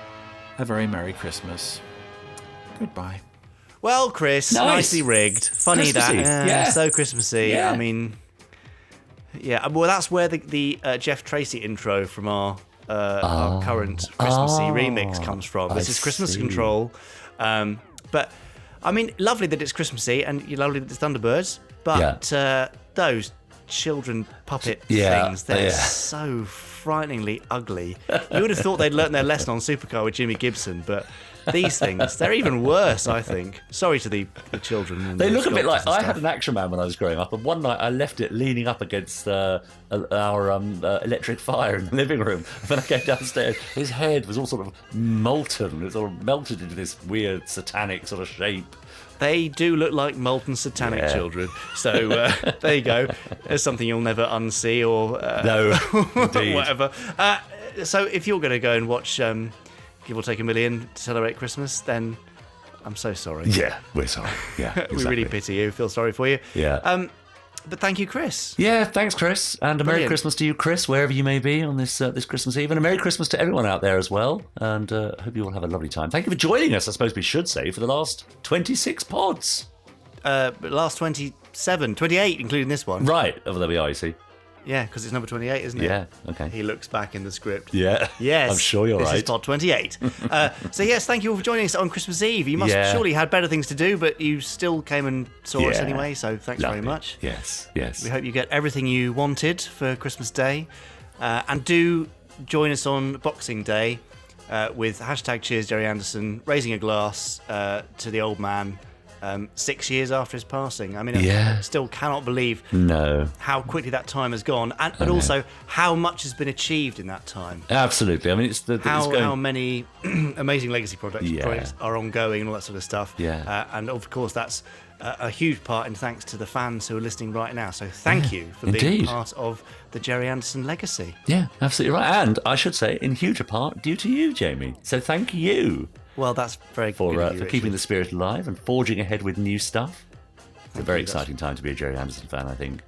a very Merry Christmas. Goodbye. Well, Chris, nicely rigged. Funny Christmassy. that. Yeah. So Christmassy. Yeah. I mean, yeah. Well, that's where the Jeff Tracy intro from our current Christmassy remix comes from. This is Christmas see. Control. But, I mean, lovely that it's Christmassy and lovely that it's Thunderbirds, but those children puppet things, they're so frighteningly ugly. You would have thought they'd learnt their lesson on Supercar with Jimmy Gibson, but These things, they're even worse, I think. Sorry to the children. And They the look a bit like... sculptors and I had stuff. an Action Man when I was growing up, and one night I left it leaning up against our electric fire in the living room. When I came downstairs, his head was all sort of molten. It sort of melted into this weird satanic sort of shape. They do look like molten satanic children. So there you go. There's something you'll never unsee or No, indeed. whatever. So if you're going to go and watch Give or Take a Million to celebrate Christmas, then I'm so sorry. Yeah, we're sorry. Yeah, exactly. We really pity you. Feel sorry for you. Yeah. But thank you, Chris. Yeah, thanks, Chris. And a Merry Brilliant. Christmas to you, Chris, wherever you may be on this Christmas Eve. And a Merry Christmas to everyone out there as well. And hope you all have a lovely time. Thank you for joining us, I suppose we should say, for the last 26 pods. Last 27, 28, including this one. Right. Oh, there we are, you see. Yeah, because it's number 28, isn't it? Yeah, okay. He looks back in the script. Yeah. Yes. I'm sure you're this right. This is pod 28. So yes, thank you all for joining us on Christmas Eve. You must surely had better things to do, but you still came and saw us anyway, so thanks Lovely. very much. Yes. We hope you get everything you wanted for Christmas Day. And do join us on Boxing Day with hashtag Cheers Gerry Anderson, raising a glass to the old man 6 years after his passing. I mean, I still cannot believe how quickly that time has gone, but also how much has been achieved in that time. Absolutely. I mean, it's how many amazing legacy projects are ongoing and all that sort of stuff. Yeah. And of course, that's a huge part in thanks to the fans who are listening right now. So thank you for being part of the Gerry Anderson legacy. Yeah, absolutely right. And I should say, in huge part, due to you, Jamie. So thank you. Well, that's very for good of you, for keeping the spirit alive and forging ahead with new stuff. It's a very exciting time to be a Gerry Anderson fan, I think.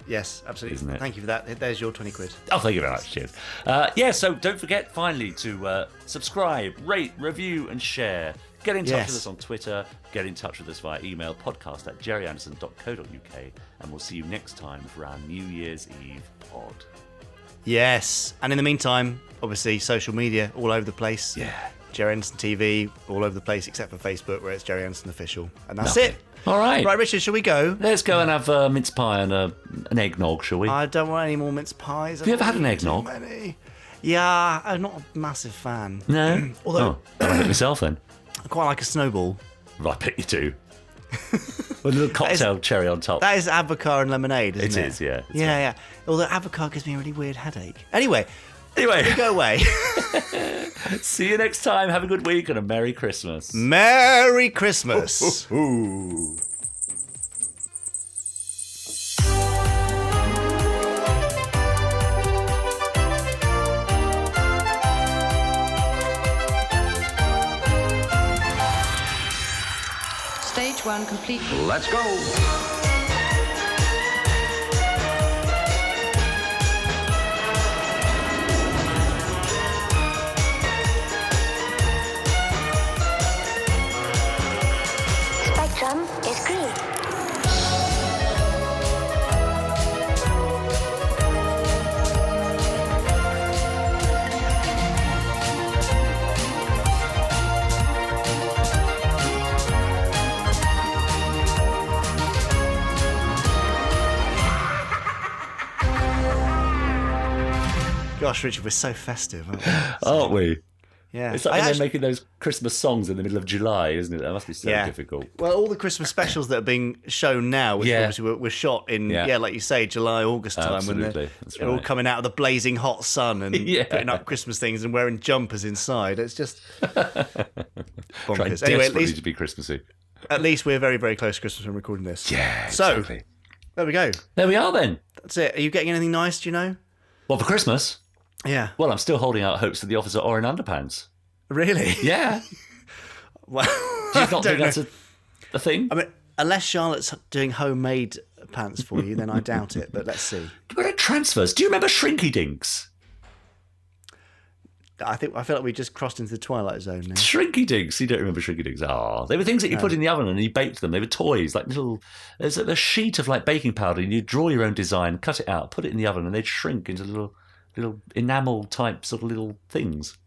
Yes, absolutely. Isn't it? Thank you for that. There's your 20 quid. Oh, thank you very much. Cheers. So don't forget, finally, to subscribe, rate, review, and share. Get in touch with us on Twitter. Get in touch with us via email, podcast@gerryanderson.co.uk. And we'll see you next time for our New Year's Eve pod. Yes. And in the meantime, obviously, social media all over the place. Yeah. Gerry Anderson TV all over the place, except for Facebook, where it's Gerry Anderson Official. And that's Lovely. it. All right. Right, Richard, shall we go? Let's go and have mince pie and an eggnog, shall we? I don't want any more mince pies. Have you ever had an eggnog? Too many. Yeah, I'm not a massive fan. No? Although, I'll have it myself then. I quite like a snowball. I bet you do. With a little cocktail cherry on top. That is avocado and lemonade, isn't it? It is, yeah. Yeah. Although avocado gives me a really weird headache. Anyway, go away. See you next time. Have a good week and a Merry Christmas. Merry Christmas. Stage one complete. Let's go. Spectrum is green. Gosh, Richard, we're so festive, aren't we? Aren't we? Yeah. It's like they're making those Christmas songs in the middle of July, isn't it? That must be so difficult. Well, all the Christmas specials that are being shown now, which obviously were shot in, like you say, July, August time, Absolutely. when That's they're all right. coming out of the blazing hot sun and putting up Christmas things and wearing jumpers inside. It's just Trying bonkers. Anyway, desperately to be Christmassy. at least we're very, very close to Christmas when recording this. Yeah, So, exactly. there we go. There we are then. That's it. Are you getting anything nice, do you know? Well, for Christmas? Yeah. Well, I'm still holding out hopes that the officer are in underpants. Really? Yeah. Well, Do you not I don't think that's know. a thing? I mean, unless Charlotte's doing homemade pants for you, then I doubt it, but let's see. What are transfers? Do you remember Shrinky Dinks? I feel like we just crossed into the Twilight Zone now. Shrinky Dinks. You don't remember Shrinky Dinks? Ah, they were things that you put in the oven and you baked them. They were toys, like little. There's a sheet of like baking powder, and you draw your own design, cut it out, put it in the oven, and they'd shrink into little enamel type sort of little things.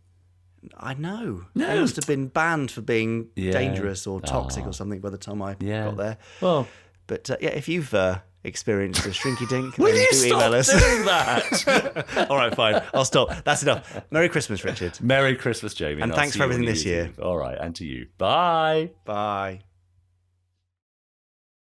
I know. No. They must have been banned for being Yeah. dangerous or toxic or something by the time I got there. Well, but if you've got experienced a shrinky dink, Will then you do stop email us. doing that? All right, fine. I'll stop. That's enough. Merry Christmas, Richard. Merry Christmas, Jamie. And I'll thanks see for you on everything this YouTube. year. All right, and to you. Bye. Bye.